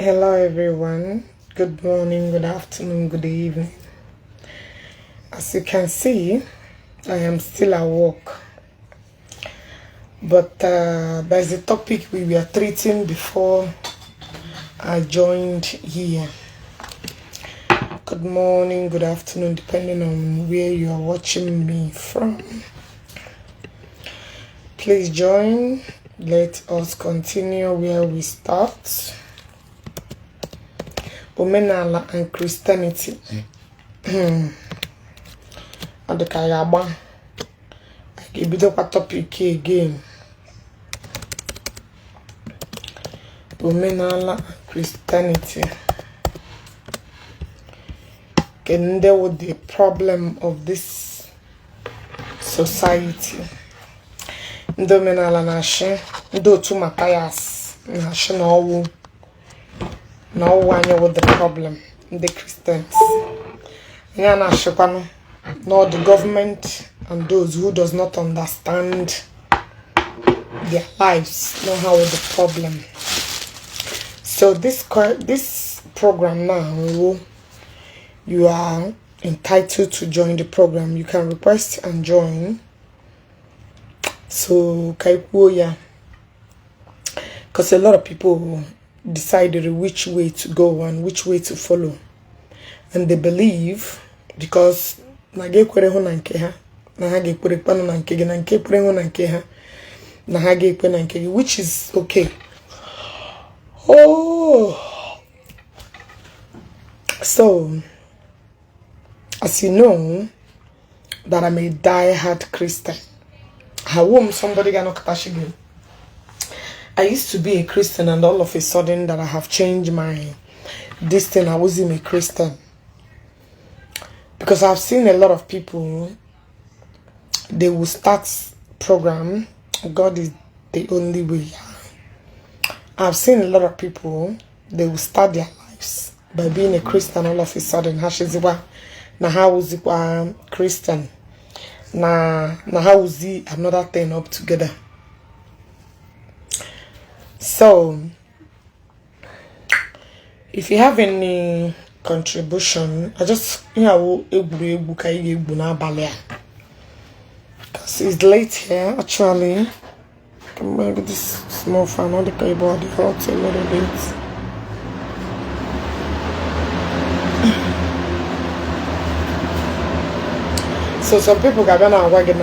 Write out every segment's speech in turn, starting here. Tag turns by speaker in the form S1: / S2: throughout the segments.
S1: Hello everyone, good morning, good afternoon, good evening. As you can see, I am still at work, but there's a topic we were treating before I joined here. Good morning, good afternoon, depending on where you are watching me from. Please join, let us continue where we start. Omenala and Christianity. Adekayaba. I give you a topic again. Omenala and Christianity. Can deal with the problem of this society. Ndi omenala na-ashe, ndị otu Matthias na-ashe na ọwụ. No one with the problem, the Christians. Not the government and those who does not understand their lives know how the problem. So this program now, you are entitled to join the program. You can request and join. So Kaipuya, because a lot of people decided which way to go and which way to follow, and they believe because which is okay. So as you know that I'm a die-hard Christian. Somebody gonna again. I used to be a Christian, and all of a sudden that I have changed my destiny. I wasn't a Christian because I've seen a lot of people. They will start program. God is the only way. I've seen a lot of people. They will start their lives by being a Christian. All of a sudden, na how was it Christian? Na how was it another thing up together? So, if you have any contribution, I just because it's late here actually. I'm going to get this small fan on the keyboard hot a little bit. So some people got gonna wagon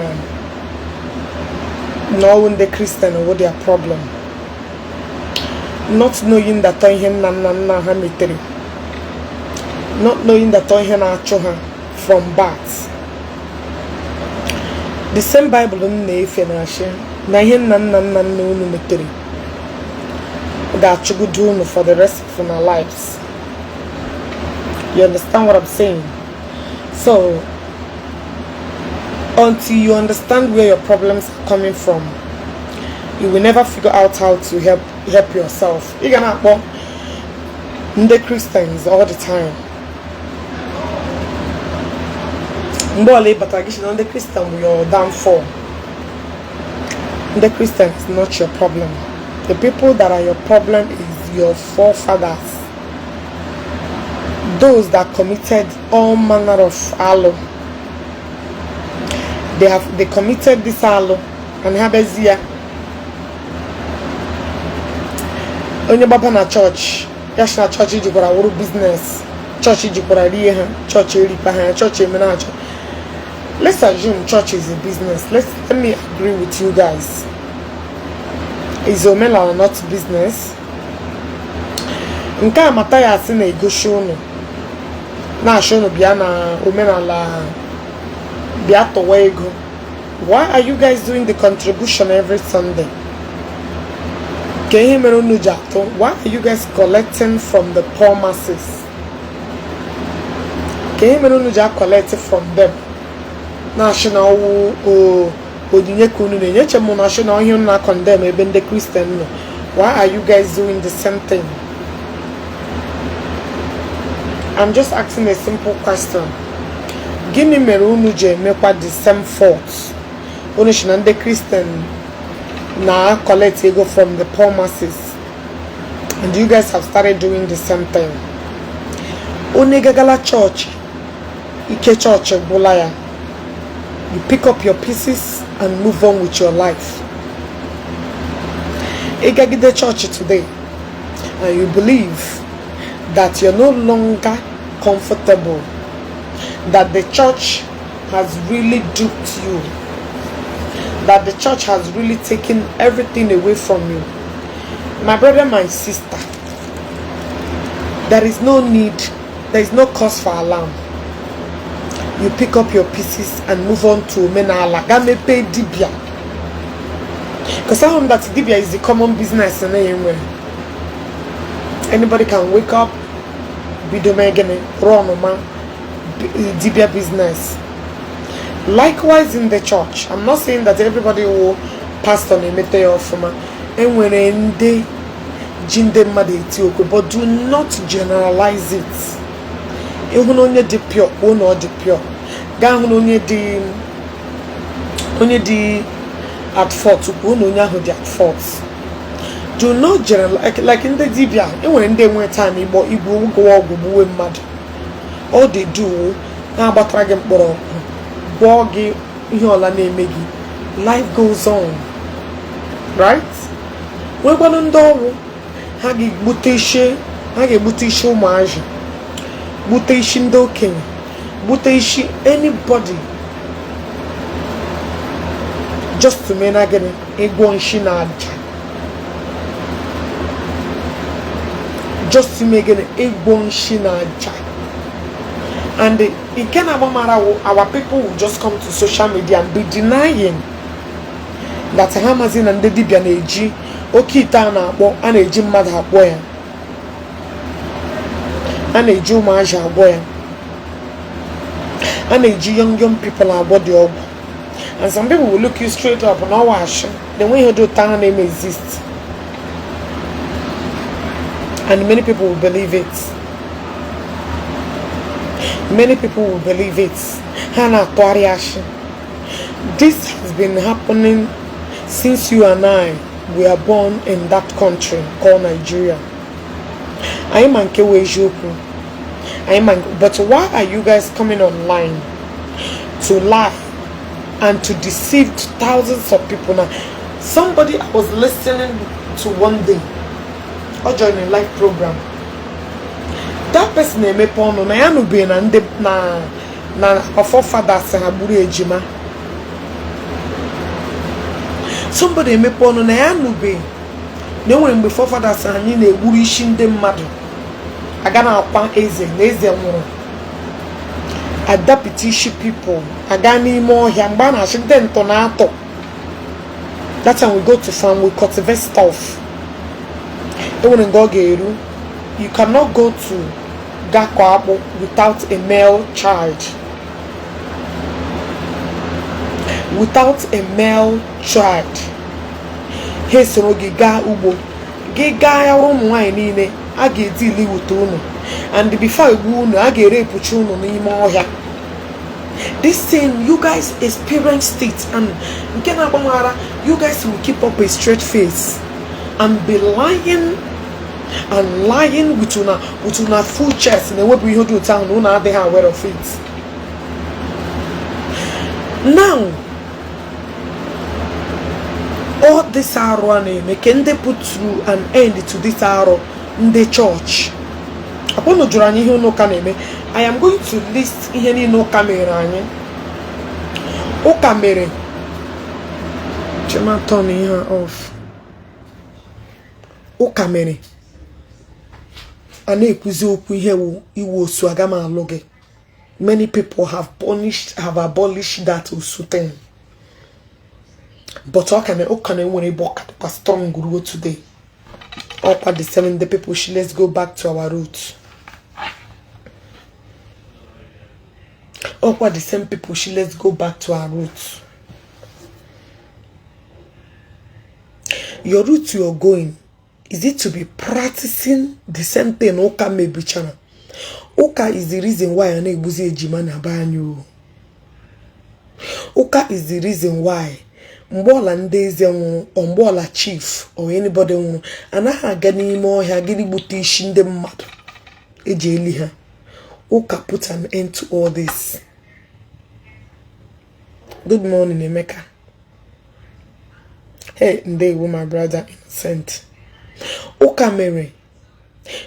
S1: knowing the Christian or what their problem. Not knowing that not knowing that from birth. The same Bible that you could do for the rest of our lives. You understand what I'm saying? So until you understand where your problems are coming from, you will never figure out how to help yourself. You're gonna have the Christians all the time. But the Christian we are down for. The Christian is not your problem. The people that are your problem is your forefathers. Those that committed all manner of alo. They committed this alo and habezia. Onye baba na church, yash na church jikwara wuru business, church jikwara rie ha, church eripa ha, church emena church. Let's assume church is a business. Let me agree with you guys. Is Omenala not business? Nka Matthias na ego show no. Na show no bia na Omenala bia to ego. Why are you guys doing the contribution every Sunday? Why are you guys collecting from the poor masses? Collecting from them. National national condemn even the Christian. Why are you guys doing the same thing? I'm just asking a simple question. Gini merunu je mekwa the same faults. Onishin the Christian na collect ego from the poor masses. And you guys have started doing the same thing. Onegagala church, Ike church bulaya. You pick up your pieces and move on with your life. Egagide church today, and you believe that you're no longer comfortable, that the church has really duped you, that the church has really taken everything away from you. My brother, my sister, there is no need, there is no cause for alarm. You pick up your pieces and move on to Omenala. Gamepe Dibia. Because I know that Dibia is the common business in anywhere. Anybody can wake up, be the megane, run Dibia business. Likewise in the church. I'm not saying that everybody will pass on a meter of and when they jinde made, but do not generalize it. Even only the pure, or the pure. Gang only the at fault, only the at fault. Do not generalize like in the Dibia, and when they went time, Igbo go mad. All they do, now but dragon boggy, life goes on. Right? We're going to do Hagi Butishe, Hagi Butisho Maji. Buteishi ndoken, Buteishi anybody, just to mean again, Egwonshi naja, just to make an Egwonshi naja, and it can have our people will just come to social media and be denying that Hamazin and the Dibian Eji, Okitana, and a Jim Mother boy. And a Jew Maja boy, and a young people are body up, and some people will look you straight up and wash the way you do town name exists, and many people will believe it. Many people will believe it. This has been happening since you and I were born in that country called Nigeria. But why are you guys coming online to lie and to deceive thousands of people now? Somebody I was listening to one day or joining a live program. That person name pono na ya no be na nde na forefathers ha buru ejima. Somebody name pono na ya no be na enwere mgbe forefathers anyị na-egburu ishi ndị mmadụ aga na akwa eze na eze nwụrụ. Adaptition people aga n'ime ọhịa mgbe na ashị ndị ntọ na atọ. That time we go to farm, we cultivate stuff. You cannot go to Gakwabo without a male child. Without a male child. Hey, so giga ubo. Giga ya umwa nine. I get dealing with uno. And before you I get rape chuno ni moya. This thing, you guys experienced it, and you guys will keep up a straight face and be lying and lying with una full chest in a way we hold you down. Una they are aware of it. Now, all this arrow can they put through an end to this arrow in the church? I am going to list here no camera. O camera. Chema turn here off. O camera. Ane kuzi oku here iwo suagama loge. Many people have abolished that usuten. But okane when a book at strong guru today. Up at the 7 the people let's go back to our roots. What the same people let's go back to our roots. Your roots you're going, is it to be practicing the same thing Oka may be chana? Oka is the reason why I nebuzi ejimana banyu. Oka is the reason why mgbola ndeze nwụrụ or mgbola chief or anybody nwụrụ anaghị aga n'ime ọhịa gịnị gbute isi ndị mmadụ eji eli ha. Ụka put an end to all this. Good morning, Emeka. Hey, Ndi Igbo, my brother, innocent. Ụka mere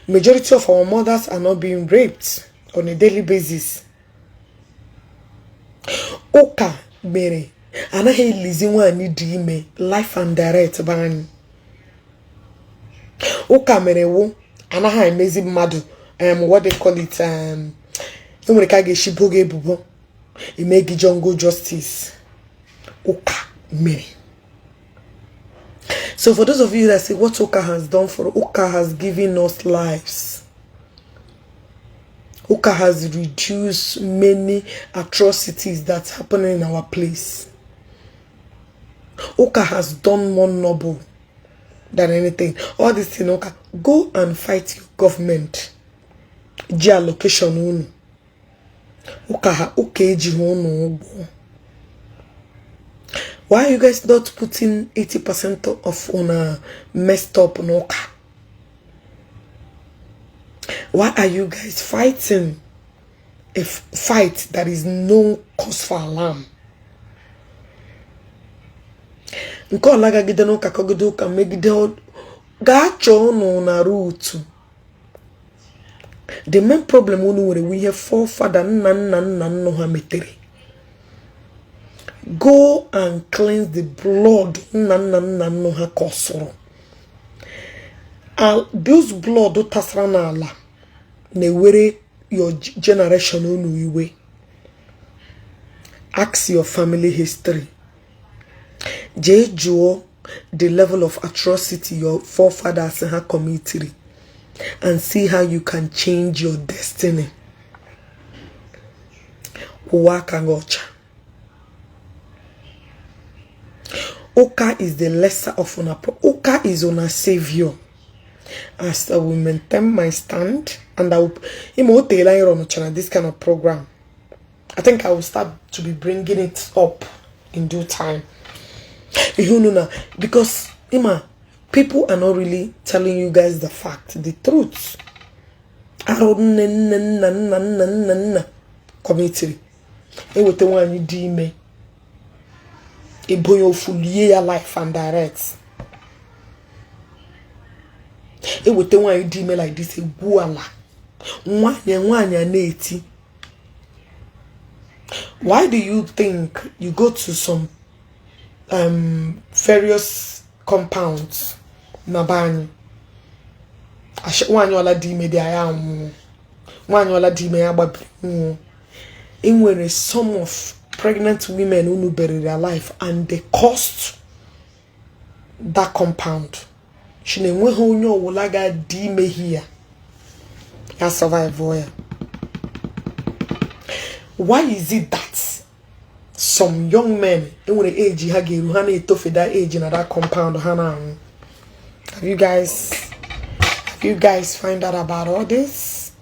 S1: majority of our mothers are not being raped on a daily basis. Ụka mere anaghị elizi nwaanyị dị ime life and direct banyị. Ụka mere wo anaghị emezi mmadụ what they call it enwere ka ga-eshibo gị ebubo emegi jungle justice. Ụka mere. So for those of you that say what Ụka has done for Ụka has given us lives. Ụka has reduced many atrocities that's happening in our place. Ụka has done more noble than anything. All this thing, Ụka, go and fight your government. Allocation unu. Ụka ha Ụka eji unu. Why are you guys not putting 80% of una messed up on Ụka? Why are you guys fighting a fight that is no cause for alarm? Nko laga gide no kakogido ka megide ga cho no na root. The main problem we have forefather nna no ha metere. Go and cleanse the blood nna no ha kosoro. Those blood do tasrana ala ne were your generation unu iwe. Ask your family history. Jejo the level of atrocity your forefathers have committed and see how you can change your destiny. Uwaka. Ụka is the lesser of una. Ụka is una savior. As I will maintain my stand, and I will this kind of program. I think I will start to be bringing it up in due time. Because people are not really telling you guys the fact, the truth. Committee. With one you deem a boy of full year life and direct. With the one you deem like this, a buala. One neti. Why do you think you go to some various compounds nabani wanyola di me dia wanyola di me agbabu in some of pregnant women who bury their life and they cost that compound she ne nwe ho nyo wolaga di me here ya survive ya. Why is it that some young men in the age that age in that compound? Have you guys find out about all this?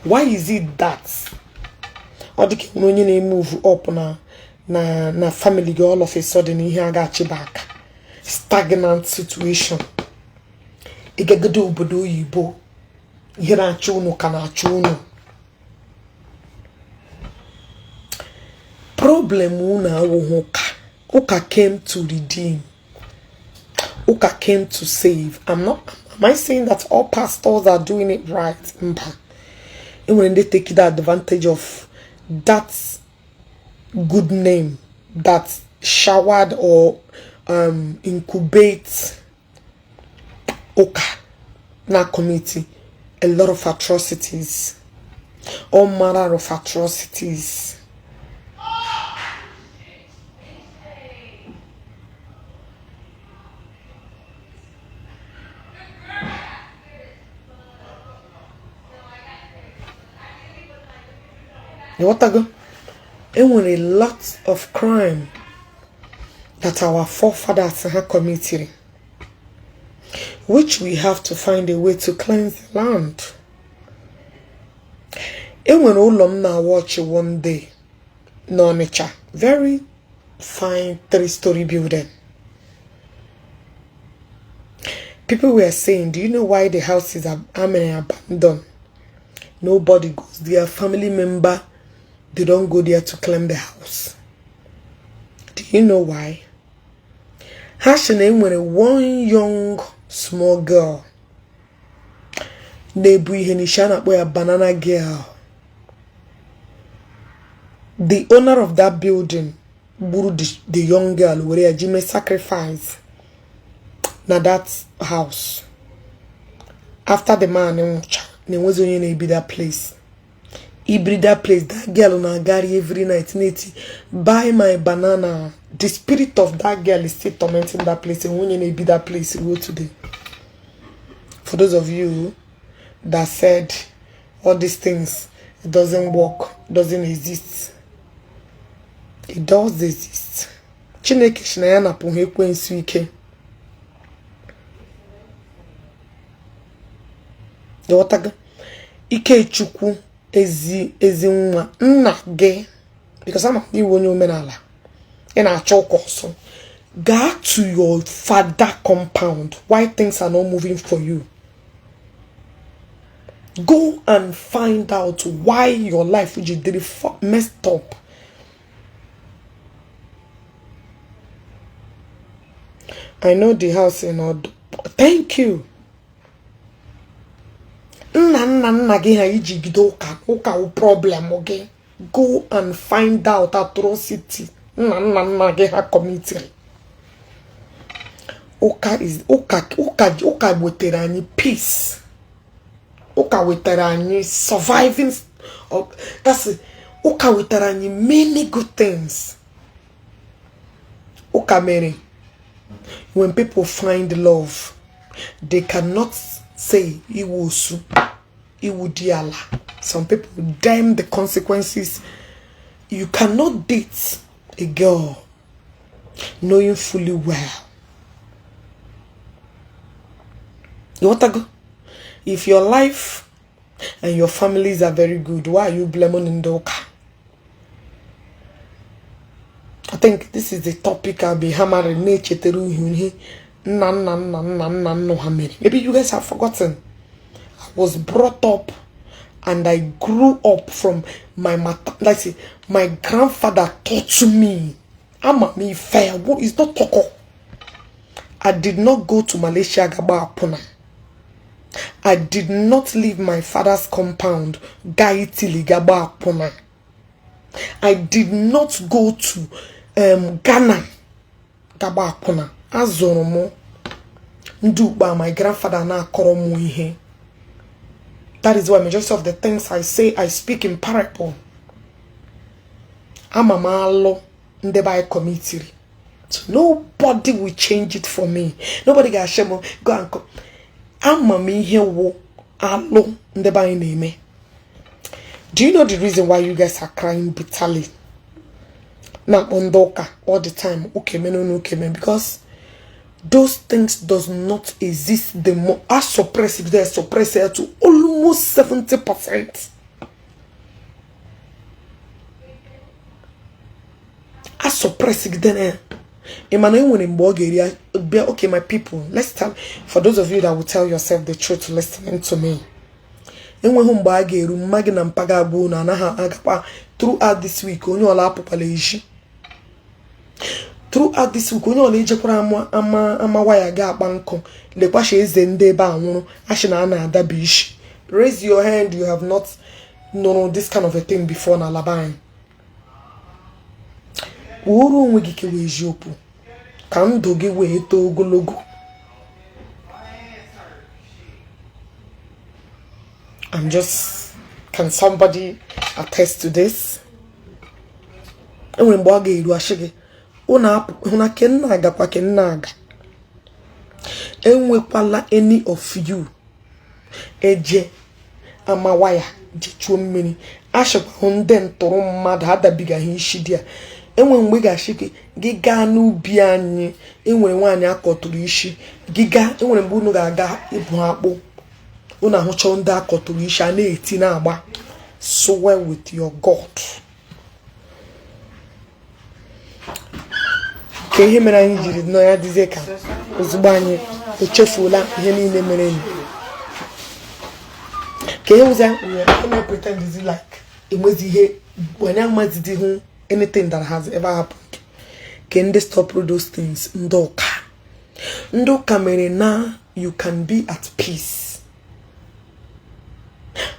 S1: Why is it that or the when you move up na family all of a sudden here got you back? Stagnant situation. Igagado obodo yibo. Here na chuno kana chuno. Problem una Ụka came to redeem. Ụka came to save. Am I saying that all pastors are doing it right? And when they take advantage of that good name that showered or incubates Ụka na committee a lot of atrocities, all manner of atrocities. And when a lot of crime that our forefathers have committed, which we have to find a way to cleanse the land. And when Olom now watch one day, no nature, very fine 3-story building. People were saying, do you know why the houses are abandoned? Nobody goes there. Family member, they don't go there to claim the house. Do you know why? Hashane when one young small girl, they bring a banana girl. The owner of that building, the young girl, where Jimmy sacrifice. Now that house. After the man, there was only be that place. He breed that place. That girl on a gari every night. Buy my banana. The spirit of that girl is still tormenting that place. And when you be that place, you go today. For those of you that said all these things, it doesn't work, doesn't exist. It does exist. Chineke shinayana punhe kwensu ike. The water ike chukwu ezi nwa nna gị, because I'm iwu onye Omenala ị na-achọ ụkọ ọsọ. Go to your father compound. Why things are not moving for you? Go and find out why your life which you did messed up. I know the house in order. Thank you. Problem, okay? Go and find out atrocity. Committee. Oka weterani peace. Oka weterani surviving. That's it. Oka weterani many good things. Oka many. When people find love, they cannot say Iwosu, Iwudiala. Some people damn the consequences. You cannot date a girl knowing fully well. You want to go? If your life and your families are very good, why are you blaming Ndoka? I think this is the topic I'll be hammering. Maybe you guys have forgotten. I was brought up and I grew up from my mother. Like say, my grandfather taught to me. I'm a me fair. What is not toko? I did not go to Malaysia Gaba Apuna. I did not leave my father's compound Gaitili Gaba Apuna. I did not go to Ghana Gaba Apuna. Azoromo Nduba, my grandfather na koromu ihe. That is why majority of the things I say, I speak in parable. Amamalo ndeba committee. So nobody will change it for me. Nobody got shame. Go and come. Amami here wo alo ndeba name. Do you know the reason why you guys are crying bitterly? Na ondoka all the time. Okay, no, because those things does not exist. The more I suppress it, they suppress it to almost 70%. I suppress it then. Okay, my people, let's tell. For those of you that will tell yourself the truth, listening to me. Throughout this week, throughout this week, onye ole ejekwara ama waya ga banko le kwashe eze ndị ebe anwụrụ ashina na adabi Ishi. Raise your hand. You have not known this kind of a thing before na Laban. Uru onwe gị kewe eziokwu ka ndụ gị wee too ogologo. I'm just, can somebody attest to this? Enwe mgbe ọ ga-eru ashige una kenaga kwa kenaga. Enwekwala any of you eje amawaya jichuo mmiri ashikwa ndị ntụrụ mmadụ adabiga ihe Ishi dia. Enwe mgbe ga-ashike gị gaa n'ubi anyị, enwere nwaanyị akọtụrụ Ishi gị gaa, enwere mgbe unu ga-aga ibu akpụ unu ahụcha ndị akọtụrụ Ishi a na-eti na-agba. Swear with your God. ka ihe mere anyị jiri nọ ya dizie ka ozugbo anyị echefuola ihe niile mere enyi ka ihe ụzọ na pretend is like enwezi ihe when I mazidi hu anything that has ever happened can they stop those things ndoka mere na you can be at peace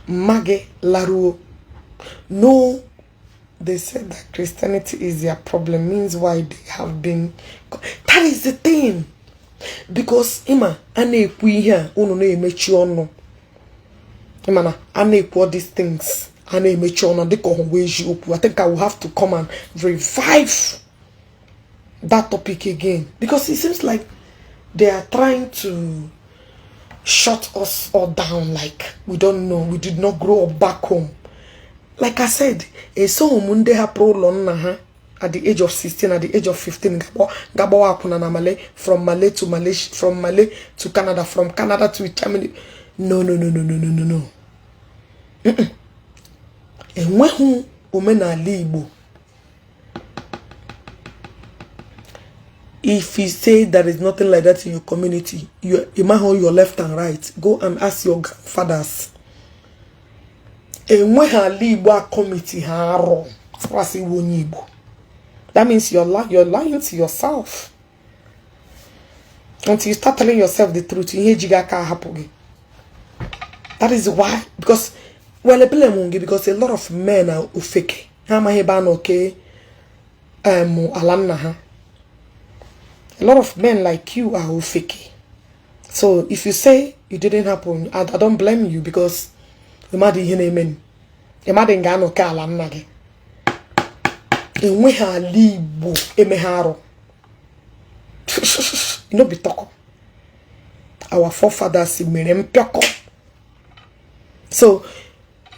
S1: mage laruo no. They said that Christianity is their problem, means why they have been. That is the thing. Because, Ima, ane kwi here, uno ne mechi ono. Ima, ane all these things, ane mechi ono, they ko honweji opu. I think I will have to come and revive that topic again. Because it seems like they are trying to shut us all down, like we don't know, we did not grow up back home. Like I said, a so munde ha prolong na ha at the age of 16, at the age of 15, gabo apuna na Malay, from Malay to Malaysia, from Malay to Canada, from Canada to Germany. No. Enwehu Omenala Igbo. If you say there is nothing like that in your community, you might hold your left and right. Go and ask your fathers. Omenala Igbo committee haro. That means you're lying to yourself. Until you start telling yourself the truth, that is why. Because because a lot of men are fake. A lot of men like you are fake. So if you say it didn't happen, I don't blame you, because you no be talk. Our forefathers so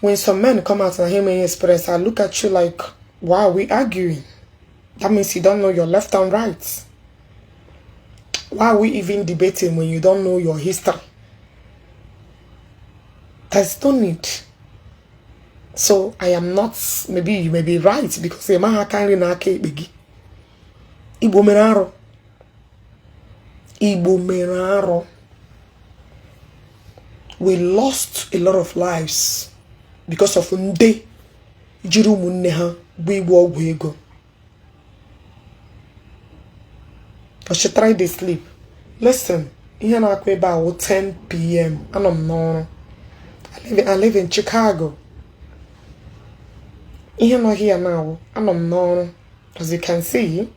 S1: when some men come out and hear me express, I look at you like, wow, we arguing. That means you don't know your left and right. Why are we even debating when you don't know your history? There's no need. So I am not, maybe you may be right, because a man can't na bigi. Igbo meraro. We lost a lot of lives because of nde jiru munne ha bu Igbo ogwu ego. I should try to sleep. Listen, here na akwe about 10 p.m. I live in Chicago. Here no here now. As you can see,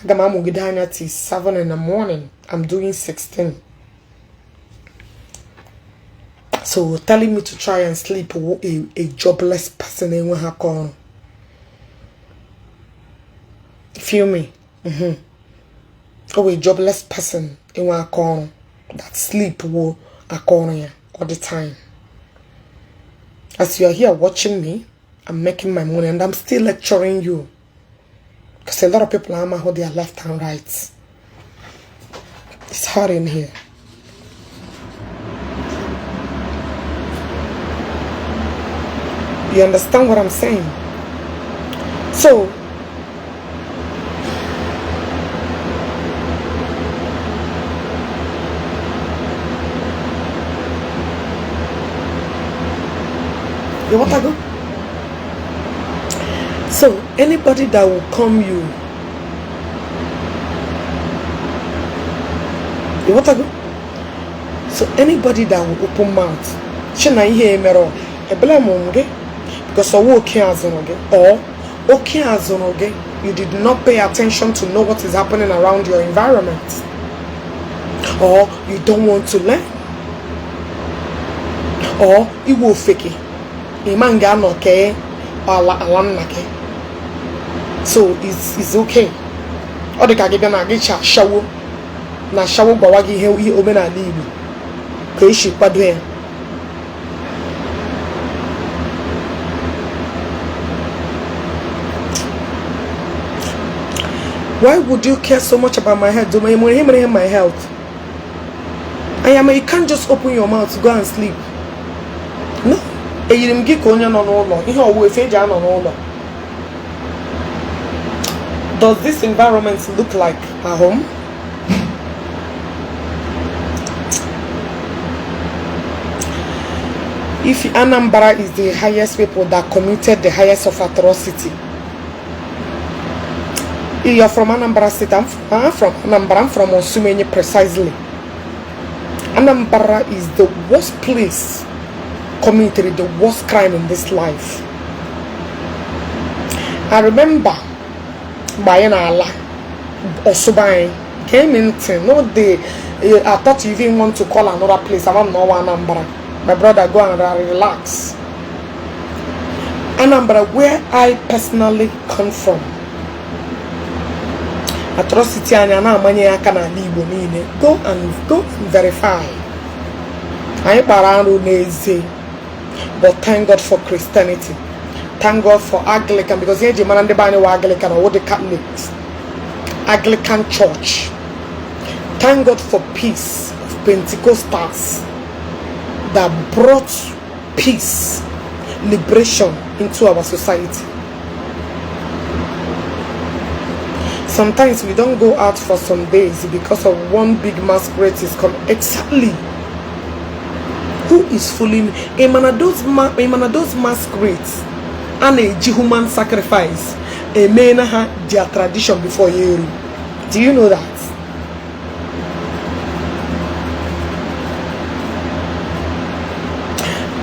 S1: I got my mugidanya till 7 in the morning. I'm doing 16. So telling me to try and sleep, a jobless person in her corner. Feel me? Oh, a jobless person in one corner that sleep will a corner all the time. As you are here watching me, I'm making my money and I'm still lecturing you. Because a lot of people are on their left and right. It's hard in here. You understand what I'm saying? So, you want to go? So, anybody that will come you want to go? So, anybody that will open mouth, shana ihe emero, ebele monge, because or you did not pay attention to know what is happening around your environment, or you don't want to learn, or you will fake it. So it's okay. Or the kagebe get shower na shower bawagi he Omenala Igbo ko Ishi kwadwe. Why would you care so much about my health? My health. You can't just open your mouth to go and sleep. No. Does this environment look like a home? If Anambra is the highest people that committed the highest of atrocity, if you're from Anambra State, I'm from Anambra, I'm from Osumenye precisely. Anambra is the worst place committed the worst crime in this life. I remember buying Allah Osubai came into no day. I thought you even want to call another place. I don't know Anambra. My brother, go and relax. Anambra, where I personally come from, Atrocity and Ndi Igbo niile. Go and verify. I but thank God for Christianity. Thank God for Anglican, because here the man were Anglican or the Catholics. Anglican Church. Thank God for peace of Pentecostals that brought peace, liberation into our society. Sometimes we don't go out for some days because of one big masquerade is coming. Exactly. Who is fooling? Those masquerades and a human sacrifice. A men had their tradition before you. Do you know that?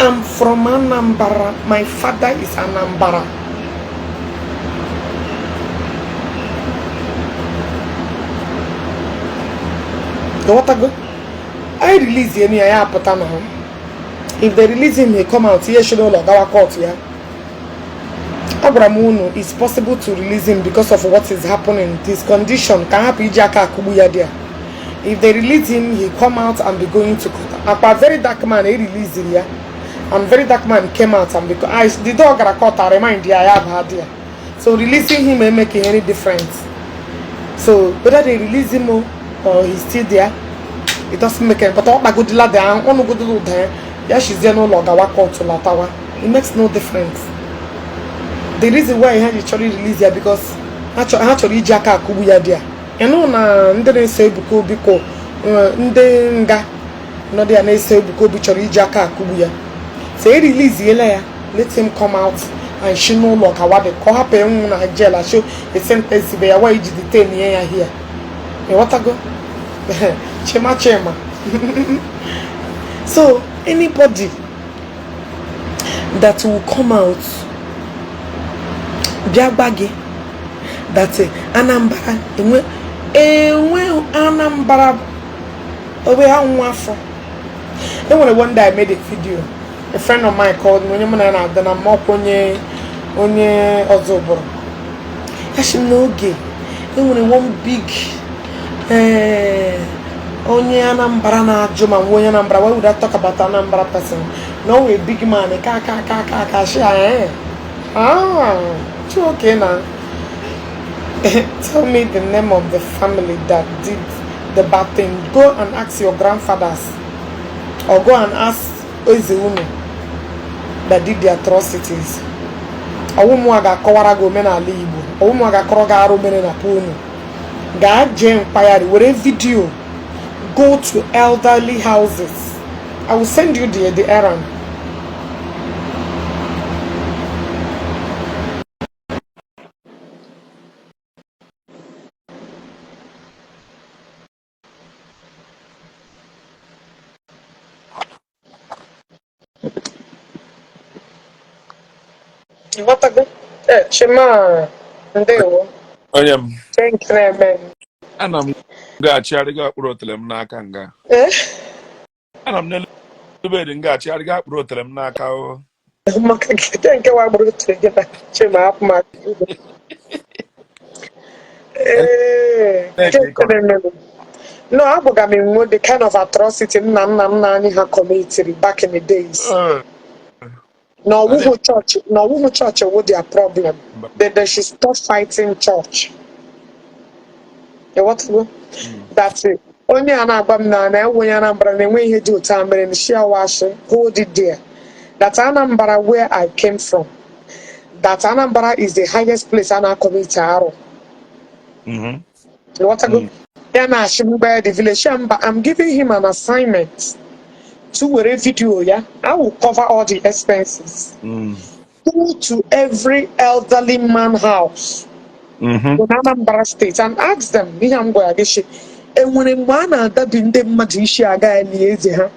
S1: I'm from Anambra. My father is Anambra. What I go? I release any now. If they release him, he come out here. Should all of our court here. Abramuno, it's possible to release him because of what is happening. This condition can happen. There. If they release him, he come out and be going to court. A very dark man, he released him here. And very dark man came out and because the dog got caught. I remind you, I have had here. So releasing him ain't making any difference. So whether they release him or he's still there, it doesn't make any. But all my good lad there, one good little there, yeah, she's there no longer. Walk out to Latawa. It makes no difference. The reason why he had actually released here because actually Jaka Kubuya there. You know na ndere say buko biko ndenga no dey na say buko bichori Jaka Kubuya. Say release here, let him come out and she no longer what they call happen na jail. Show the sentence be why you detain here. You want to go? Chema. So anybody that will come out Biagbagi that Anambra Anambra over how wafo. Then one day I made a video. A friend of mine called me when I'm then I'm up onye ozoboro. Yashi no gay. Then one big onye Anambra na Juma onye Anambra. Why would I talk about Anambra person? No, a big man, a ka it's okay now. Tell me the name of the family that did the bad thing. Go and ask your grandfathers, or go and ask Omenala that did the atrocities. Omenala Igbo. Omenala God Empire. With a video, go to elderly houses. I will send you the errand. What a good Shema. Thank you, man.
S2: And I'm got Chariga Rotelem Nakanga. And I'm never debating got Chariga Rotelem Nakao.
S1: Thank you, I'm going to get that Shema up my. No, I mean, the kind of atrocity Nani had committed back in the days. No, who church with their problem. They should stop fighting church. What that's it. Only an Abamna, when Anambra, and when you do time and share washing, hold it there. That's Anambra where I came from. That Anambra is the highest place I commit. You want to go? The village. I'm giving him an assignment to where video. Yeah, I will cover all the expenses. Go to every elderly man house in Anambra State and ask them. And when a man that in them Ishi aga Elieze ha.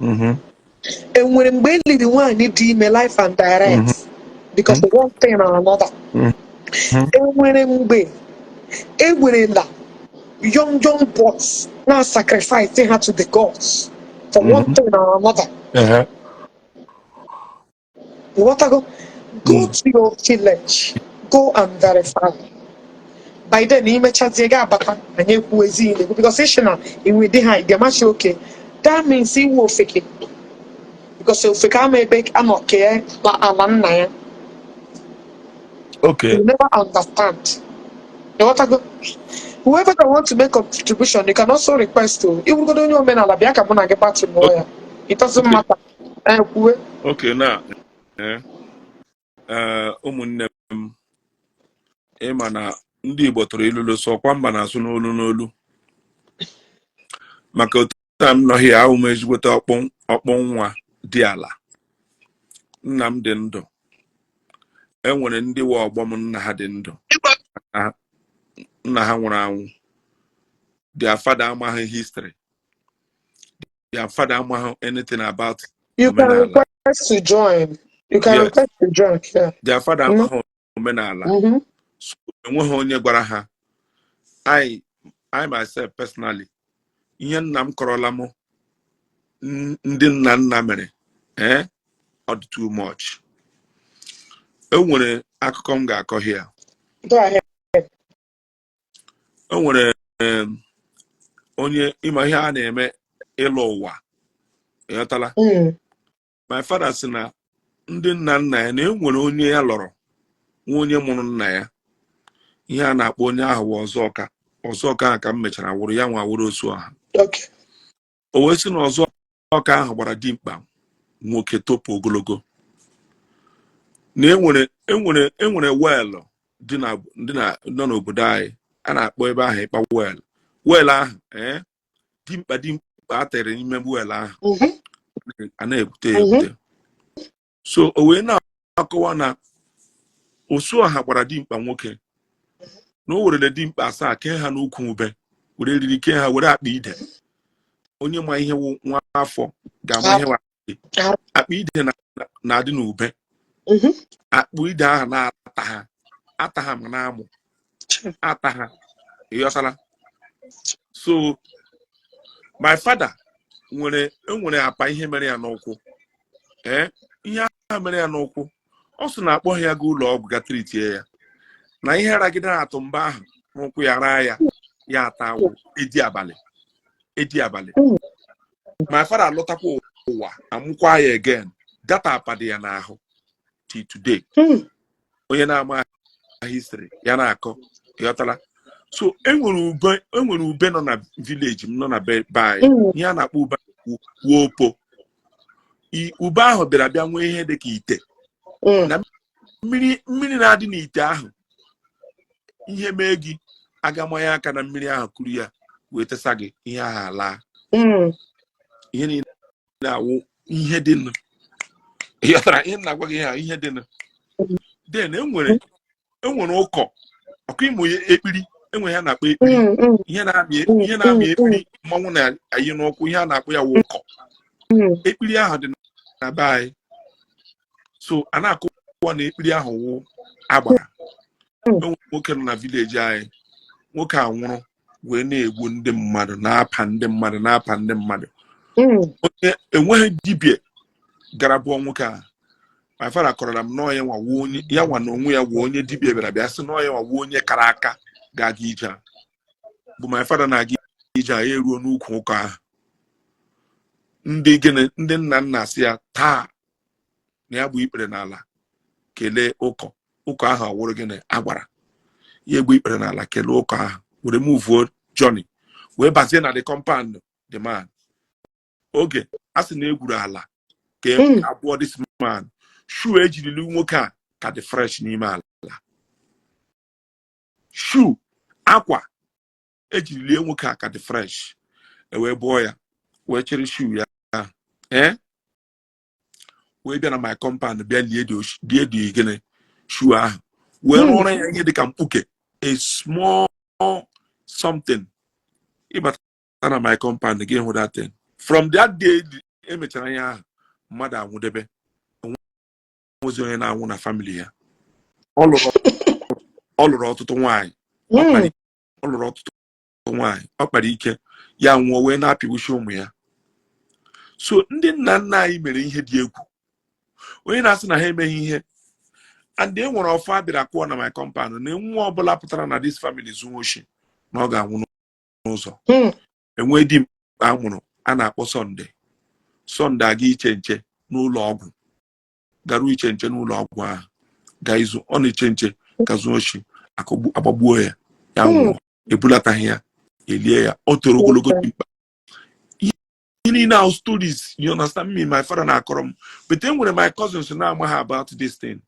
S1: And when a man the one need email life and direct because of one thing or another. And when a young boys now sacrificing her to the gods for one thing or another. You want to go to your village, go and verify. By then, you may chat and you because it will hide the match okay. That means he will fake it. Because if you can't make I'm okay,
S2: okay.
S1: You never understand. You want to go? Whoever that want to make a contribution, you can also request to. You will go to your Omenala. Get back to lawyer. It doesn't matter.
S2: Okay, now, ụmụnne m ịma na ndị Igbo tụrụ ilu so kwa mba na-asụ n'olu n'olu maka otu m nọghị ahụ m ezigbote ọkpọ nwa dị ala nna m dị ndụ enwere ndị wa ọgbọ m nna ha dị ndụ nna ha nwụrụ anwụ their father amaghị history their father amaghị anything about
S1: you can request to join. You can request to join. Yeah.
S2: Their father amaghị Omenala. So enweghị onye gwara ha. I myself personally ihe nna m kọrọla m ndị nna mere ọ dị too much. Enwere akụkọ m ga-akọ here.
S1: Go ahead.
S2: Enwere onye ịma ihe a na-eme ịlụ ụwa ịghọtala. My father sị na ndị nna ya na enwere onye ya lọrọ nwa onye mụrụ nna ya ihe a na-akpọ onye ahụ ọzọka ahụ ka m mechara wụrụ ya nwa wụrụ osu ọha. O wee sị na ọzọka ahụ gbara dimkpa nwoke topu ogologo na enwere weelụ nọ n'obodo anyị a na-akpọ ebe ahụ ịkpa weelụ ahụ dimkpa atere n'ime weelụ ahụ a na-ebute so o wee na-akọwa na osu ọha gbara dimkpa nwoke na o werele dimkpa asaa kee ha n'ukwu ube were eriri kee ha were akpa ide onye ma ihe nwa afọ ga-ama ihe akpa ide na-adị n'ube akpa ide ahụ na-ata ha ma na-amụ ata ha ịghọtala. So my father enwere apa ihe mere ya n'ụkwụ ihe ahụ mere ya n'ụkwụ ọ sị na akpọghị ya ga ụlọ ọgwụ ga tritie ya na ihe ragide atụ mba ahụ n'ụkwụ ya raa ya ata awụ edi abalị my father alọtakwa ụwa amụkwa ya again data apadi ya n'ahụ till today onye na-ama history ya na-akọ ịghọtala. So enwere ube nọ na village m nọ na be anyị ihe a na-akpọ ube wopo ube ahụ bịa nwee ihe dịka ite na mmiri na-adị n'ite ahụ ihe mee gị agamanya aka na mmiri ahụ kuru ya wee tesa gị ihe ahụ ala ihe niile na-awụ ihe dị nụ ịghọtara ihe na-agwa gị ihe dị nụ then enwere ụkọ ọkụ ịmụ ekpiri enwe ya na-akpọ ekpiri ihe na-amị ekpiri mmanwụ na-ayi n'ụkwụ ihe a na-akpọ ya wụ ụkọ ekpiri ahụ dị na be anyị so a na-akụwa na ekpiri ahụ wụ agbara enwere nwoke nọ na vileji anyị nwoke a nwụrụ wee na-egbu ndị mmadụ na-apa ndị mmadụ onye enweghị dibịa gara bụọ nwoke a. My father kọrọla m n'ọya nwa onye ya nwa na onwe ya wụ onye dibịa bịa sị n'ọya nwa wụ onye kara aka ga-aga ije a bụ my father na-aga ije a eruo n'ukwu ụkọ ahụ ndị nna sị ya taa na ya bụ ikpere n'ala kelee ụkọ ahụ awụrụ gịnị agbara ya egbu ikpere n'ala kelee ụkọ ahụ were move Johnny wee bazie na the compound the man oge a sị na egwuru ala ka abụọ this man shoe ejirili nwoke a ka dị fresh n'ime ala shoe akwa ejiri lie nwoke aka dị fresh wee bụọ ya wee chere shoe ya wee bịa na my compound bịa lie dị gịnị shoe ahụ wee rụọrọ ya ihe dịka mkpuke a small something ịbata na my compound gị hụ that thing. From that day emechara ya ahụ mmadụ anwụdebe onwezi onye na-anwụ na family ya. Ọ lụrụ ọtụtụ nwaanyị ọ kpara ike ya nwụọ wee na-apịgbuchi ụmụ ya. So ndị nna nna anyị mere ihe dị egwu, onye na-asị na ha emeghị ihe. And e nwere ọfọ abịara akụọ na my compound na nwa ọbụla pụtara na this family zuo oshi na ọ ga-anwụ n'ụzọ. Enwe di a mụrụ a na-akpọ Sọnde aga iche nche n'ụlọ ọgwụ, garuo iche nche n'ụlọ ọgwụ ahụ ga izu ọ na-eche nche ka zuo oshi agbagbuo ya ya nwụọ, ebulataghị ya elie ya, o toro ogologo mkpa. In our stories, you understand me? My father na akọrọ m, but then when my cousins now ama ha about this thing.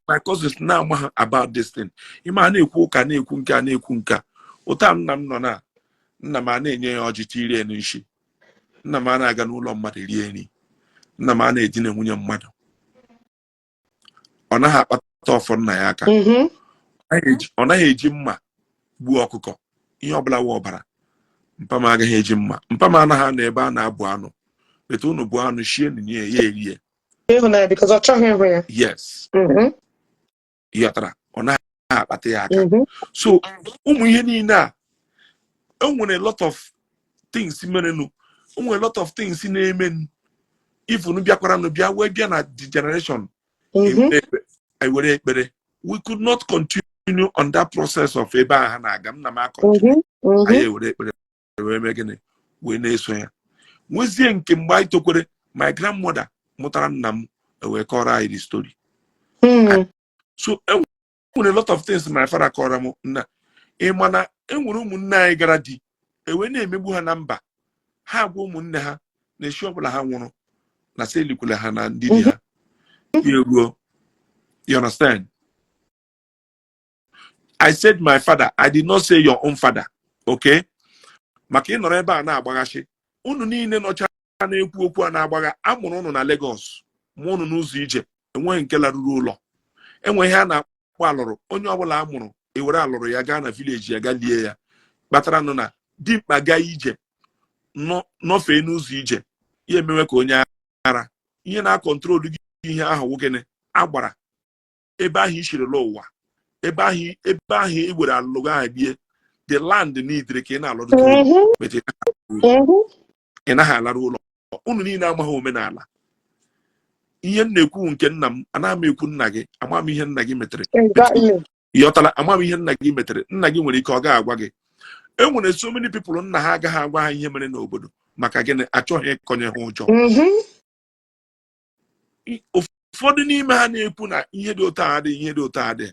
S2: My cousins now ama ha about this thing. Ima na-ekwu ụka na-ekwu nke a na-ekwu nke a. Ụta nna m nọ na nna m a na-enye ya ọjị tiri n'ishi. Nna m a na-aga n'ụlọ mmadụ rie nri. Nna m a na-edina nwunye mmadụ. Ọ naghị akpata ọfọ nna ya aka. Ọ naghị eji mma gbuo ọkụkọ. Ihe ọbụla wụ ọbara. Mpa m agaghị eji mma. Mpa m anaghị na ebe a na-abụ anụ. Etu unu bụ anụ shie nri ya erie.
S1: Because ọ chọghị ịhụ ya.
S2: Yes. Yọtara. Ọ naghị akpata ya aka. So ụmụ ihe niile a enwere a lot of things merenụ. Enwere a lot of things na-eme. Ifunu bịakwara nụ bịa wee bịa na the generation. Ewere ekpere. We could not continue on that process of ebe ahụ na-aga m na m continue. Anyị ewere ekpere wee mee gịnị wee na-eso ya. Nwezie nke mgbe anyị tokwere my grandmother mụtara nna m wee kọrọ anyị the story. So enwere a lot of things my father kọrọ m nna ịma na enwere ụmụnne anyị gara di ewe na-emegbu ha na mba ha agwa ụmụnne ha na eshi ọbụla ha nwụrụ na selikwula ha na ndị di ha eruo. You understand? I said my father. I did not say your own father. Okay? Maka ịnọrọ ebe a na-agbaghachi. Unu niile nọcha na-ekwu okwu a na-agbagha amụrụ unu na Lagos. Mụ unu n'ụzọ ije. Enweghị nke laruru ụlọ. Enwe ihe a na-akpọ alụrụ. Onye ọbụla amụrụ ewere alụrụ ya gaa na village ya gaa lie ya. Kpatara nụ na dimkpa gaa ije nọfee n'ụzọ ije. Ihe emewe ka onye ara. Ihe na-akọntrolu gị ihe ahụ wụgịnị agbara. Ebe ahụ ishirila ụwa. Ebe ahụ iwere alụlụ ahụ bie the land needre ka ị na-alụrụ ị naghị alara ụlọ. Unu niile amaghị omenala. Ihe m na-ekwu nke nna m anaghị m ekwu nna gị ama m ihe nna gị metere. Ịghọtala ama m ihe nna gị metere. Nna gị nwere ike ọ ga-agwa gị. Enwere so many people nna ha agaghị agwa ha ihe mere n'obodo maka gịnị achọghị ịkọnye ha ụjọ. Ụfọdụ n'ime ha na-ekwu na ihe dị otu a dị ihe dị otu a dị.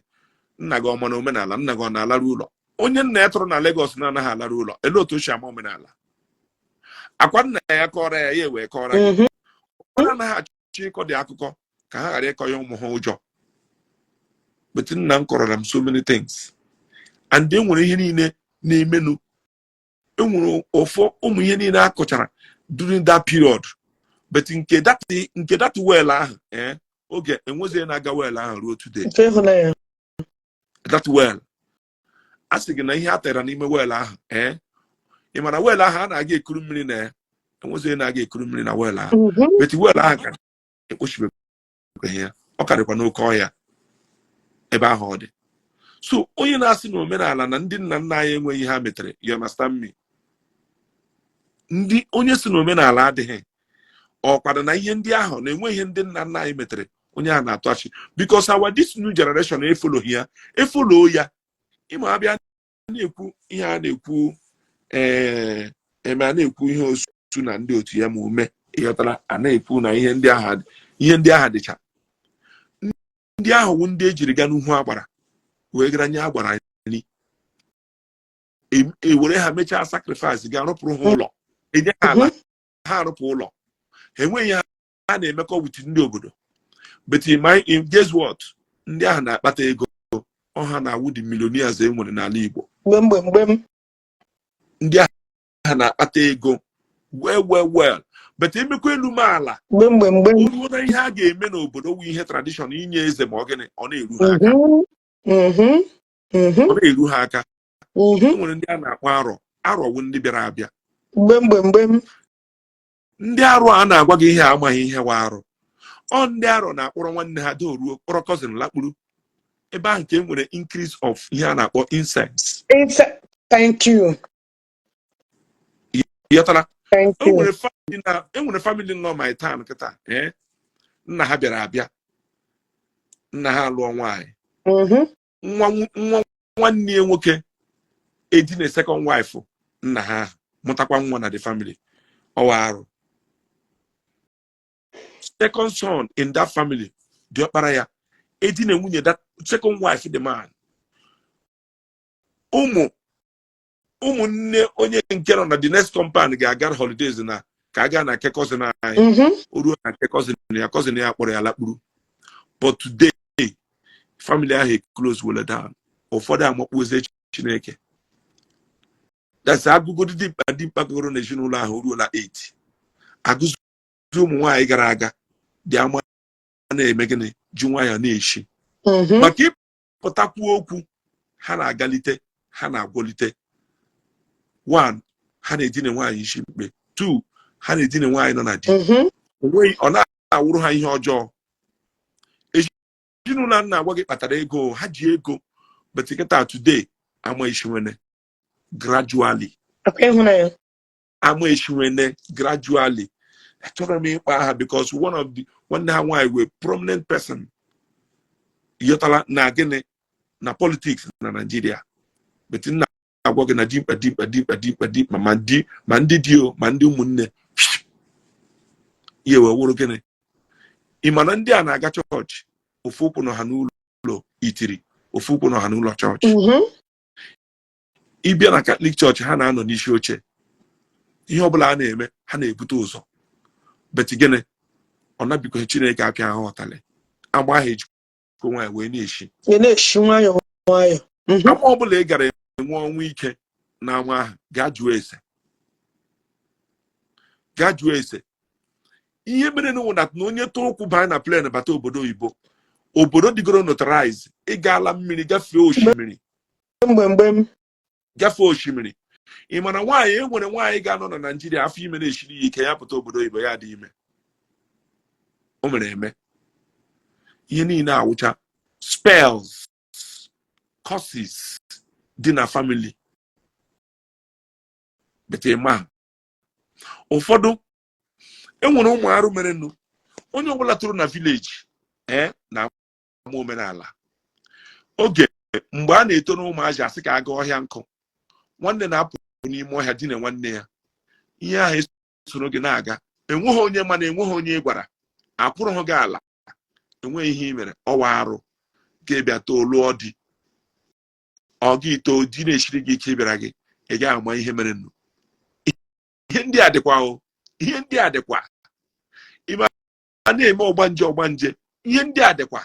S2: Nna gị ọma na omenala, nna gị ọ na-alara ụlọ. Onye nna ya tụrụ na Lagos na-anaghị alara ụlọ. Ele otu o si ama omenala. Akwa nna ya kọrọ ya ya wee kọrọ ya. Ọ anaghị achọ ịkọ dị akụkọ ka ha ghara ịkọ ya ụmụ ha ụjọ. But nna m kọrọra m so many things. And enwere ihe niile na-emenụ. Enwere ụmụ ihe niile akọchara during that period. But nke that well ahụ oge enwezie na-aga well ahụ ruo today. That well. A sị gị na ihe a tere n'ime well ahụ ị mara well ahụ a na-aga ekuru mmiri na ya enwezie na-aga ekuru mmiri na well ahụ. But well ahụ ka ekpochibekwa ya ọ karịkwa n'oke ọhịa ebe ahụ ọ dị. So onye na-asị na omenala na ndị nna nna anyị enweghị ha metere, you understand me? Onye si na omenala adịghị ọ kwado na ihe ndị ahụ na-enwe ihe ndị nna nna anyị metere onye a na-atụ achị because this new generation efolo ya ịma abịa na-ekwu ihe a na-ekwu a na-ekwu ihe osu na ndị otu ya ma ume ịghọtara a na-ekwu na ihe ndị agha dịcha ndị ahụ wụ ndị ejiri gaa n'ihu agbara wee gara nye agbara nri ewere ha mechaa sacrifice ga arụpụrụ ha ụlọ enye ha ala ha arụpụ ụlọ ha enweghị ha na-emekọ with ndị obodo. But guess what? ndị ahụ na-akpata ego ọha na-awụ the millionaires enwere n'ala Igbo ndị ahụ na-akpata ego well but emekwa elu m ala oruo na ihe a ga-eme n'obodo wu ihe tradition inye eze ma ọ gịnị ọ na-eru ha aka ọ na-eru ha aka enwere ndị a na-akpọ arọwu ndị bịara abịa ndị arụ a na-agwa gị ihe amaghị ihe wa arụ ọ ndị arọ na-akpọrọ nwanne ha doruo kpọrọ cousin lakpuru ebe ahụ nke enwere increase of ihe a na-akpọ incense.
S1: Thank you.
S2: Yatara enwere family nọ my town kịta nna ha bịara abịa nna ha lụọ nwaanyị nwa nwanne ya nwoke edina second wife nna ha mụtakwa nwa na the family ọwa arụ second son in that family diọkpara ya edina nwunye that second wife the man ụmụnne onye nke nọ na the next compound ga-aga holidays na ka a gaa na nke cousin anyị oruo na nke cousin ya kpọrọ ya lakpuru but today family ahụ close well down ụfọdụ amakpuozie Chineke that's agụgodi dimkpa goro na ezinụlọ ahụ ruo na 8 agụzi ụmụ nwaanyị gara aga dị ama na-eme gịnị ji nwaanyị na-eshi maka ịpụtakwu okwu ha na-agalite ha na-agwọlite 1 ha na-edina nwaanyị isi mkpe 2 ha na-edina nwaanyị nọ na di onweghị ọ na-awụrụ ha ihe ọjọọ ezinụlọ na-agwa gị kpatara ego ha ji ego but kịta today ama ishiwene gradually achọrọ m ịkpa aha because nwanne ha nwaanyị wee prominent person yọtala na gịnị na politics na Nigeria but nna agwa gị na dimkpa ma ndị dio ma ndị ụmụnne ihe wee wụrụ gịnị ịma na ndị a na-aga chọọchị ofu ụkwụ nọ ha n'ụlọ itiri ofu ụkwụ nọ ha n'ụlọ chọọchị ịbịa na Catholic chọọchị ha na-anọ n'isi oche ihe ọbụla a na-eme ha na-ebute ụzọ bet gịnị ọ nabikọ Chineke apịa ha ọtalị agba ahụ ejikọ nwaanyị wee na-eshi
S1: nwayọ
S2: ama ọbụla ị gara enwe ọnwụ ike na ama ahụ gaa jụọ ese ihe mere na ụnat na onye tụrụ ụkwụ baa na plen bata obodo oyibo obodo dịgoro notarize ịgaala mmiri gafee osimiri ị mana nwaanyị enwere nwaanyị ga-anọ na Naịjirịa afọ ime na-eshiri ya ike ya pụta obodo oyibo ya dị ime o mere eme ihe niile awụcha spells curses dị na family betema ụfọdụ enwere ụmụ arụ mere nnu onye ọbụla tụrụ na village na ama omenala oge mgbe a na-eto n'ụmụazị asị ka aga ọhịa nkụ nwanne na-apụ n'ime ọhịa dị na nwanne ya ihe ahụ esoro gị na-aga enweghị onye mana enweghị onye gwara apụrụ gị ala enweghị ihe i mere ọwa arụ ga-ebịa too lụọ di ọ gị too di na-eshiri gị ike ịbịara gị ị gaghị ama ihe mere nnu ihe ndị a dịkwa ịma a na-eme ọgbanje ihe ndị a dịkwa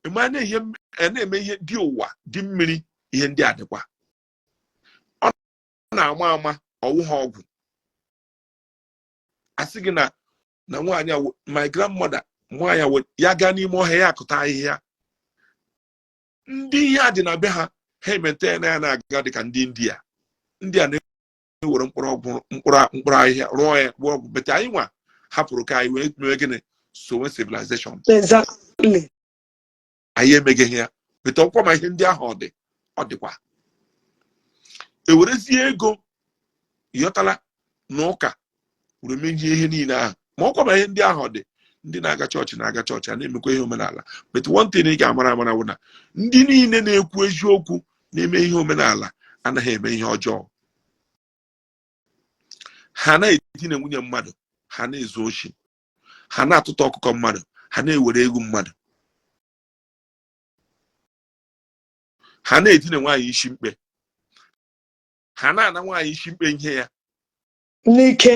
S2: ịma na-eme ihe dị ụwa dị mmiri ihe ndị a dịkwa ọ na-ama ọwụ ha ọgwụ asị gị na nwaanyị my grandmother nwaanyị ya gaa n'ime ọhịa ya akụta ahịhịa ndị ihe a dị na be ha emente na ya na-aga dịka ndị India na-ewere mkpụrụ ahịhịa rụọ ya rụọ ọgwụ bete anyị nwa hapụrụ ka anyị wee mee gịnị sowe civilization anyị emeghị ya bete ọkwa ma ihe ndị ahụ ọ dịkwa ewerezie ego yọtala n'ụka were mezie ihe niile ahụ ma ọkwa ma ihe ndị ahụ dị ndị na-aga chọọchị a na-emekwa ihe omenala but one thing ị ga-amara bụ na ndị niile na-ekwu eziokwu na-eme ihe omenala anaghị eme ihe ọjọọ ha na-edina nwunye mmadụ ha na-ezu oshi ha na-atụta ọkụkọ mmadụ ha na-ewere ego mmadụ ha na-edina nwaanyị isi mkpe ha na-ana nwaanyị isi mkpe ihe ya
S1: n'ike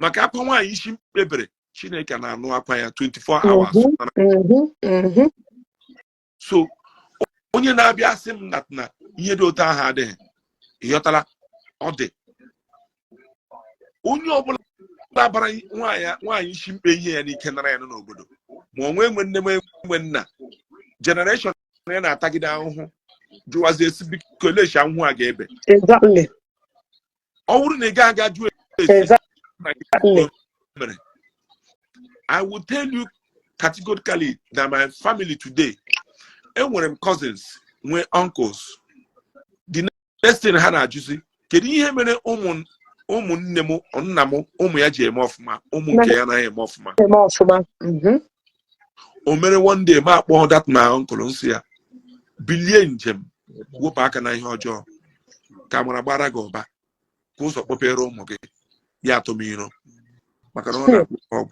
S2: maka akwa nwaanyị isi mkpebere Chineke na-anụ akwa ya 24 hours. So onye na-abịa asị m na ihe dị otu ahụ adịghị ịghọtala ọ dị onye ọbụla bara nwaanyị isi mkpe ihe ya n'ike nara ya n'obodo ma onwe nne m enwe nna generation ya na-atagide ahụhụ jụwazi esi biko leshi ahụhụ a ga-ebe ọ bụrụ na ị ga-aga jụọ esi mere I will tell you categorically that my family today enwere m cousins nwe uncles the next thing ha na-ajụzi kedu ihe mere ụmụnne m nna m ụmụ ya ji eme ọfụma ụmụ nke ya anaghị eme ọfụma o mere one day ma akpọ that my uncle nsị ya bilie njem wepụ aka na ihe ọjọọ ka mara gbara gị ụba ka ụzọ kpọpere ụmụ gị ya atụmiro maka na ọ na-akpụ ọgwụ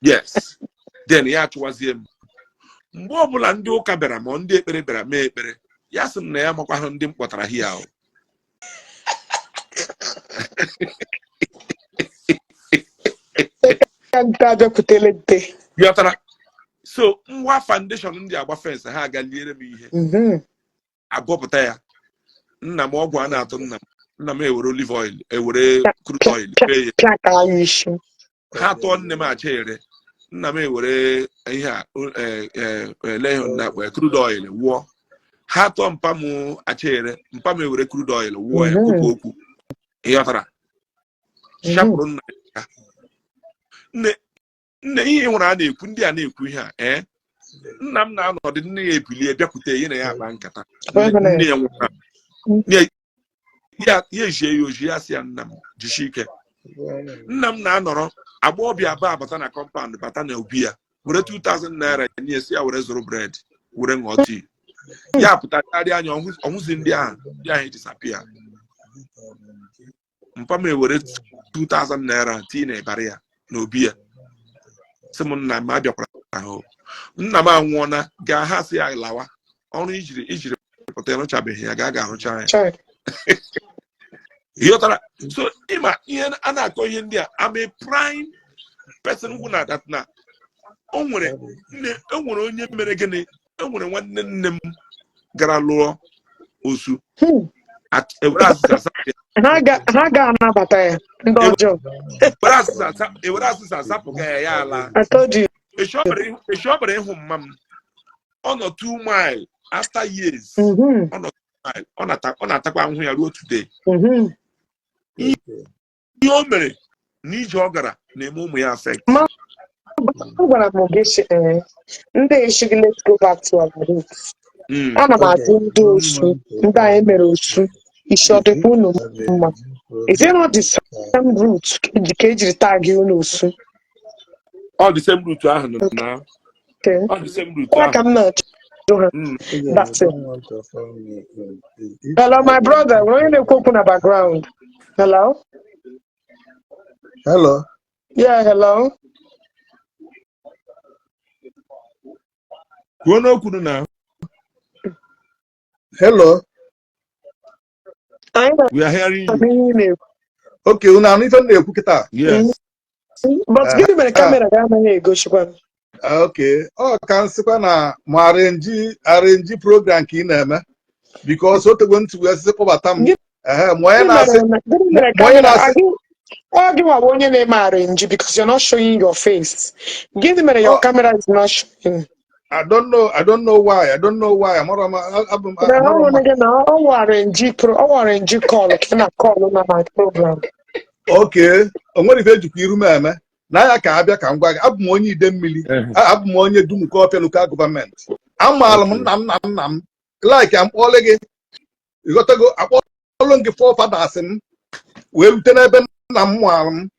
S2: yes then ya achụwazie m mgbe ọbụla ndị ụka bịara ma ndị ekpere bịara mee ekpere ya sị m na ya makwa ndị m kpọtara hia ahụ yọtara so nwa foundation ndị agba fence ha aga liere m ihe agwọpụta ya nna m ọgwụ a na-atụ nna m ewere olive oil ewere crude oil ha tụọ nne m acha ere nna m ewere ihe a na crude oil wụọ ha tụọ mpa m acha ere mpa m ewere crude oil wụọ ya kwupụ okwu ịghọtara shapụrụ nna ya nne ihe hụrụ a na-ekwu ndị a na-ekwu ihe a nna m na-anọdụ nne ya ebilie bịakwute ihe na ya akpa nkata nne ya nwụrụ ya ejie ya oji ya sị ya nna m jishi ike nna m na-anọrọ agbọghọbịa bata na compound bata na obi ya were 2000 naira nye si ya were zụrụ bread were ṅụọ tii ya pụtarị anya ọhụzi ndị ahụ disapia mpa m ewere 2000 naira tii na ịbarị ya na obi ya sị m nna m abịakwara ahụ nna m anwụọna gaa ha si ya lawa ọrụ ijiri pụta ịrụchabeghị ya ga-arụcha ya ịghọtara so ịma ihe a na-akọ ihe ndị a I'm a prime person who na that na o nwere onye mere gịnị enwere nwanne nne m gara lụọ osu
S1: ha ga-anabata ya ndị ọjọọ
S2: ewere asịsa asapụga ya ala eshobere ịhụ mma m ọ nọ 2 mile after years ọ na-atakwa ahụhụ ya ruo today ihe o mere n'ije ọ gara na-eme ụmụ ya affect
S1: gwara m Ogechi ndị Ishi let's go back to our roots ana m ajụ ndị osu ndị anyị mere osu Ishi ọ dịkwa unu mma is it not the same root ka ejiri tag unu osu
S2: all the same root ahụ na all the same root ahụ
S1: ka m na-achọ ha that's it. Hello my brother onye na-ekwu okwu na background hello yeah hello
S2: kwuo n'okwu na
S3: hello
S2: we are hearing you.
S3: Okay, una anụ ife na-ekwu kịta
S2: yes
S1: but gịnị mere kamera ga-anaghị egosikwa
S3: okay ọ ka nsịkwa na ma arenji program ka ị na-eme because otego ntị wee sị kpọbata m onye na-asị
S1: ọ gị nwa bụ onye na-eme arenji because you're not showing your face gịnị mere your camera is not showing
S3: I don't know why. Okay, onwere ife ejikwa iru m eme na ya ka abịa ka m gwa gị abụ m onye ide mmiri abụ m onye Dumuka Ọpịa local gọọmenti amaala m nna m like akpọọlụ gị ịghọtago akpọọlụ gị forefathers m wee rute n'ebe nna m mụrụ m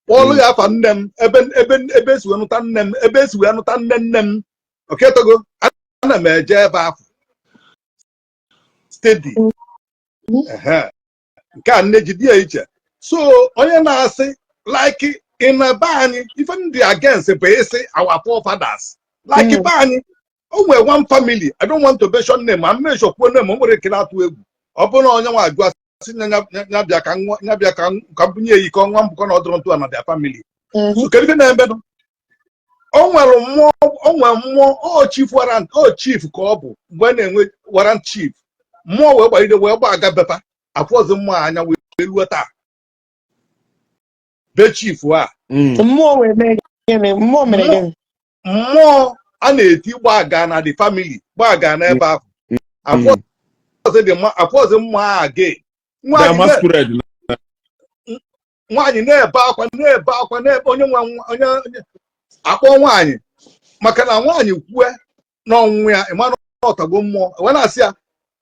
S3: kpọọlụ ya afa nne m ebe esi wee nụta nne m ebe esi wee nụta nne m okay togo ana m eje ebe ahụ steady nke a nne jide ya iche so onye na-asị like in be anyị ife ndị against bụ isi our forefathers like be anyị o nwere one family I don't want to mention name I'm not sure kwuo name o nwere ekele atụ egwu ọ bụrụ na onye nwa ajụ nyabia ka bunye yi ka nwa mbukọ na ọdụrụ ntụ na their family. So kedu na ebe no? O nwere mmụọ chief warrant, chief ka ọ bụ mgbe na-enwe warrant chief. Mmụọ wee gbalide wee gba aga bepa afọzi mmụọ anya wee ruo taa. Be chief a.
S1: Mmụọ wee mee gịnị? Mmụọ mere gịnị?
S3: Mmụọ a na-eti gbaga na the family, gbaga na ebe ahụ. Afọzi mmụọ a gay. Nwaanyị na-ebe akwa onye akpọ nwaanyị maka na nwaanyị kwue n'ọnwụ ya ịma na ọtagbo mmụọ wee na-asị ya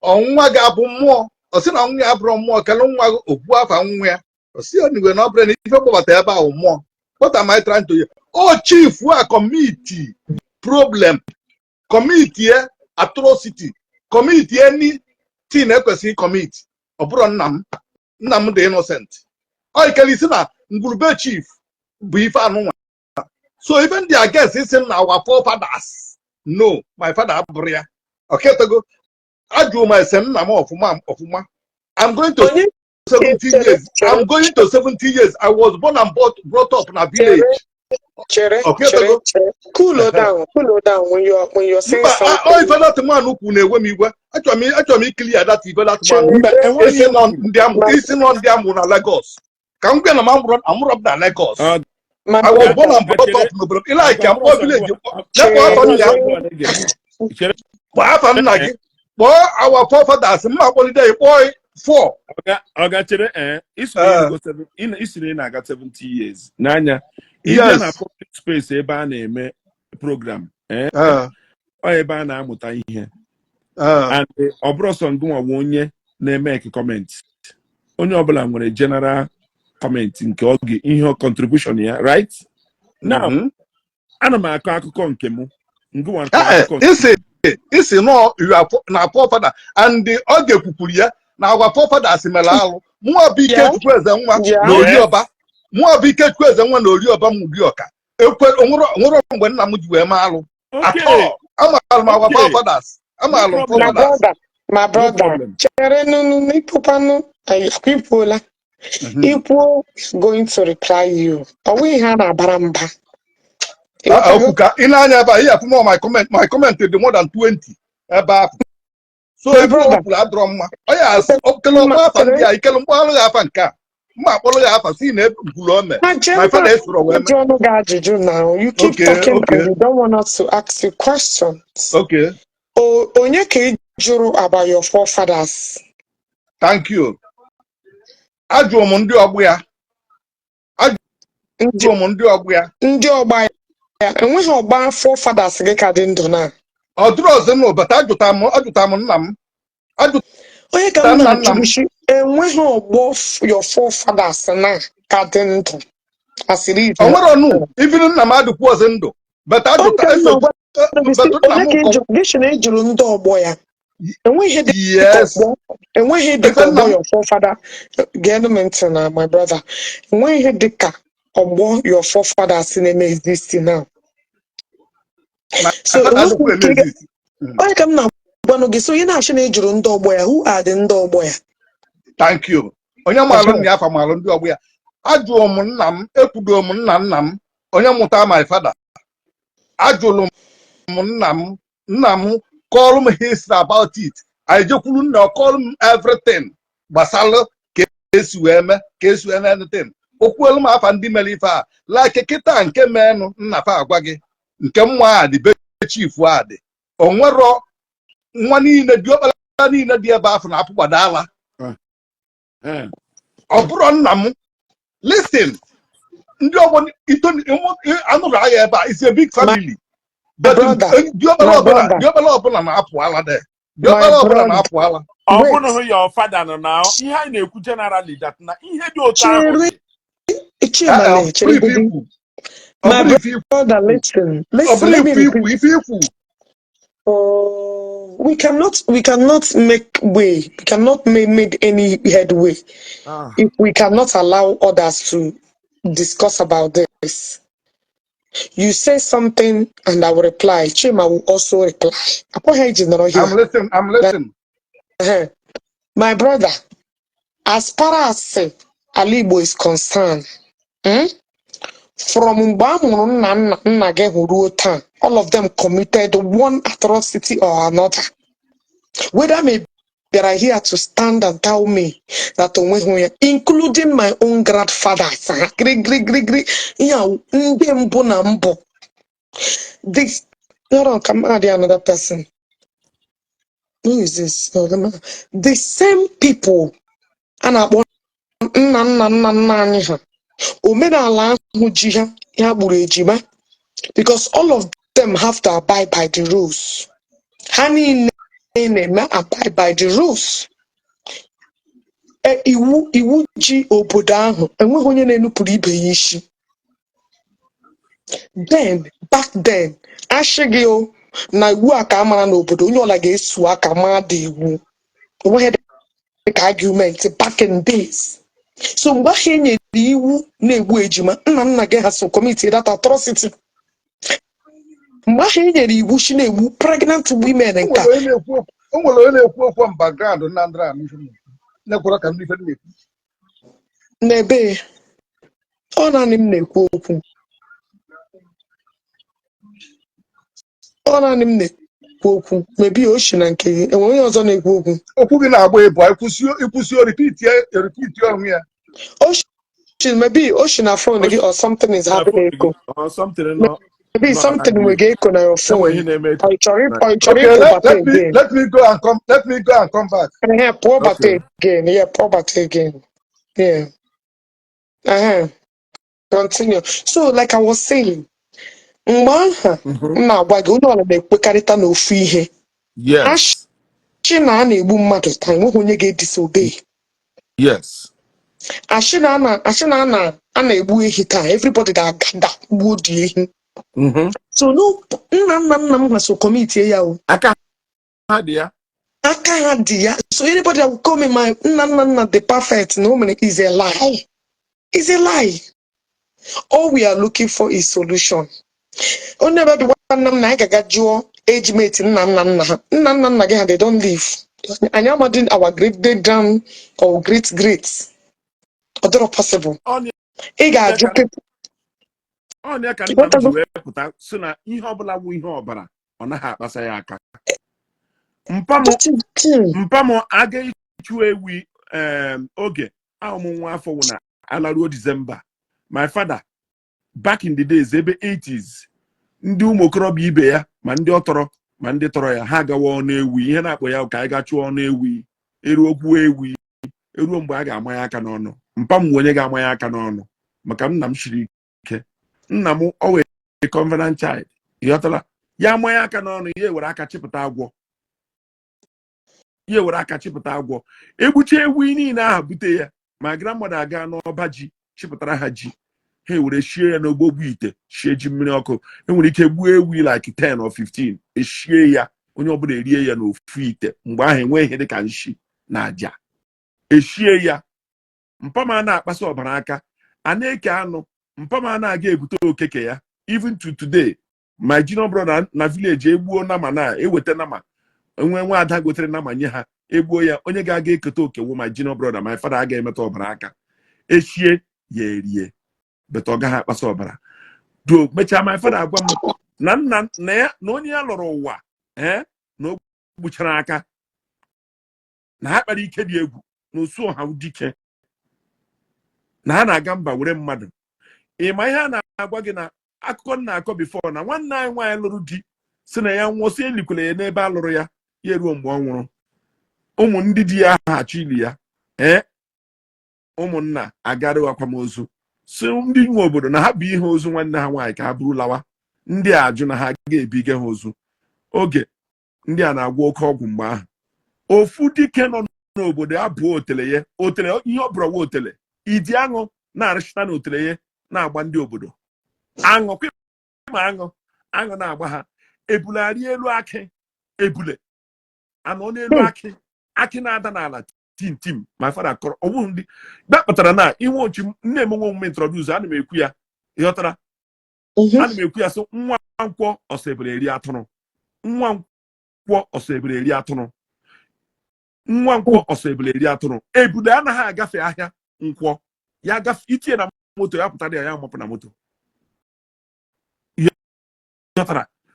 S3: ọnwụnwa ga-abụ mmụọ ọ sị na ọnwụ ya abụrụ mmụọ kele nwa gị okwu afa nwa ya ọ sị onigwe na ọ bụrụ na ife gbabata ebe ahụ mmụọ. What am I trying to do? Chief a committee problem, committee atrocity, committee any thing ekwesịghị commit. Ọ bụrụ nna m dị innocent. Ọ ikele isi na ngwurube chief bụ ife anụnwa. So even the against is in our forefathers. No, my father abụrụ ya. Okay, tego. Ajụ my son na m ọfụma. I'm going to 70 years. I'm going to 70 years. I was born and brought up in a village. Okay,
S1: cool down when you're saying something.
S3: Oh, if that man who could never me, actually clear that if that man is on the Lagos. Come get a man, I'm up than Lagos. I was born and brought up in the like I'm village. Boy, our forefathers, boy, 4.
S2: Ogachere, Israel I got 70 years. Nanya, yes. Na public space ebe a na-eme program. Ọ ebe a na-amụta ihe. And ọ bụrụ sọ ngụnwa onye na-eme comment. Onye ọbụla nwere general comment nke oge ihe contribution ya, right? Now, ana m akọ akụkọ nke m. Ngụnwa
S3: isi no you are na forefather and the oge kwupụrụ ya na our forefathers mere alụ. Mụọ bụ ike chukwu eze nwa na Orioba. Mụọ bụ ike chukwu eze nwa na Orioba Mubioka. Ekwe onwere mgbe nna m ji wee ma alụ. Amaala m our forefathers. Amaala m forefathers.
S1: My brother, chere nunu n'ipụkwanụ ikwuola. Ikwu is going to reply you. Ọwụ ihe a na-abara mba.
S3: In my comment is more than 20 about. So if you want to drama, oh yes, my father is
S1: now. You keep talking and you don't want us to ask you questions.
S3: Okay.
S1: Oh, Onyeke juru about your forefathers.
S3: Thank you. Ajuomundi Obuya. Ajuomundi Obuya.
S1: Ndi Obuya. And we have been forefathers get in Dona.
S3: Or draws them, but I do time nam. I do.
S1: Oh, you can and we have both your forefathers and I got into as it is.
S3: I don't know, even Namadu wasn't do. But I do time. And we had yes, and we had the your forefather, German, my brother, and we had the car. Or your forefathers in the existing now. So I come now. So you're not sure who are the Ndo boy? Thank you. Onyamalon Yafa Malon do aware. Ajuomun nam, Epudomun nam, Onyamuta my father. Ajulum nam, call him history about it. I just couldn't call him everything. Basalo, case you anything. Okwelu ma afa ndị mere ife a like kịta nke menụ nnafa agwa gị nke nwa a dị be chief a dị onwero nwa niile diokpala niile dị ebe afọ na apụgbadala ọ bụrụ nna m listen ndị ọgbọ anụrụ agha ebe a is a big family but diokpala ọbụla na-apụ ala de diokpala ọbụla na-apụ ala
S2: ọ bụrụ your father nọ na ihe anyị na-ekwu generally that na ihe dị otu ahụ
S1: my brother, listen. Let me repeat. We cannot make way. We cannot make any headway if we cannot allow others to discuss about this. You say something and I will reply. Chima will also reply.
S3: I'm listening.
S1: My brother, as far as Ala Igbo is concerned, from all of them committed one atrocity or another. Whether maybe they are here to stand and tell me that, including my own grandfathers, this, hold on, come add another person. Who is this? Oh, the same people, and I want Omenala Igbo, because all of them have to abide by the rules. Honey abide by the rules. Iwaji obodo ahụ enweghị onye na-enupụrụ ibe ya isi. Then back then ashịghị o na iwu a ka amara n'obodo onye ọla ga-esu aka maa dị iwu. Enweghị dịka argument back in days. So mgbe ahụ e nyere iwu na-egbu ejima, nna gị ha so commit that atrocity. Mgbe ahụ e nyere iwu shi na-egbu pregnant women nka.
S3: O nwere onye na-ekwu okwu background na ndịra na-ekwura ka ndị ife na-ekwu.
S1: N'ebe ọ naanị m na-ekwu okwu. Ọ naanị m na-ekwu okwu. Mebi oshi na nke gị enwe onye ọzọ na-ekwu okwu.
S3: Okwu gị na-agba ịbụ ikwụsị repeat onwe ya.
S1: Maybe ocean na phone or something is happening.
S2: Or something
S1: Maybe something will get on your phone.
S3: Okay, let me go and come. Let me go and come back.
S1: Yeah, poverty again. Yeah, poverty again. Yeah. Continue. So, like I was saying, yes.
S2: Yes.
S1: Everybody that would so no, so committee
S2: Aka
S1: so anybody that will come in my the perfect no is a lie. It's a lie. All we are looking for is solution. Oh, never be one age mate they don't live. And I'm doing our great grand or greats. Other possible.
S2: Onye ka nna m ji wee pụta so na ihe ọbụla bụ ihe ọbara ọ naghị akpasa ya aka. Mpam agaghị ichu ewi oge ahụ nwa afọ wụ na alaruo December. My father back in the days ebe 80s ndị ụmụ okorobịa ibe ya ma ndị ọtọrọ ma ndị tọrọ ya ha gawa ọnụ ewi ihe na-akpọ ya ka anyị gachụọ ọnụ ewi eruo okwu ewi eruo mgbe a ga-ama ya aka n'ọnụ. Mpam onye ga-ama ya aka n'ọnụ maka nna m shiri ike. Nna m always a covenant child. Yotala ya amanya aka n'ọnụ ya ewere aka chịpụta agwọ. Egbuche ewu niile aha bute ya ma grandmother aga n'ọba ji chịpụtara ha ji ha ewere shie ya n'ogbogbu ite shie ji mmiri ọkụ. Enwere ike gbuo ewu like 10 or 15 eshie ya onye ọbụla erie ya n'ofu ite mgbe ahụ enweghị ihe dịka nshi na aja eshie ya. Mpama na-akpasa ọbara aka a na-eke anụ mpama na-aga ebute okeke ya. Even to today my junior brother na village egbuo nama na eweta nama nwa ada gotere nama nye ha egbuo ya onye ga-aga eketa okewu my junior brother my father aga emeta ọbara aka eshie ya erie beta ọ gaghị akpasa ọbara do mechaa my father agwa m na nna na ya na onye ya lụrụ ụwa na o gbuchara aka na ha kpara ike dị egwu na osu ọha dike na ha na-aga mba were mmadụ. Ịma ihe a na-agwa gị na akụkọ na-akọ before na nwanne anyị nwaanyị lụrụ di si na ya nwụsị elikwele ya n'ebe a lụrụ ya ya eruo mgbe ọ nwụrụ. Ụmụ ndị di ya aghachi ili ya ụmụnna agarụ akwamozu si ndị nwe obodo na ha bụ ihe ozu nwanne ha nwaanyị ka ha buru lawa. Ndị a ajụ na ha ga-ebiga ha ozu. Oge ndị a na-agwa oke ọgwụ mgbe ahụ ofu dike nọ n'obodo abụọ otele ya otele ihe ọ bụrụ otele idi aṅụ na-arịchita na otele ya na-agba ndị obodo aṅụ aṅụ na-agba ha ebulari elu akị ebule anọ n'elu akị na-ada n'ala tim my father kọrọ ọwụ ndị kpatara na iwe ochi nne m nwe omume introduce ana m ekwu ya ịghọtara ana m ekwu ya so nwa nkwọ ọsọ ebere eri atụrụ nwa nkwọ ọsọ ebule eri atụrụ ebule anaghị agafe ahịa nkwọ ya gafe itinye na moto ya pụtara ya mapụ na moto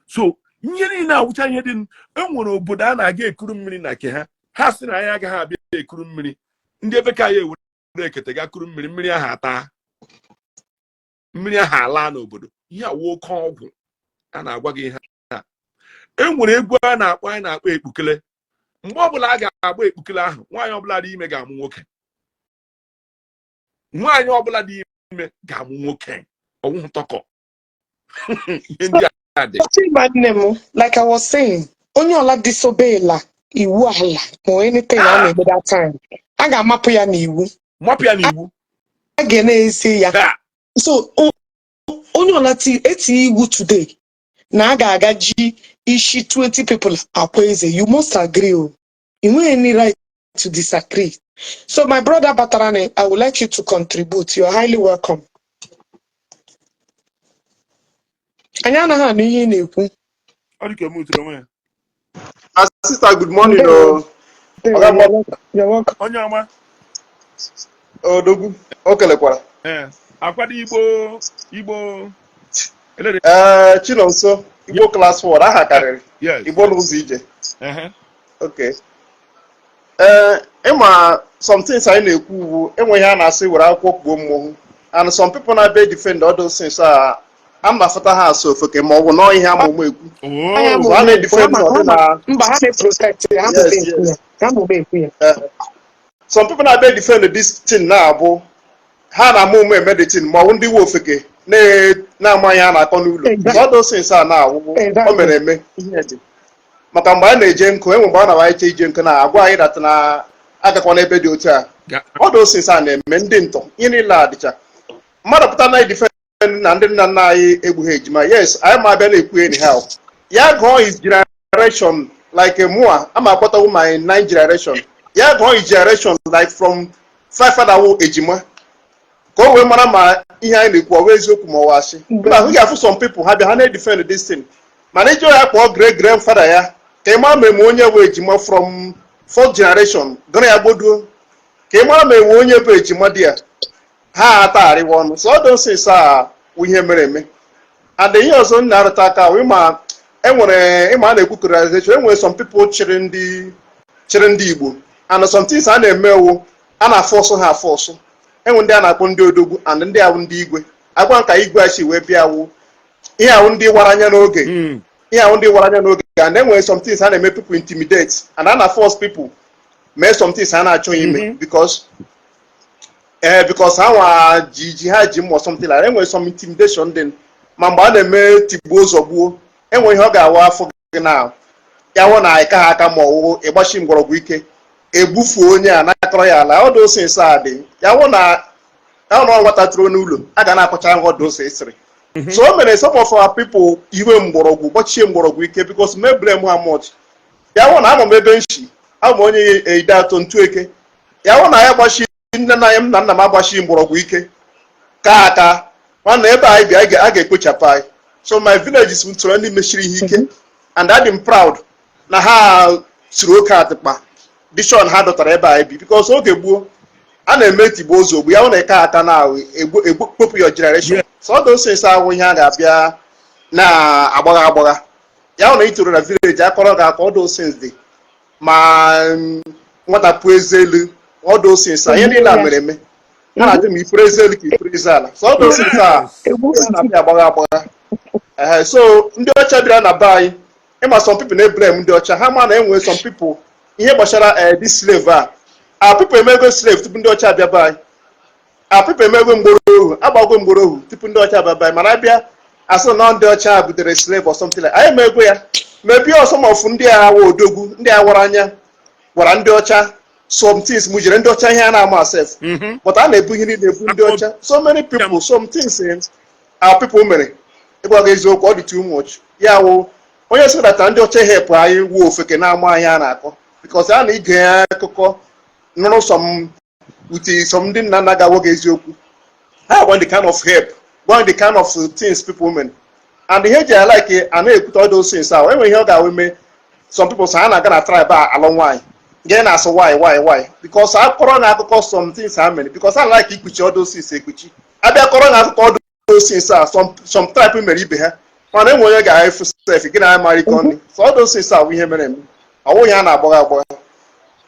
S2: so ihe niile awụcha ihe dị enwere obodo a na-aga ekuru mmiri na nke ha sị na anyị agaghị abịa ekuru mmiri ndị ebe ka ya ewere ekete ga kuru mmiri mmiri ahụ ata mmiri ahụ ala n'obodo ihe awụ oke ọgwụ a na-agwa gị ihe a enwere egwu a na-akpọ anyị na-akpọ ekpukele mgbe ọbụla a ga-agba ekpukele ahụ nwaanyị ọbụla dị ime ga-amụ nwoke nwaanyị ọbụla dị ime ga-amụ nwoke ọnwụ tọkọ ihe ndị a dị
S1: like I was saying onye ọla disobey la iwu ala or anything a na-eme that time a ga-amapụ ya n'iwu a ga na-esi ya so onye ọla eti iwu today na a ga-aga ji Ishi 20 people akwa eze. You must agree. You don't have any right to disagree. So my brother Batarane, I would like you to contribute. You are highly welcome. Anyana ha ni ihe na-ekwu.
S4: Sister, good morning.
S1: You're welcome.
S2: Onyama.
S4: Dogu. Okelekwara.
S2: Akwado Igbo.
S4: Chinonso. Igbo class 4, aha karịrị.
S2: Yes.
S4: Igbo n'ụzọ ije. Okay. Some things I na-ekwu enweghị a na-asị were akwụkwọ kpuo mmọnwụ. And some people na be defend all those things I'm not for ha so for ke ma ọ bụ na ihe ama ụmụ ekwu. So I na-defend ọdịna.
S1: Mba ha na-protect ya.
S4: Some people na be defend this thing na abụ ha na ama ụmụ emeditin ma ọ bụ ndị iwe ofeke na-ama ihe a na-akọ n'ụlọ. All those things a na-awụ o mere eme ihe dị. Maka mgbe a na-eje nkụ enwe mgbe a na-awaịcha ije nkụ na-agwa anyị data na agakwa n'ebe dị otu a. All those things a na-eme ndị ntọ ihe niile adịcha. Mmadụ pụta na defend na ndị nna nna anyị egbughị ejima. Yes, anyị ma abịa na-ekwu anyhow. Ya gụọ his generation like mụa ama akpọtawu my 9 generation. Ya gụọ his generation like from 5 father ejima. Ka o wee mara ma ihe anyị na-ekwu ọ bụ eziokwu ma ọ bụ asị. Mba ị ga-afụ some people ha bịa ha na-defend this thing. Mana iji ya kpọọ great grandfather ya ka ị mara ma enwe onye bụ ejima from 4th generation gana ya gboduo ka ị mara ma enwe onye bụ ejima dị ya ha atagharịwa ọnụ. So all those things a ihe mere eme. And ihe ọzọ na-arụta aka ịma enwere ịma a na-ekwu colonization enwere some people chịrị ndị Igbo and some things a na-eme ewu a na-afọsụ ha afọsụ. Enwe ndị a na-akpọ ndị odogwu and ndị ahụ ndị igwe agwa nka igwe achi wee bịa wụ ihe ahụ ndị wara anya n'oge ihe ahụ ndị wara anya n'oge and enwere some things a na-eme people intimidate and a na-force people mee some things a na-achọ ime because ha nwa ji ha ji mmụọ something like enwere some intimidation dị ma mgbe a na-eme tigbuo zọgbuo enwere ihe ọ ga-awa afọ gị na ya wụ na ịka ha aka ma ọwụwụ ịgbachi mgbọrọgwụ ike egbufuo onye a na-akọrọ ya ala ọdụ ose nso a dị ya wụ na nwata tụrụ n'ụlọ a ga na-akọcha ọdụ ose esiri. So o mere some of our people iwe mgbọrọgwụ gbachie mgbọrọgwụ ike because me blame ha much. Ya wụ na ama m ebe nshi ama onye eide atọ ntu eke ya wụ na ya gbachi nne na m na nna m agbachi mgbọrọgwụ ike ka aka nwanne ebe anyị bịa a ga-ekpochapụ anyị. So my villages tụrụ ndị mechiri ihe ike and I'm proud na ha siri oke atịkpa dishon ha dọtara ebe anyị bi because oge gboo a na-eme tigbo ụzọ ogbu ya wụ na eke aka na ekpopụ your generation. So all those things ahụ ihe a ga-abịa na-agbagha ya wụ na itoro na village akọrọ ga aka all those things dị ma nwata pụọ eze elu all those things ihe niile a mere eme a na-adị ma ipere eze elu ka ipere eze ala. So all those things a na-abịa agbagha. So ndị ọcha bịara na be anyị ịma some people na-eblame ndị ọcha ha ma na enwere some people ihe gbasara this slave a people emego slave tupu ndị ọcha abịa be anyị people emego mgboro ohu agbago mgboro ohu tupu ndị ọcha abịa be anyị mana abịa asị na ndị ọcha butere slave or something like anyị emego ya mebie ọsọmọfụ ndị a wa odogwu ndị a wara anya gwara ndị ọcha some things mụ jere ndị ọcha ihe a na-ama asef but a na-ebu ihe niile ebu ndị ọcha so many people some things people mere ịgwago eziokwu ọ dị too much ya wụ onye sịrata ndị ọcha hepụ anyị wuo ofeke na-ama anyị a na-akọ because a na-ige ya akụkọ nụrụ some ndị nna nna ga-agwa gị eziokwu ha gwa the kind of help gwa the kind of things people men and ihe ji like a na-ekwute all those things ahụ enwe ihe ọ ga-awe mee some people sa ha na-aga na tribe a alụ nwaanyị Again, as why? Because I corona some things are many. Because I like Ikuchi all those things Ikuchi. I be corona all those things are some type of maybe here. Man, then when you guys if you get a marry Connie. So all those things are we here man. I want you na boy.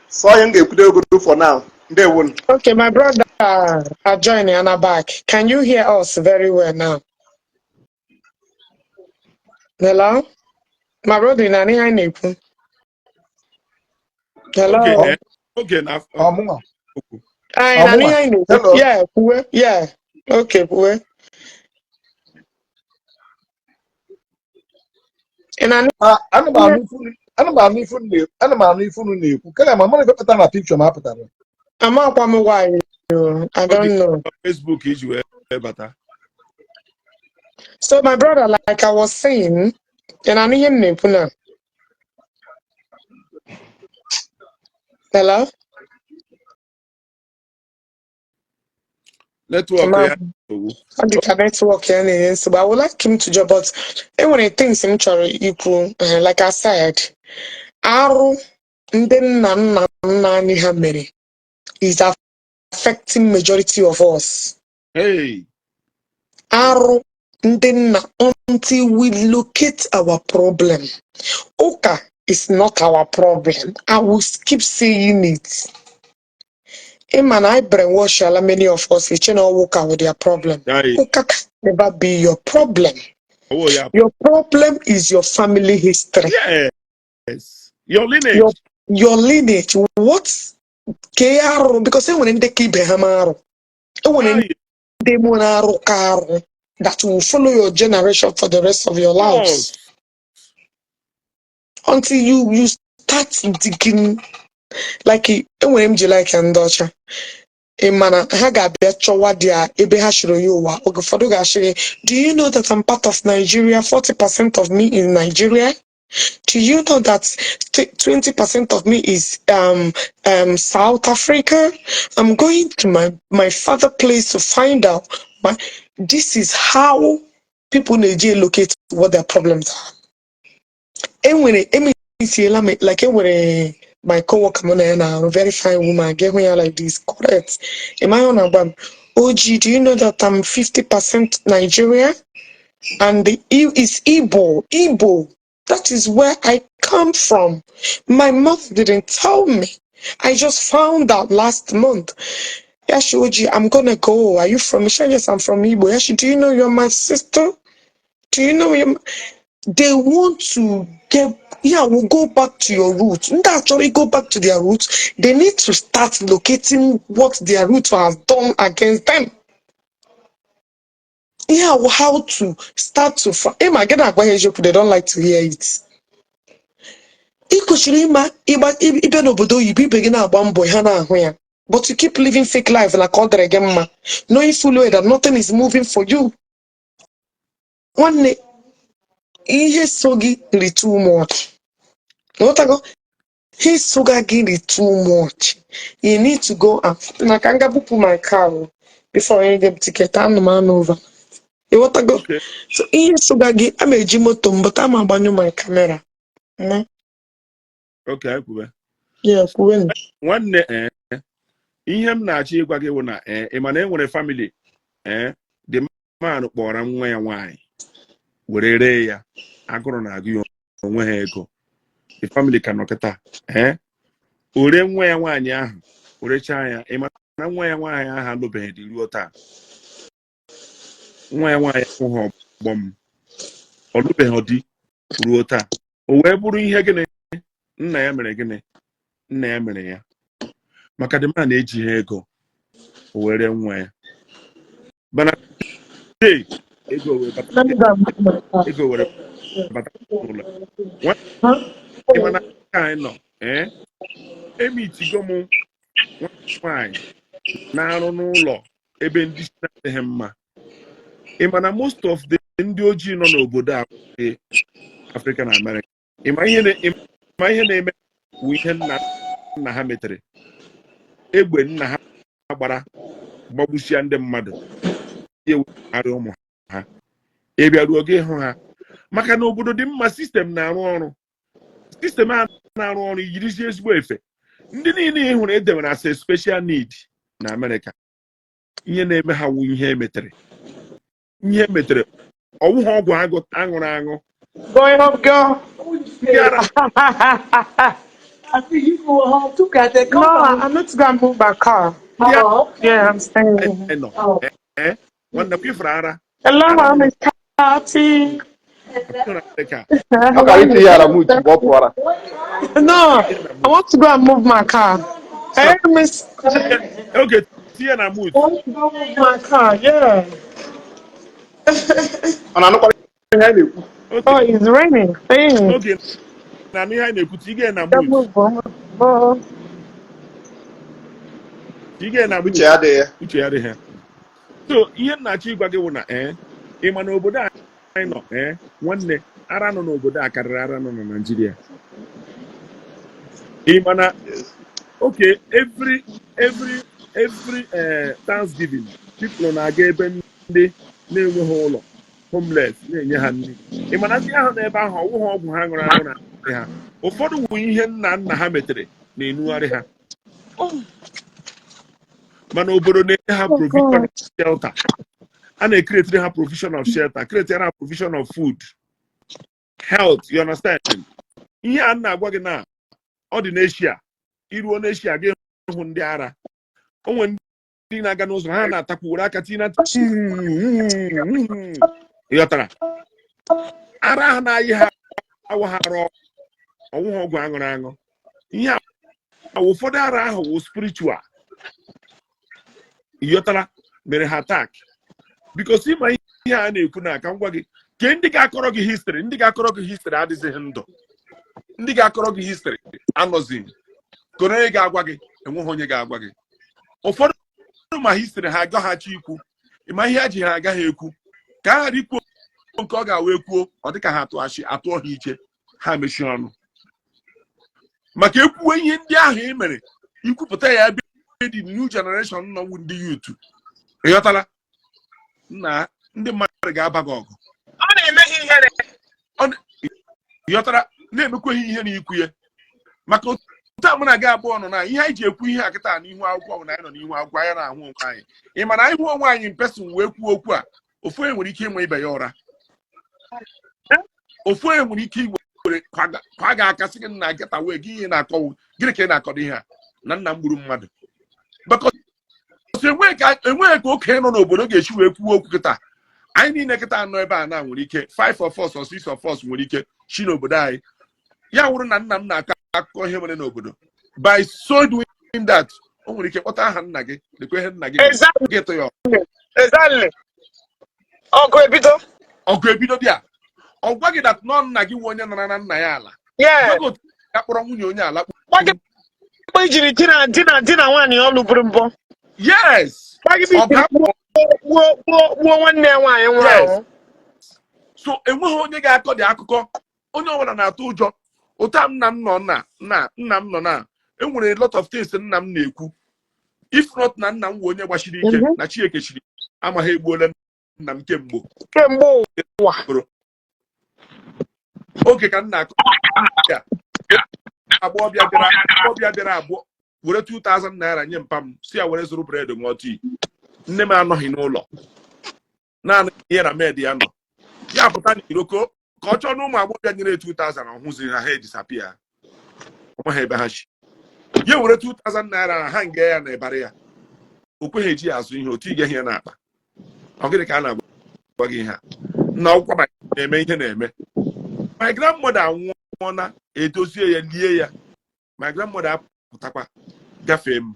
S4: So I ain't go for now. They won't.
S1: Okay, my brother are joining and are back. Can you hear us very well now? Hello? My brother in any Hello?
S2: Okay, okay, now.
S3: Hello.
S1: Yeah. Okay, puwe.
S3: Ana m anụ ifu na-ekwu kele ma mmadụ pụtara na pikchọ ma apụtara.
S1: I'm not why. I don't know.
S2: Facebook is where better.
S1: So my brother, like I was saying, and I need him now. Hello?
S2: Network.
S1: The network and so but I would like him to job, but when he thinks him equal, like I said, Aru is affecting majority of us.
S2: Hey.
S1: Aru until we locate our problem. Oka is not our problem. I will keep saying it. Man, I brainwash many of us. It's not Oka with their problem.
S2: Aye.
S1: Oka can never be your problem.
S2: Oh, yeah.
S1: Your problem is your family history.
S2: Yes. Your lineage.
S1: Your lineage. What? Because when they keep that will follow your generation for the rest of your lives. Until you start digging like when MJ like and Dutcha. Mana ha ga-abịa chọwa dia ebe ha shiro ya ụwa oge ụfọdụ ga-ashiri. Do you know that I'm part of Nigeria? 40% of me in Nigeria. Do you know that 20% of me is South Africa? I'm going to my father place to find out. This is how people in Nigeria locate what their problems are. Like my co-worker a very fine woman gave me like this correct. Am I on a OG, do you know that I'm 50% Nigeria? And the is Igbo. Igbo. That is where I come from. My mother didn't tell me. I just found out last month. Yashi OG, I'm gonna go. Are you from Isha? Yes, I'm from Igbo. Yashi, do you know you're my sister? Do you know you're they want to we'll go back to your roots. Not actually go back to their roots. They need to start locating what their roots has done against them. How to start to they don't like to hear it. But you keep living fake life like all the again, knowing fully that nothing is moving for you. One day, sogi too much. What I go? His sugar getting too much. You need to go and put my car before I get ticket. I'm the man over. You want to go?
S2: Okay.
S1: So sugar I'm a Jimotom, but I'm abandoning my camera.
S2: Okay,
S1: yeah, when
S2: one ihe m na-achọ ịgwa gị bụ na ị ma na enwere family the man kpọrọ nwa ya nwaanyị were ree ya agụrụ na agụ onwe ha ego the family ka nọkịta ore nwa ya nwaanyị ahụ orechaa ya ị ma na nwa ya nwaanyị ahụ alụbeghị dị ruo taa nwa ya nwaanyị ahụ ọgbọm ọlụbeghị di ruo taa o wee bụrụ ihe gịnị nna ya mere gịnị nna ya mere ya maka the man eji ha ego o were nwa ya bana ego were bata n'ụlọ ịmana ka anyị nọ emitigo m nwaanyị na-arụ n'ụlọ ebe ndị si na-adịghị mma ịmana most of the ndị ojii nọ n'obodo a Africa na America ịma ihe na-eme bụ ihe nna ha metere egbe nna ha gbara gbagbusia ndị mmadụ ewegharị ụmụ ha ịbịaruo oge ịhụ ha maka na obodo dị mma sistem na-arụ ọrụ sistem a na-arụ ọrụ yirizie ezigbo efe ndị niile ị hụrụ edemere as a special need na America ihe na-eme ha wu ihe emetere ọwụghị ọgwụ aṅụrụ aṅụ
S1: Going up, girl.
S2: ndị ara
S1: I think you go home too, got that. No, I'm not gonna move my car.
S2: ndị
S1: Yeah, I'm staying.
S2: nọ nwanne kwa ifere ara
S1: Hello, I'm Miss Tati.
S2: na America
S1: No, I want to go and move my car. Hey, Miss.
S2: oge tinye na mood
S1: I want to go move my car. Yeah. Oh, it's raining. Thanks.
S2: oge na anụ ihe anyị na-ekwute ige na mood
S4: uche ya
S2: adịghị ha so ihe nnachi ịgwa gị wụ na ị ma na obodo anyị nọ nwanne ara nọ n'obodo a karịrị ara nọ na Nigeria ị ma na okay every Thanksgiving people na-aga ebe ndị na-enweghị ụlọ homeless na-enye ha nri ị ma na ndị ahụ n'ebe ahụ ọwụghị ọgwụ ha ṅụrụ aṅụ na ha ụfọdụ wụ ihe nna nna ha metere na-enugharị ha mana obodo na-enye ha provision of shelter a na-ekretiri ha provision of shelter kretere ha provision of food health, you understand ihe a na-agwa gị na ọ dị n'Eshia iruo n'Eshia gị hụ ndị ara onwe ndị na-aga n'ụzọ ha na-atakwu were aka tina ịghọtara ara ha na-ayị ha awaghara ọwụghị ọgwụ aṅụrụ aṅụ ihe ụfọdụ ara ahụ wụ spiritual ịghọtara mere ha attack because ịma ihe a na-ekwu na aka ngwa gị ke ndị ga-akọrọ gị history adịghịghị ndụ ndị ga-akọrọ gị history anọzighị koro onye ga-agwa gị enweghị onye ga-agwa gị ụfọdụ ma history ha agaghachi ikwu ịma ihe ha ji ha agaghị ekwu ka ha ghara ikwu nke ọ ga-awa ekwuo ọ dịka ha atụọ ha iche ha mechie ọnụ maka ekwuwe ihe ndị ahụ e mere ikwupụta ya ebe dị new generation nọnwụ ndị youth ịghọtala na ndị mmadụ ga-aba gị ọgụ
S1: ọ na-emeghe ihere
S2: ịghọtara na-emekweghị ihe n'ikwu ya maka otu a mụ na gị abụọ nọ na ihe anyị ji ekwu ihe akịta n'ihu akwụkwọ bụ na anyị nọ n'ihu akwụkwọ anyị na-ahụ onwe anyị ị ma na anyị hụ onwe anyị mpesọn wee kwuo okwu a ofu onye nwere ike ịnwe ibe ya ụra ofu onye nwere ike igwere kwa ga-aka sị gị na nkịta wee gị ihe na-akọwụ gịnị ka ị na-akọdo ihe a na nna m gburu mmadụ enweghị ka okenye nọ n'obodo ga-esi wee kwuo okwu kịta anyị niile kịta anọ ebe a na nwere ike 5 of us or 6 of us nwere ike chi n'obodo anyị ya wụrụ na nna m na-akọ akụkọ ihe mere n'obodo by so doing that o nwere ike kpọta aha nna gị lekwa ihe nna gị ga-eto ya ọgụ ebido dị a ọ gwa gị dat nọ nna gị nwe onye nara na nna ya ala ya kpọrọ nwunye onye ala
S1: ijiri di na nwaanyị ọ lụburu mbọ
S2: yes
S1: gbuo nwanne ya nwaanyị nwụrụ anwụ
S2: so enweghị onye ga-akọ dị akụkọ onye ọbụla na-atụ ụjọ ụta nna m nọ na enwere a lot of things nna m na-ekwu if not na nna m nwe onye gbachiri ike na Chineke chiri amaghị egbuola nna m kemgbe ụwa oge ka nna akọ agbọbịa bịara abụọ were 2000 naira nye mpa m si ya were zụrụ bred ṅụọ tii nne m anọghị n'ụlọ naanị ihe na med ya nọ ya pụta n'iro ka ọ chọọ na ụmụ agbọbịa nyere 2000 ọhụziri ha edisapia ọnwa ha ebe ha chi ya were 2000 naira ha nge ya na ịbara ya o kweghị eji ya azụ ihe otu igeghị ya n'akpa ọ gịnị ka a na-agwa gị ihe a na ọkwa na-eme ihe na-eme my grandmother anwụọ na edozie ya lie ya my grandmother apụtakwa gafee m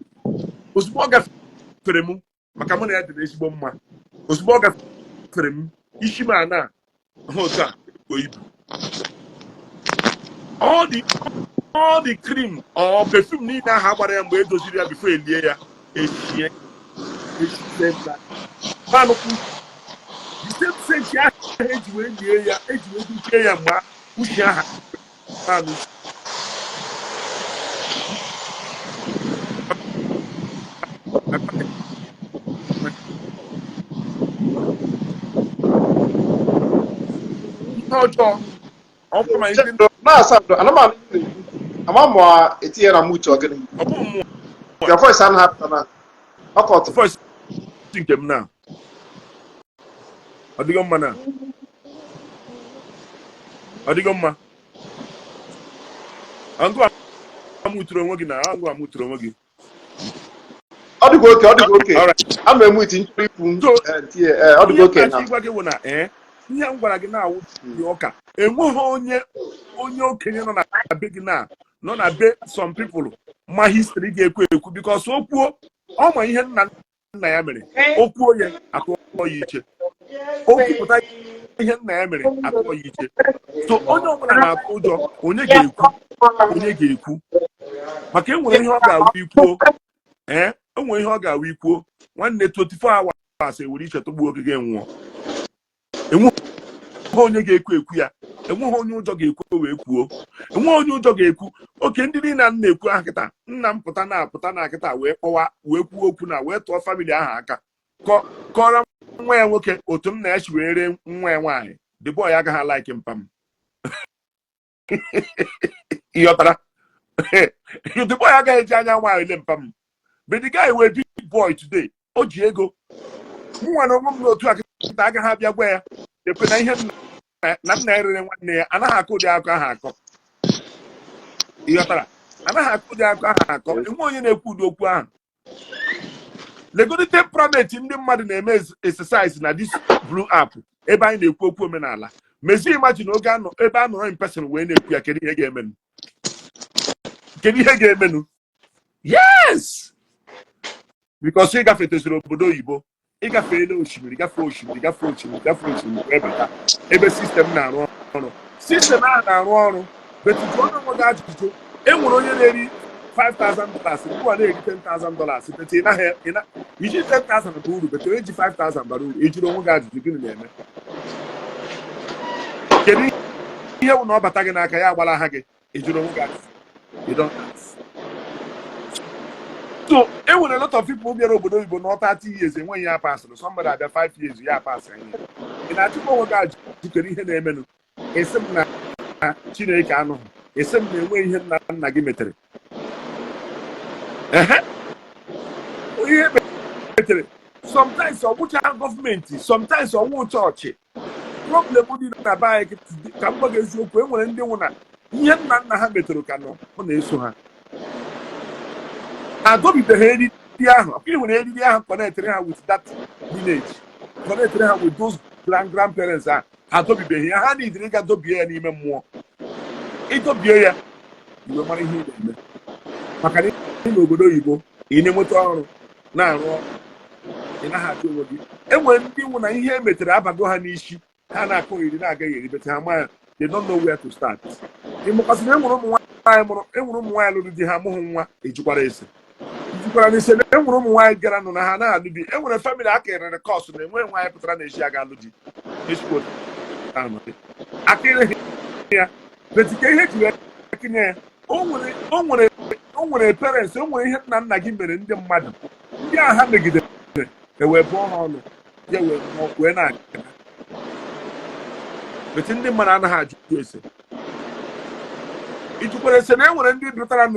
S2: ozugbo ọ gafere m maka mụ na ya dịrị ezigbo mma ozugbo ọ gafere m isi m ana ha otu a ibu all the cream or perfume niile ahụ agbara ya mgbe edoziri ya bifo elie ya echie senti ahụ eji wee lie ya eji wee duchie ya mgbe uche aha manụ ihe ọjọọ ọkwa ma ihe
S4: Amama etinye na mutu ogene. Your voice and have na. Okot.
S2: Voice think them now. Odigomma na. Odigomma. Angu amutro onwe gị na angu amutro onwe gị.
S4: Ọdịgo oke.
S2: All right.
S4: I'm a mutu ikwu. Ọdịgo oke na.
S2: Igwa gị wụ na ihe m gwara gị na-awụ dị ọka. Enweghị onye okenye nọ na be gị na nọ na be some people ma history ga-ekwu because okwuo ọ ma ihe nna ya mere okwuo ya atụọ ya iche okwupụta ihe nna ya mere atụọ ya iche so onye ọbụla na-atụ ụjọ onye ga-ekwu maka enwere ihe ọ ga-awụ ikwuo enwere ihe ọ ga-awụ ikwuo nwanne 24 hours ewere iche tụgbuo ogige nwụọ enweghị onye ga-ekwu ya enweghị onye ụjọ ga-ekwu wee kwuo enweghị onye ụjọ ga-ekwu oke ndị niile na-ekwu aha kịta nna m pụta na akịta wee kpọwa wee kwuo okwu na wee tụọ famili aha aka kọrọ nwa ya nwoke otu m na ya chiwere nwa ya nwaanyị the boy agaghị like mpam ịghọtara the boy agaghị eji anya nwaanyị le mpam but the guy wee big boy today o ji ego nwa na onwe m n'otu akịta agaghị abịa gwa ya ekwe na ihe na nna ya rere nwanne ya anaghị akụ ụdị akụ ahụ akọ ịghọtara anaghị akụ ụdị akụ ahụ akọ enwe onye na-ekwu ụdị okwu ahụ legodi temperament ndị mmadụ na-eme exercise na this blue app ebe anyị na-ekwu okwu omenala mezi imagine oge ebe a nọrọ in person wee na-ekwu ya kedu ihe ga-emenụ yes because ị gafeteziri obodo oyibo ịgafeela osimiri gafee osimiri ebe sistem na-arụ ọrụ sistem ahụ na-arụ ọrụ betuju ọnụ nwe gị ajụjụ enwere onye na-eri $5,000 ugbu a na-eri $10,000 bete iji 10,000 bụ uru bete onye ji 5,000 bara uru ejiri onwe gị ajụjụ gịnị na-eme kedu ihe bụ na ọ bata gị n'aka ya agbala aha gị ejiri onwe gị ajụjụ so enwere a lot of people bịara obodo oyibo na 30 years enweghị ya pasịrị somebody abịa 5 years ya pasịrị ị na-achịkwa onwe gị ajụjụ kedu ihe na-emenụ esi m na Chineke anụghị esi m na enweghị ihe nna gị metere ihe metere sometimes ọ bụcha gọọmenti sometimes ọnwụ chọọchị problem dị na be anyị ka m gwa gị eziokwu enwere ndị nwụ na ihe nna ha metere ka nọ ọ na-eso ha adọbibeghị eriri ahụ ị hụrụ eriri ahụ connectere ha with that village connectere ha with those grandparents ahụ adọbibeghị ya ha nidiri ịga dobie ya n'ime mmụọ ịdọbie ya iwe mara ihe ị na-eme maka na ị n'obodo oyibo ị na-enweta ọrụ na-arụ ọrụ ị naghị achọ onwe gị enwere ndị nwụ na ihe emetere abago ha n'isi ha na-akụghịrị na-agaghị eribete ha maya they don't know where to start ịmụkasịrị enwere ụmụ nwaanyị lụrụ di ha amụghị nwa ejikwara ese jikwara n'ise na enwere ụmụ nwaanyị gara nụ na ha na-alụ di enwere famili aka erere kọsụ na enweghị nwaanyị pụtara na eji aga alụ di akịrị ya betike ihe ji ekinye ya o nwere parents o nwere ihe nna gị mere ndị mmadụ ndị agha ha megidere ewee bụọ ha ọnụ ya wee na-aga beti ndị mmadụ anaghị ajụ ese ijukwara ese na enwere ndị dụtara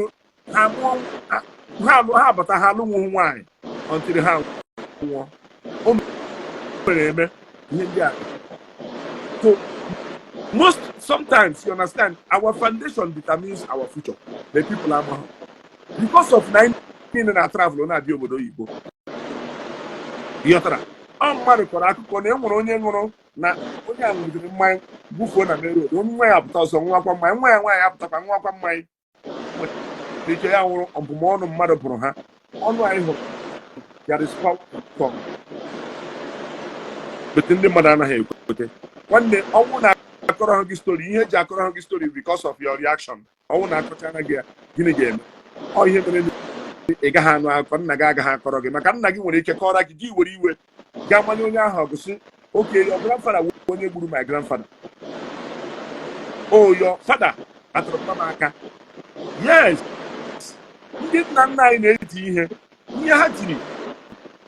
S2: ha abata ha alụnwụhụ nwaanyị ọntịrị ha nwụọ o mere eme ihe ndị a so sometimes you understand our foundation determines our future the people are more because of 19 na travel na-abịa obodo oyibo ịghọtara ọ mmadụ kọrọ akụkọ na enwere onye ṅụrụ na onye a ṅụgidere mmanya bufuo na main road nwa ya apụta ọzọ nwakwa mmanya nwa ya nwaanyị apụtakwa nwakwa mmanya ike ya nwụrụ ọbụmọnụ mmadụ bụrụ ha ọnụ anyị hụrụ ya bete ndị mmadụ anaghị ekwete nwanne ọnwụ na-akọrọ ha gị story ihe eji akọrọ ha gị story because of your reaction ọnwụ na-akọchara gị ya gịnị ga-eme ọ ihe mere ị gaghị anụ akụkọ nna gị agaghị akọrọ gị maka nna gị nwere ike kọrọ gị gị were iwe gaa manye onye ahụ ọgụ sị oke your grandfather wụ onye gburu my grandfather oh your father atụrụ m aka yes ndị nna nna anyị na-eti ihe ha tiri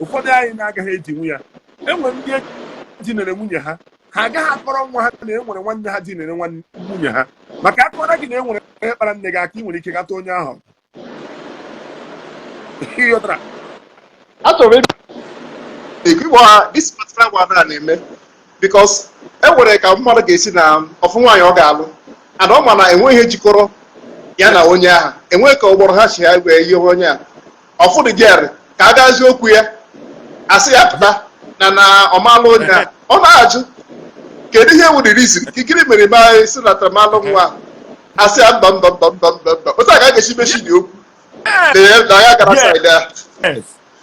S2: ụfọdụ anyị na-agaghị etinwu ya enwere ndị dinere nwunye ha agaghị akọrọ nwa ha na enwere nwanne ha dinere nwunye ha maka akọrọ gị na enwere onye kpara nne gị aka ị nwere ike gata onye ahụ ịghọtara
S4: achọrọ this particular one na-eme because enwere ka mmadụ ga-esi na ọfụ nwaanyị ọ ga-alụ ana ọ ma na enwe ihe jikọrọ ya na onye ahụ enwe ka ụgbọrọ ha si ya wee ihe onye a ọfụ dị gere ka a gazie okwu ya asị ya pụta na ọmalụ onye a ọ na-ajụ kedu ihe wụrụ rizin kikiri mere ma si na tamalụ nwa asị ya mba otu a ka a ga-esi mechi dị okwu na ya gara saịdị ya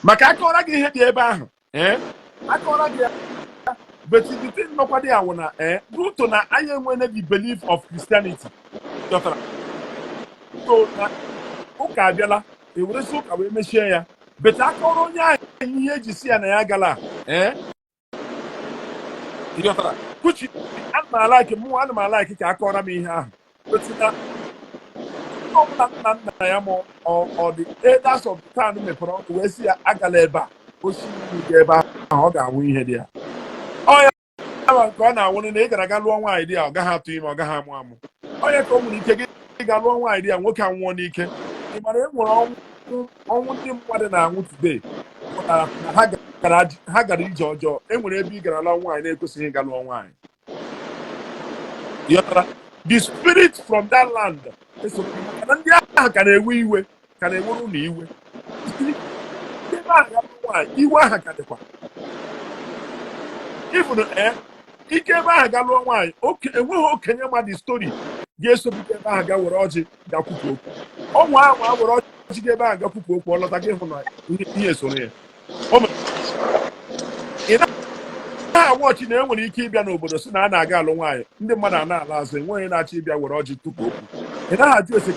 S2: maka akọrọ gị ihe dị ebe ahụ akọrọ gị but the thing nọkwa dị awụ na ruto na anyị enwene the belief of Christianity so na ụka abịala eweresi ụka wee mechie ya but akọrọ onye ahụ ihe eji si ya na ya gala kuchi ana m alaiki ka akọrọ m ihe ahụ na ọbụla nna nna ya ma ọ dị elders of the town mepere ọkụ wee si ya agala ebe a osimiri ebe ahụ ọ ga-anwụ ihe dị ya ọya nke ọ na-anwụrụ na ị gara aga lụọ nwaanyị dị ya ọ gaghị atụ ime ọ gaghị amụ amụ onye ka o nwere ike gị ga lụọ nwaanyị dị ya nwoke anwụọ n'ike ị mara e nwere ọnwụ ndị mmadụ na-anwụ today pụtara na ha gara ije ọjọọ e nwere ebe ị gara lụọ nwaanyị na-ekwesịghị ịga lụọ nwaanyị yọtara the spirit from that land mana ndị ahụ ka na-ewe iwe ka na-ewere ụlọ iwe ebe ahụ ya nwaanyị iwe ahụ ka dịkwa ifụrụ ike ebe ahụ ga lụọ nwaanyị enweghị okenye ma dị stori ga-esobite ebe ahụ ga were ọjị gakwupụ okwu ọnwa ahụ a were ọjị ga ebe ahụ gakwupụ okwu ọ lọta gị hụ na ihe soro ya ị na-awa ọchị na enwere ike ịbịa n'obodo si na a na-aga alụ nwaanyị ndị mmadụ a na-ala azụ enweghị na-achọ ịbịa were ọjị tupu okwu ị naghị ajụ ese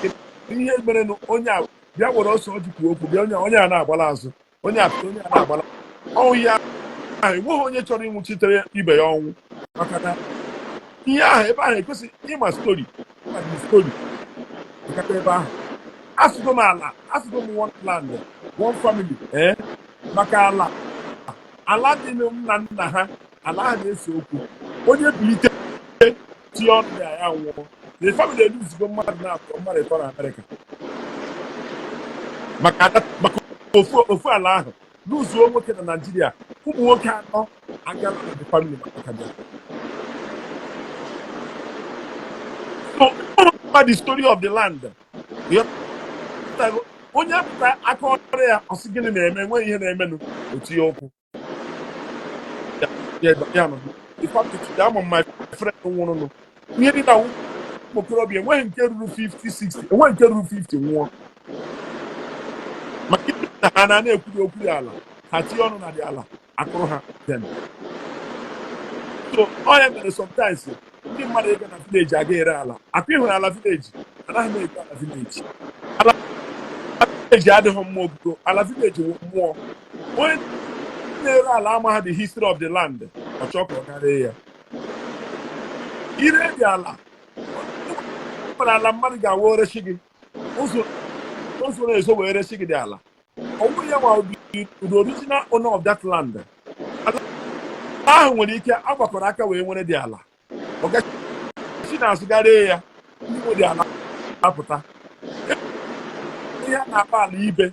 S2: ihe mere na onye a bịa were ose ọjị kwuo okwu bịa onye a na-agbala azụ onye a na-agbala ọnwụ ya ahụ enweghị onye chọrọ ịnwụchitere ibe ya ọnwụ maka na ihe ahụ ebe ahụ ekwesịghị ịma stori ebe ahụ asụgo m ala asụgo m one land one family maka ala dị nna nna ha ala ahụ na-ese okwu onye bilite tie ọnụ ya nwụọ the family eluzigo mmadụ na-atọ mmadụ ịtọ na Amerịka maka ofu ala ahụ luzuo nwoke na Naịjirịa ụmụ nwoke anọ agala na the family maka so the story of the land onye pụta aka ọrụ ya ọsị gịnị na-eme enweghị ihe na-emenụ otu ya okwu ama my friend nwụrụnụ ihe dị na okorobịa enweghị nke ruru 50 60 enweghị nke ruru 50 nwụọ maka na ha na-ekwuri okwu ala ha tinye ọnụ na dị ala akụrụ ha den so onye mere sometimes ndị mmadụ ego na vileji aga ere ala akụ ịhụrụ ala vileji anaghị m ego ala vileji vileji adịghị mma obodo ala vileji mmụọ onye na-ere ala ama ha the history of the land ọ chọọ ka ọ karịa ya ire dị ala nwere ala mmadụ ga-awa orechi gị ụzọ na-ezo wee rechi gị dị ala ọnwụ ya nwa the original owner of that land ala ahụ nwere ike agbakọrọ aka wee nwere dị ala ọgachi na-asụgharị ya ndị nwe dị ala apụta ihe a na-akpa ala ibe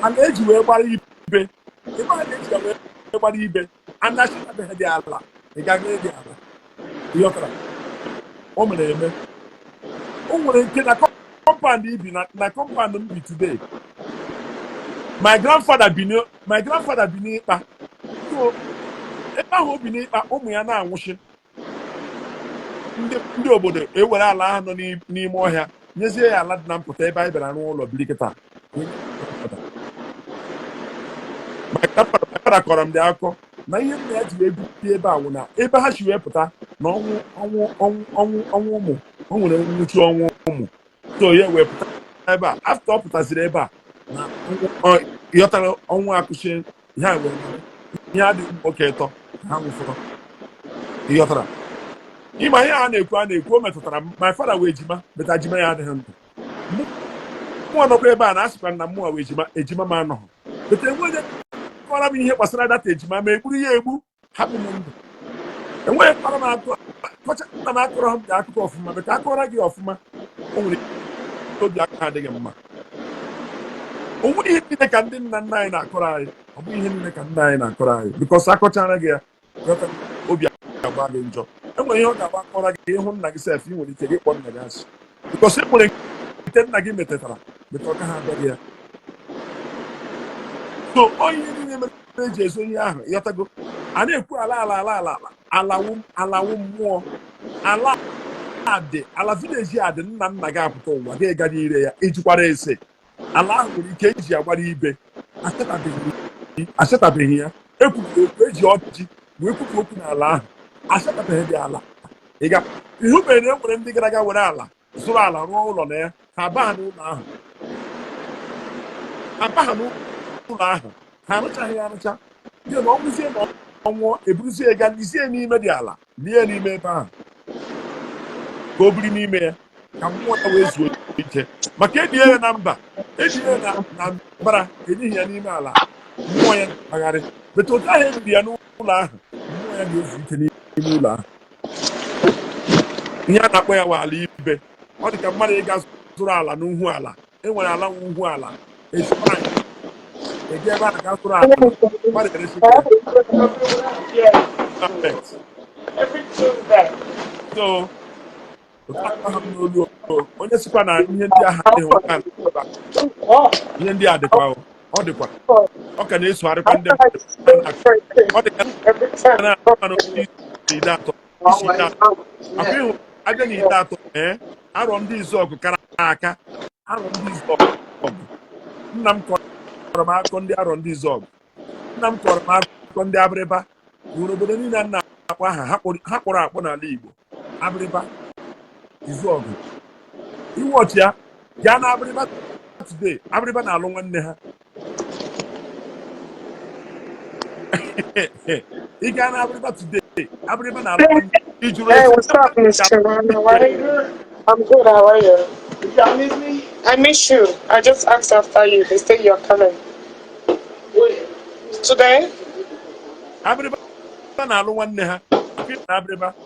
S2: ala eji wee gbara ibe ebe a na-eji wee gbara ibe anachitabeghị dị ala ị gaghị dị ala ịghọtara o mere eme o nwere nke na compound ibi na compound m bi today my grandfather bi n'ịkpa so ebe ahụ o bi n'ịkpa ụmụ ya na-anwụchi ndị obodo ewere ala ahụ nọ n'ime ọhịa nyezie ya ala dị na mpụta ebe anyị bịara n'ụlọ biri kịta my grandfather kọrọ m dị akọ na ihe nna ya ji wee bute ebe a wụ na ebe ha si wee pụta na ọnwụ ụmụ o nwere nwụchi ọnwụ ụmụ so ya wee pụta ebe a afta ọ pụtaziri ebe a na ịghọtara ọnwụ akụchie ihe adịghị oke ịtọ ha nwụfọrọ ịghọtara ịma ihe a na-ekwu o metụtara my father wee ejima beta ejima ya adịghị ndụ mmụọ nọkwa ebe a na-asịkwa na mmụọ wee ejima ma anọghị beta enweghị kọrọ m ihe gbasara data ejima ma egburu ya egbu hapụ m ndụ enweghị kpara m akụ kọcha na m akọrọ ha gị akụkọ ọfụma maka akọrọ gị ọfụma o nwere obi aka adịghị mma o nwere ihe niile ka ndị nna nna anyị na-akọrọ anyị ọ bụghị ihe niile ka nna anyị na-akọrọ anyị bikọs akọchara gị ya obi agba gị njọ enwere ihe ọ ga-agba akọrọ gị ịhụ nna gị sef ị nwere ike gị kpọọ nna gị asị bikọs e nwere nke nna gị metatara bika ọ ka ha abịaghị ya so onye niile mere eji ezo ihe ahụ ịghọtago a na-ekwu alawu mmụọ ala vileji a dị nna nna gị apụta ụwa gị ga n'ire ya ejikwara ese ala ahụ nwere ike iji agbara ibe achetabeghị ya ekwupụrụ okwu eji ọjị wee kwupụ okwu n'ala ahụ achetabeghị dị ala ịhụbeghị na e nwere ndị gara aga were ala zụrụ ala rụọ ụlọ na ya ha abaha n'ụlọ ahụ ha arụchaghị ya arụcha dị na ọnwụzie na ọnwụọ eburuzie ga lizie n'ime dị ala lie n'ime ebe ahụ ka o biri n'ime ya ka mmụọ ya wee zuo ike maka edie ya na mba edie ya na mbara enyighị ya n'ime ala mmụọ ya agharị bete otu ahụ ebiri ya n'ụlọ ahụ mmụọ ya na-ezu ike n'ime ụlọ ahụ ihe a na-akpọ ya wa ala ibe ọ dị ka mmadụ ịga zụrụ ala n'uhu ala enwere ala nwuhu ala ezigbo anyị ebe a ga zụrụ ala mmadụ ga-eresikwa so n'olu onye sikwa na ihe ndị agha ihe ndị a dịkwa ọ dịkwa ọ ka na-esogharịkwa ndị mmadụ ọ dịka na-akpa n'obi ide atọ isi ide atọ akwa ịhụ abịa na ide atọ arọ ndị Izọgụ kara aka arọ ndị Izọgụ nna m kọrọ m akụkọ ndị arọ ndị Izọgụ nna m kọrọ m akụkọ ndị abịrịba nwere obodo niile a na-akpọ aha ha kpọrọ akpọ n'ala Igbo abịrịba Izọgụ iwe ọchị ya gaa na abịrịba today abịrịba na-alụ nwanne ha ị gaa na abịrịba today abịrịba na-alụ nwanne ijuru
S1: I'm good, how are you? Did y'all miss me? I miss you. I just asked after you. They say you're coming. When? Today?
S2: Abịrịba na-alụ nwanne ha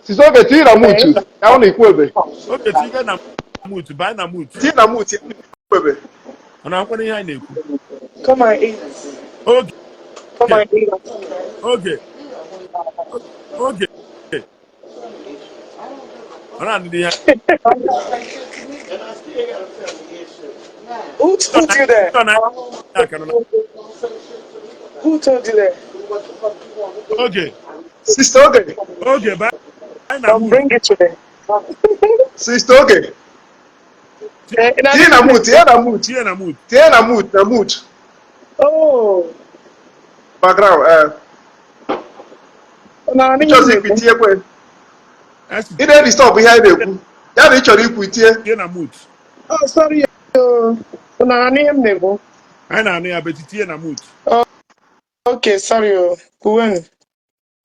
S3: Sister Ogechi, tii na mutu. Ya ọ na-ekwu ebe.
S2: Ogechi ga na mutu, baa na mutu.
S3: Tii na mutu, ya na-ekwu ebe.
S2: Ọ na-akwa ihe anyị na-ekwu.
S1: Come and eat.
S2: Oge.
S1: Come and eat.
S2: Oge. Ọ na-adị ya.
S1: Who told you that? Who told you that?
S2: Oge.
S3: Sister Oge.
S2: Oge, baa na
S1: I'll
S2: mutu.
S1: bring it today.
S3: Sister Oge. Tii na mutu, ya na mutu.
S2: Tie na mutu.
S3: Tie na mutu, na mutu.
S1: Oh.
S3: Background, ịchọzi ikwu itie kwe. Ị na-eri stọpụ ihe anyị na-ekwu. Ya na ị chọrọ ikwu itie.
S2: Tie na mutu.
S1: Oh, sorry. Anyị
S2: na-anụ ya beti tie na mutu.
S1: Okay, sorry. Kuwen.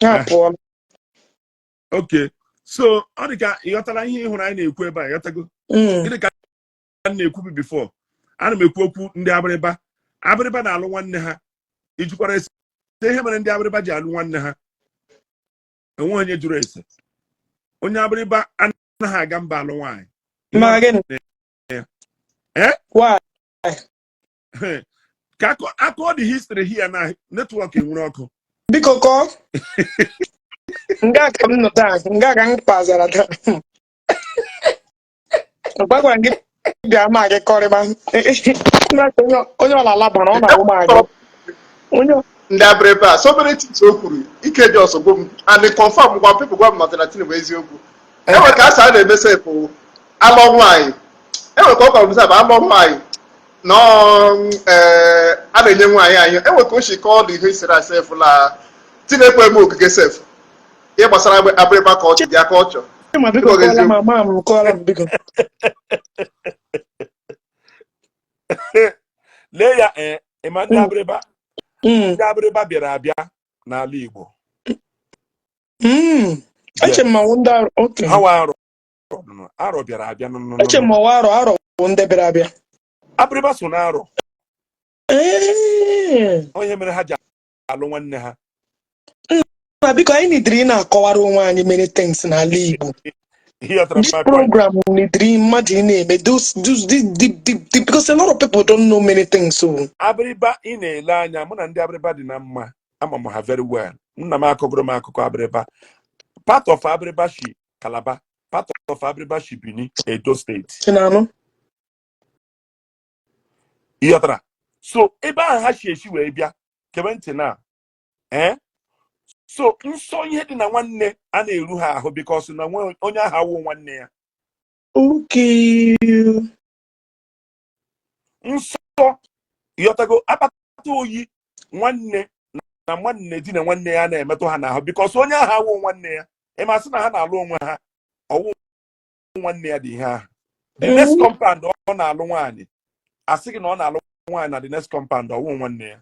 S1: Ya pụọ.
S2: Okay. So, ọ dị ka ịghọtara ihe ịhụrụ anyị na-ekwu ebe a, ịghọtago? Gịnị ka a na-ekwu before? Ana m ekwu okwu ndị abịrịba. Abịrịba na-alụ nwanne ha. Ijukwara ese ihe mere ndị abịrịba ji alụ nwanne ha. Enwe onye jụrụ ese. Onye abịrịba anaghị aga mba alụ nwaanyị.
S1: Ma gịnị? Why?
S2: Ka akọ dị history here na network enwere ọkụ.
S1: Biko kọọ. Nga ka m nọta, nga ka m kpazara taa. Gbagwa gị bịa ma gị kọrịba. Onye ọla labara ọ na-ahụ ma gị.
S3: Ndị abịrịba so many things o kwuru ike dị ọsọgbo m and confirm gwa people gwa m na Traditionen bụ eziokwu. Enwe ka asa na-eme sefụ alọ nwaanyị. Enwe ka ọ kwara m sef alọ nwaanyị nọ a na-enye nwaanyị anyị. Enwe ka o shi kọọ dị ihe siri asefụ la tinekwe m ogige sefụ. Ihe gbasara abịrịba ka ọ dị ya ka ọ chọ.
S2: Lee ya ịma ndị abịrịba. Ndị abịrịba bịara abịa n'ala Igbo.
S1: Eche m ọwụ ndị oke.
S2: Ha wa arọ bịara abịa n'ụlọ.
S1: Eche m ọwụ arọ bụ ndị bịara abịa.
S2: Abịrịba so n'arọ. Onye mere ha ji alụ nwanne ha.
S1: because I need to know many things in Igbo. This program need to imagine because a lot of people don't know many things. So
S2: Abriba in a line, I'm and Abriba dinamma. I'm have very well. Abriba. Part of Abribashi, Calabar, part of Abribashi Bini, Edo State. Yatra. So Eba Hashi Shiwabia, Keventina. So in so yet in a 1 day and a ruha because in a one on your how 1 year.
S1: Okay.
S2: So Yotago Apato ye 1 day. Na 1 day in a 1 day and a metal because on your how 1 year. Emasina Hana alone with her. Or 1 year the her. The next compound on our long one. I think on our long one at the next compound or 1 year.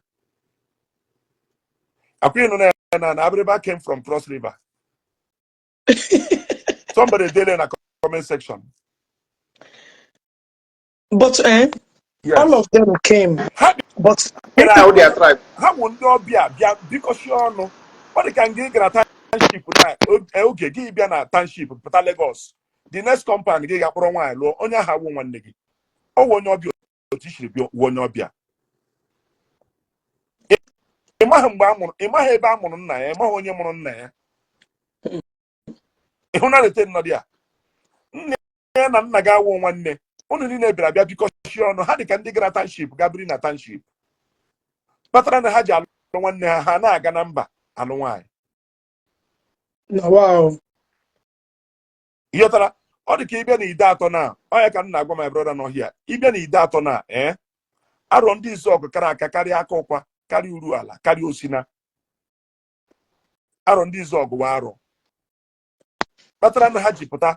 S2: A queen on and Abriba came from Cross River. Somebody did in a comment section.
S1: But
S2: Yes.
S1: all of them came. But
S4: how their tribe.
S2: How would not be because you know what they can get a township now? Okay, give you a township, but Lagos. The next company get a pro one law on your how 1 day. Oh, one of your teacher be 1 of ya. Imahambamon, Imahebamon, Mahonyamon, Ihuna the 10 Nadia. Naga 1 day. Only Nebra because you know how they can dig a township, Gabrina township. Patran Haja 1 day, Hana Ganamba, and why.
S1: Wow.
S2: Yotara, all the Caribbean is that on now. I can not go my brother no here. Even is that on now, eh? I run this dog, Karaka, carry a copa, carry Uruala, carry Osina. I run this dog, Waro. Patran Haji Pota,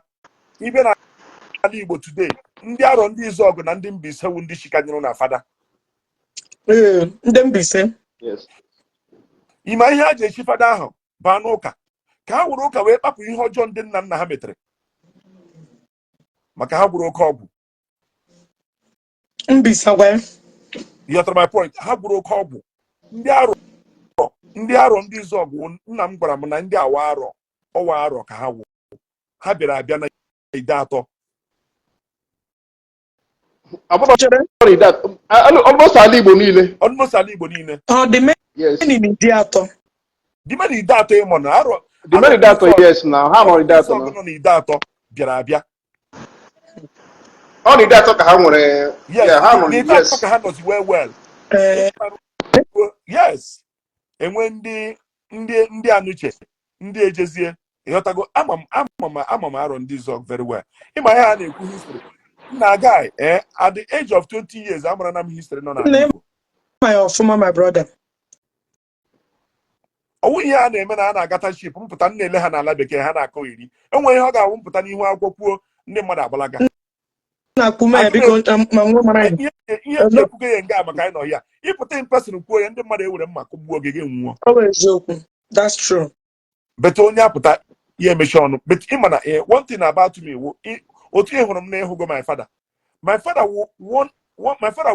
S2: even Ndi Igbo today. Ndi are on this dog and Ndim be so wounded she can run a father.
S1: Them be same.
S4: Yes.
S2: You might have a shifada, Banoka. Can we walk away up in John Denham Nahametre? Makahaburo Kobu.
S1: Be somewhere.
S2: You are my point. Haburo Kobu. Ndị arọ ndị zọgụ nna m gwara m na ndị ọwa arọ ka ha bịara abịa na ide atọ
S4: almost ala Igbo niile.
S2: Almost ala Igbo niile.
S1: The men in ide atọ.
S2: The men ide atọ ịmụ na arọ.
S4: The men ide atọ, yes, now ha mọ ide atọ
S2: nọ na ide atọ bịara abịa.
S4: Ọ ide atọ ka ha nwere.
S2: Yes, ha nọ ide atọ ka ha nọzi well. Yes. Enwe ndị anụche ndị ejezie ịghọtago ama m arọ ndị zọg very well. Ịma ya ha na-ekwu history. Nna guy at the age of 20 years amara na m history nọ na Igbo.
S1: My brother.
S2: Ọwụ ihe a na-eme na a na-agata ship mpụta na-ele ha n'ala bekee ha na-akọ iri. Enwe ihe ọ ga-awụ mpụta n'ihu akwụkwọ kwuo ndị mmadụ agbalaga. Ihe ekwugo ya nga maka anyị nọ ya ịpụta in person kwuo ya ndị mmadụ ewere mma kụgbuo oge gị nwụọ.
S1: That's true.
S2: But onye apụta ya emechi ọnụ. But ịma na one thing about me otu ihe hụrụ m na ịhụgo my father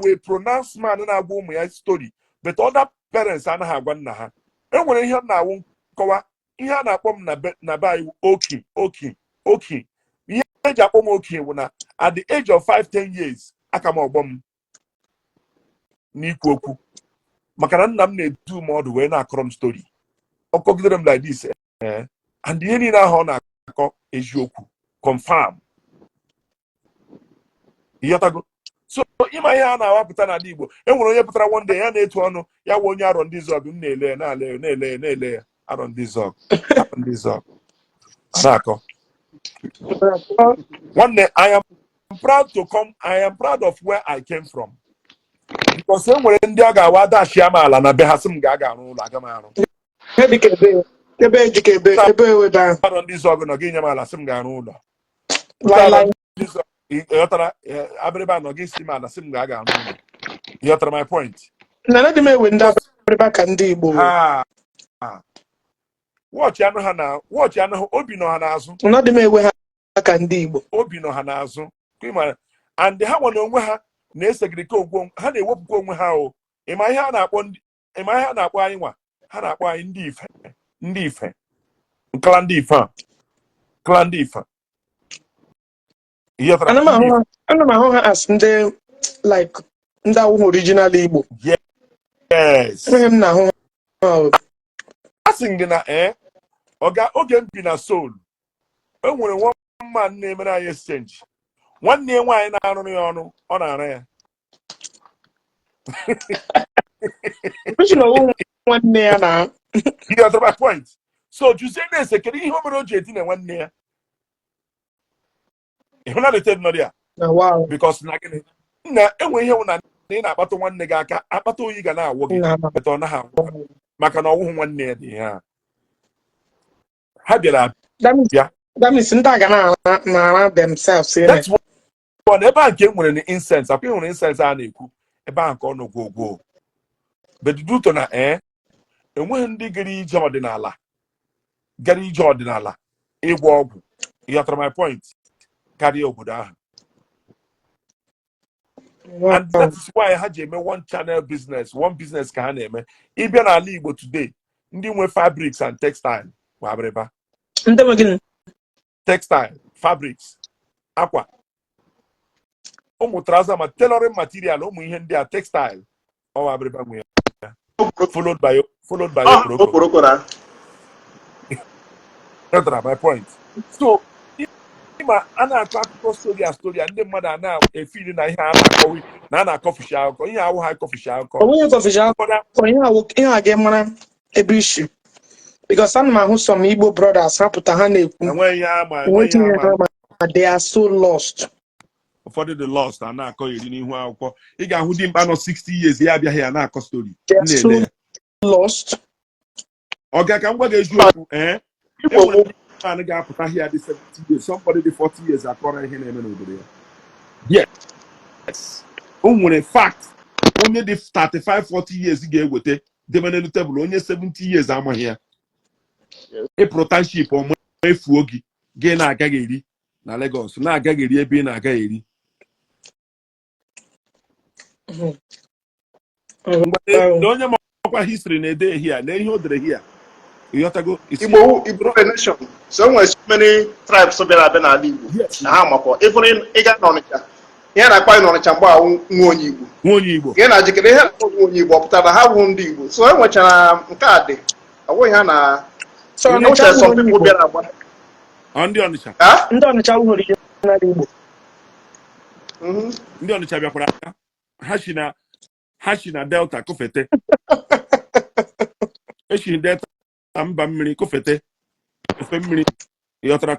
S2: will pronounce man na-agwa ụmụ ya story but other parents anaghị agwa nna ha. Enwere ihe na-awụ nkọwa ihe a na-akpọ m na be anyị oki ihe eji akpọ m oki bụ na at the age of 5-10 years aka m ọgbọ m n'ikwu okwu maka na nna m na-edu m ọdụ wee na-akọrọ m story ọ kọgidere m like this and ihe niile ahụ ọ na-akọ eziokwu confirm. Yotago. So ịma ihe a na-awapụta n'ala Igbo enwere onye pụtara one day ya na-etu ọnụ ya wụ onye arọ ndị zọg m na-ele ya arọ ndị zọg na-akọ nwanne I am proud of where I came from because enwere ndị ọ ga-awa dashi amaala na be ha sị m ga-aga arụ ụlọ aga m arụ arọ ndị zọg nọ gị nye m ala sị m ga-arụ ụlọ Yotara Abriba no gị si m ala sị m ga-aga arụ ụlọ. Yotara my point.
S1: Na dị m ewe ndị Abriba ka ndị Igbo.
S2: Watch anụ ha na obi nọ ha n'azụ.
S1: Na dị m ewe ha ka ndị Igbo.
S2: Obi nọ ha n'azụ. And ha nwe onwe ha na-esegirika ogwo ha na-ewepụkwa onwe ha ịma ihe a na-akpọ anyị nwa ha na-akpọ anyị ndị ife Klandi Ifa. Klandi Ifa.
S1: I'm as the like that original Igbo.
S2: Yes.
S1: I'm
S2: Asking na oge mpi na soul. E nwere one man na-emere anyị exchange. Nwanne ya nwaanyị na-arụ ya ọnụ, ọ na-ara ya.
S1: nwanne ya na.
S2: You got my point. So you say this, kedu ihe o mere o ji edina nwanne ya? Ịhụ na leted no dia.
S1: Wow.
S2: Because na gịnị? Na enwe ihe na ị na-akpata nwanne gị aka, akpata oyi ga na-awọ gị. But ọ naghị awọ. Maka na ọwụhụ nwanne ya dị ha. Ha bịara bịa.
S1: That means na themselves.
S2: That's one. Ebe a nke nwere na incense, akwa nwere incense a na-ekwu. Ebe a nke ọ nọ gwogwo. But due to na enweghị ndị gara ije ọdịnala ịgwọ ọgwụ. You got my point. Karịa obodo ahụ. And that is why ha ji eme one channel business, one business ka ha na-eme. Ịbịa n'ala Igbo today, ndị nwe fabrics and textile bụ abịrịba.
S1: Ndị nwe gịnị?
S2: Textile, fabrics, akwa. Ụmụ trouser ma tailoring material, ụmụ ihe ndị a textile. Ọ abịrịba nwe ya. Followed by
S4: Oporoko.
S2: That's my point. So, a na-akọ akụkọ story ndị mmadụ a na-efili na ihe a na-akọwi na a na-akọfishi akụkọ ihe awụ ha akọfishi akụkọ.
S1: Onye kọfishi akụkọ ihe a ga-emara ebe Ishi. Because ana m ahụ some Igbo brothers hapụta ha na-ekwu. They are so lost.
S2: Ụfọdụ dị lost a na-akọ iri n'ihu akwụkwọ. Ị ga-ahụ dị mkpa nọ 60 years ya abịaghị ya na-akọ story.
S1: They are so lost.
S2: Ọ ga ka m gwa gị eziokwu man ga-apụta here dị 70 years, somebody dị 40 years akọrọ ihe na-eme n'obodo ya. Yes. O nwere fact onye dị 35-40 years ga-eweta debe n'elu tebụl, onye 70 years amaghị ya. Ịpụrụtanship ọma efuo gị na-agaghị eri na Lagos, na-agaghị eri ebe ị na-agaghị eri. Mgbe onye makwa history na-ede ehia na ihe o dere hia.
S4: Igbo nation. So when so many tribes bịara abịa n'ala Igbo na ha makwa even ịga n'Ọnịcha ihe na-akpa n'Ọnịcha mgbe ahụ nwa onye Igbo ka ị na-ajikere ihe na nwa onye Igbo pụtara ha bụ ndị Igbo. So enwechara nke a dị ọwụghị ha na some people bịara agba
S2: ndị Ọnịcha
S1: nwere n'ala Igbo.
S2: Ndị Ọnịcha bịakwara ha si na Delta kofete echi Delta mba mmiri kofete efe mmiri yọtara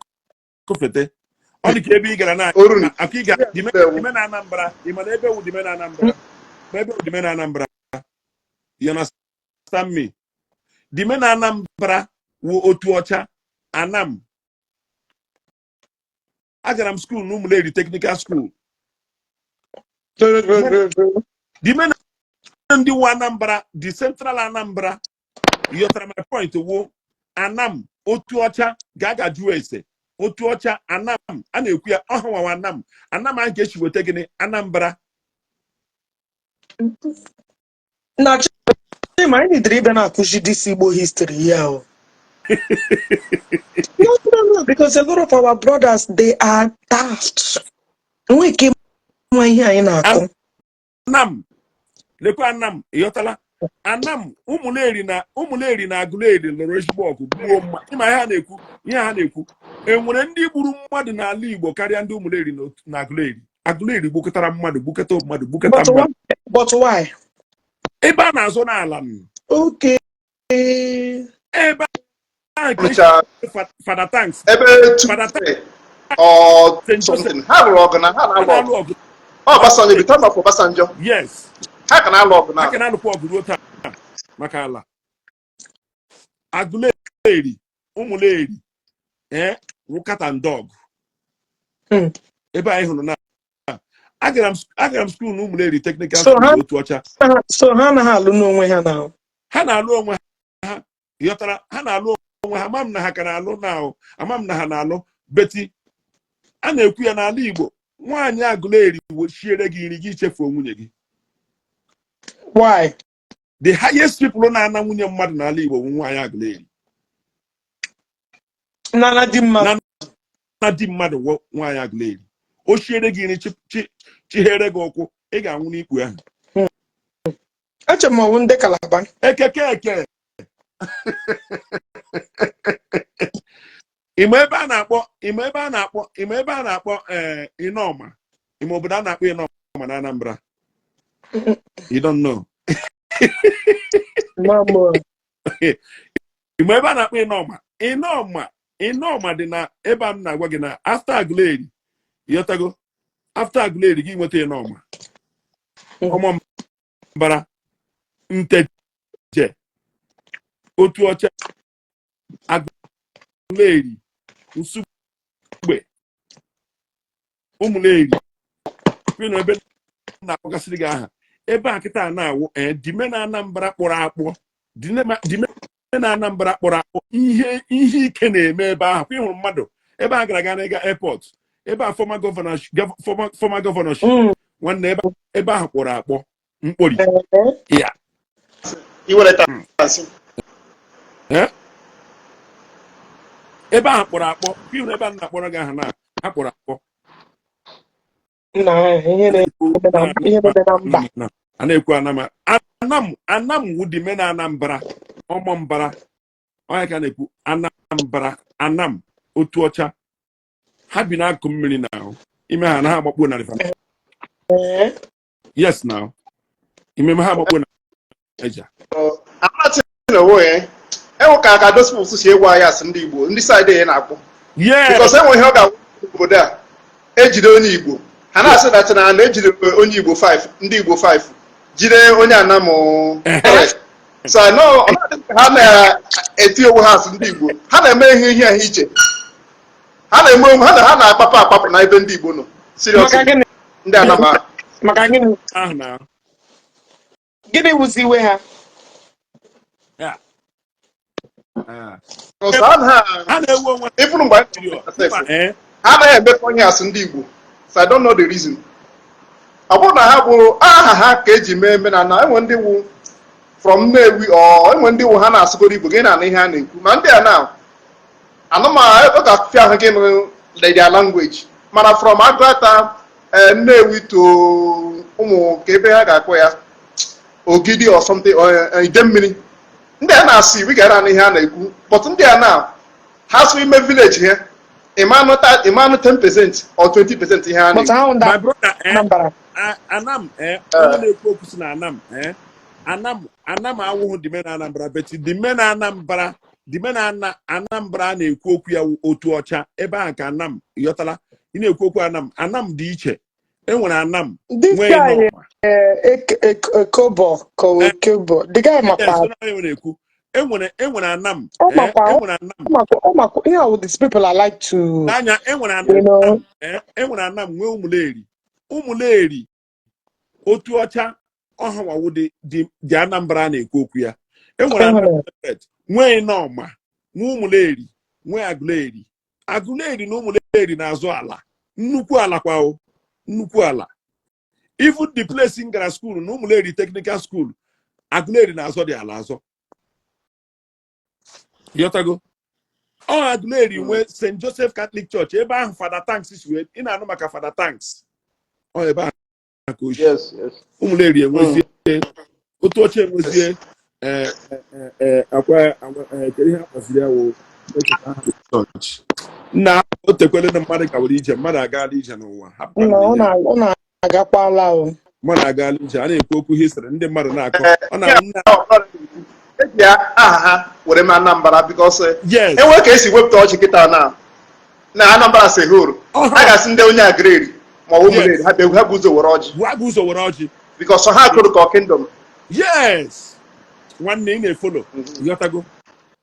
S2: kofete. Ọ dị ka ebe ị gara na akụ ị ga dime na Anambra, ị ma na ebe wu dime na Anambra, ma ebe wu dime na Anambra. You understand me? Dime na Anambra wu otu ọcha Anam. Agara m school n'Ụmụleri Technical School. Dime na ndị wu Anambra, the Central Anambra. You got my point. Anam otu ọcha ga-aga jụọ ese otu ọcha Anam a na-ekwu ya ọhụwa Anam a ga-echi weta gịnị Anambra.
S1: Na chima anyị dịrị ibe na-akụzi this Igbo history ya o. No, because a lot of our brothers they are daft. Nwe ke nwa ihe anyị na-akụ.
S2: Anam lekwa Anam ịghọtala. Anam Ụmụleri na Agụleri lụrụ ezigbo ọgụ gbuo mma. Ịma ihe ha na-ekwu enwere ndị gburu mmadụ n'ala Igbo karịa ndị Ụmụleri na Agụleri. Agụleri gbukọtara mmadụ gbukọta mmadụ.
S1: But why?
S2: Ebe a na-azụ n'ala m.
S1: Okay.
S2: Ebe a ka Fada Tanks.
S4: Ebe or something. Ha lụrụ ọgụ na ha na-alụ ọgụ. Obasanjo the time of Obasanjo.
S2: Yes.
S4: Ha ka na-alụ ọgụ na.
S2: Ha ka na-alụkwa ọgụ ruo taa maka ala. Agụleri, Ụmụleri, wụkata ndọg. Ebe anyị hụrụ na agara m school na Ụmụleri Technical School otu ọcha.
S1: So ha na-alụ n'onwe ha na.
S2: Ha na-alụ onwe ha. Yọtara ha na-alụ onwe ha. Ama m na ha ka na-alụ na ama m na ha na-alụ beti. A na-ekwu ya n'ala Igbo nwaanyị Agụleri wochiere gị nri gị chefuo nwunye gị.
S1: Why?
S2: The highest people na-ana nwunye mmadụ n'ala Igbo bụ nwaanyị Agụleri.
S1: Nana di mmadụ.
S2: Na di mmadụ nwaanyị Agụleri. O chiere gị nri chihere gị ụkwụ, ị ga-anwụ n'ikpu ahụ.
S1: Eche m ọwụ ndị Calabar.
S2: Ekeke. Ime ebe a na-akpọ Inoma. Ime obodo a na-akpọ Inoma na Anambra. You don't know.
S1: Mama.
S2: Ime ebe a na-akpọ Inoma dị na ebe a m na-agwa gị na after Agụleri. Yotago. After Agụleri gị nweta Inoma. Ọmọ mbara Nteje. Otu ọcha Agụleri. Nsugbe. Ụmụleri. Kwenu ebe na-akpọgasịrị gị aha. Ebe a kịta na-awụ dime na Anambra kpọrọ akpọ. Dime na Anambra kpọrọ akpọ. Ihe ike na-eme ebe ahụ. Kwa ịhụrụ mmadụ. Ebe a gara n'ịga airport. Ebe a former governorship. Nwanne ebe ahụ kpọrọ akpọ. Mkpori. Ya. Ebe ahụ kpọrọ akpọ. Kwenu ebe a na-akpọrọ gị aha na ha kpọrọ akpọ. A na-ekwu Anam wudi me na Anambra ọmọ mbara onye ka na-ekwu Anam otu ọcha ha bi n'akụ mmiri na ahụ ime ha na ha agbakpo na river. Yes now ime ha agbakpo na eja
S4: enwe ka those people si egwu ahịa asị ndị Igbo ndị side ya na-akpọ because enwe ihe ọ ga-agwụ obodo a ejide onye Igbo ha na-asị dacha na ejide onye Igbo 5 ndị Igbo 5 jide onye Anam so no ha na-eti onwe ha asị ndị Igbo ha na-eme ihe ahụ iche ha na-eme ha na-akpapụ na ebe ndị Igbo nọ seriously ndị Anam
S1: maka gịnị wụzi iwe ha
S4: ifuru mgbe ha anaghị emekọ onye asị ndị Igbo so I don't know the reason. Ọ bụrụ na ha bụ aha ha ka eji mee omenala enwe ndị wu from Nnewi enwe ndị wu ha na-asụgoro Igbo gị na ihe a na-ekwu ma ndị a na anụmanụ ọ ga-afịa ahụ gị their language mana from Agụata Nnewi to ụmụ ka ebe ha ga-akpọ ya Ogidi or something Idemmiri ndị a na-asụ Igbo gara na ihe a na-ekwu but ndị a na ha so ime village ha Imanu 10% or 20% ihe a na-ekwu.
S2: My brother Anam na-ekwu okwu si na Anam awụhụ dime na Anambra beti dime na Anambra na-ekwu okwu ya otu ọcha ebe ahụ ka Anam yọtala ị na-ekwu okwu Anam dị iche enwere Anam nwee
S1: Kobo the guy
S2: na-ekwu enwere Anam
S1: yeah, with these people I like to
S2: n'anya enwere Anam nwee ụmụleri otu ọcha ọhawawu dị Anambra na-ekwu okwu ya enwere Anam nwee Inoma nwee ụmụleri nwee Agụleri na ụmụleri na-azụ ala nnukwu ala kwao nnukwu ala even the place in gara school na ụmụleri technical school Agụleri na-azọ dị ala azọ yotago Agụleri nwee St. Joseph Catholic Church ebe ahụ Father Tanks si wee ị na-anụ maka Father Tanks ebe ahụ ka ochi ụmụleri enwezie otu oche enwezie akwa kedu ihe akpaziri yawo na o tekwele na mmadụ gawara ije mmadụ agaala ije n'ụwa
S1: ọ na-agakwala
S2: mmadụ agaala ije a na-ekwu okwu history ndị mmadụ na-akọ
S4: eji aha ha were m Anambra because enwe ka esi wepụta ọchị kịta na Anambra si hụrụ a ga-asị ndị onye Agụleri ma ọ bụ ụmụleri ha bụ ụzọ were ọjị because ha kụrụ ka kingdom.
S2: Yes nwanne ị na-efolo yotago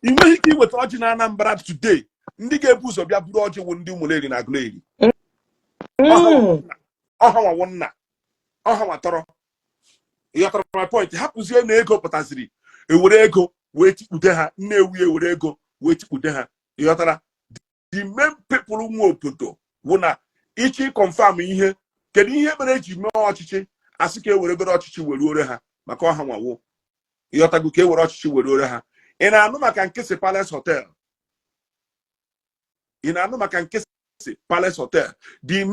S2: ị nweghị ike iweta ọjị na Anambra today ndị ga-ebu ụzọ bịa buru ọjị wụ ndị ụmụleri na Agụleri ọhawawo nna ọhawatọrọ yọtara my point hapụzie na ego pụtaziri ewere ego wee tikpute ha Nnewi ewere ego wee tikpute ha yọtara the main people nwe obodo wụ na ịchị confirm ihe kedu ihe mere eji mee ọchịchị asị ka ewere goro ọchịchị were ore ha maka ọha nwawo yọtago ka ewere ọchịchị were ore ha ị na-anụ maka Nkịsị Palace Hotel in Anumaka Nkesi Palace Hotel. The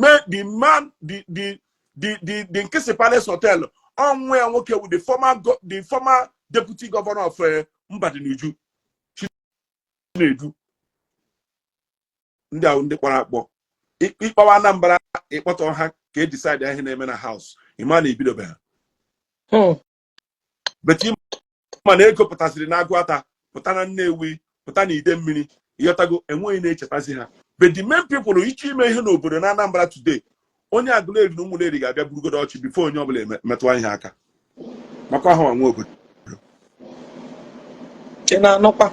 S2: Nkesi Palace Hotel on where I'm working with the former deputy governor of Mbadinuju. Ndị ahụ ndị kwara akpọ ikpawa Anambra ịkpọtọ ha ka e decide ihe na-eme na house ịma na ebidobe ha but ịma na ego pụtasịrị na Agụata pụta na Nnewi pụta na ide mmiri ịghọtago enweghị na-echetazi ha but the main people iche ime ihe n'obodo na Anambra today onye Aguleri na Ụmụleri ga-abịa burugodo ọchị before onye ọbụla metụwa ihe aka maka ahụ nwa obodo
S1: ị na-anọkwa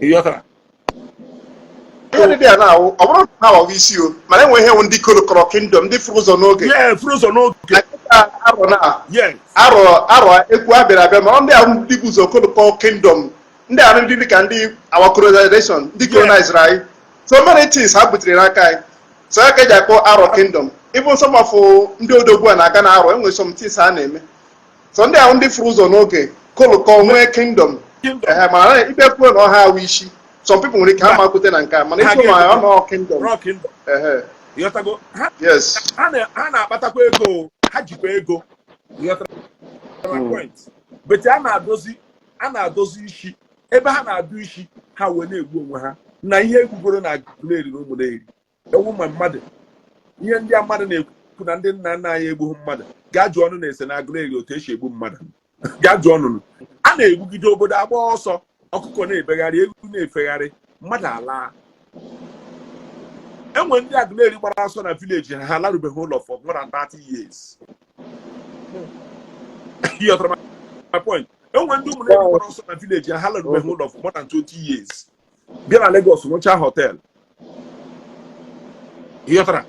S2: ịghọtara
S4: ihe dị ya na ọ bụrụ na ọ bụ isi o mana enwe ihe ndị kolokọrọ kingdom ndị furu ụzọ n'oge
S2: furu ụzọ n'oge
S4: arọ na arọ ekwu abịara abịa ma ndị ahụ ndị bụ ụzọ kolokọrọ kingdom ndị ahụ ndị dịka ndị our colonization ndị colonized anyị so many things ha butere n'aka anyị so ya ka eji akpọ arọ kingdom ịbụ nsọmafụ ndị odogwu a na-aga na arọ enwe some things ha na-eme so ndị ahụ ndị furu ụzọ n'oge kolokọrọ nwee kingdom mana ibe kwuo na ọha awụ isi some people nwere ike ha makwute na nke a mana ịtụ ma ọ nọ kingdom yes
S2: ha na-akpatakwa ego ha jikwa ego but a na-adozi isi ebe ha na-adụ isi ha wee na-egbu onwe ha na ihe egbugoro na Aguleri na Ụmụleri ewu ma mmadụ ihe ndị a mmadụ na-ekwu na ndị nna nna anyị egbughị mmadụ gaa jụọ ọnụ na-ese na Aguleri otu esi egbu mmadụ gaa jụọ ọnụnụ a na-egbugide obodo agba ọsọ ọkụkọ na-ebegharị egwu na-efegharị mmadụ ala enwe ndị Aguleri gbara ọsọ na vileji ha larubeghị ụlọ for more than 30 years my point enwe ndị Ụmụleri gbara ọsọ na vileji ha larubeghị ụlọ for more than 20 years bịa na Lagos nwechaa hotel ịghọtara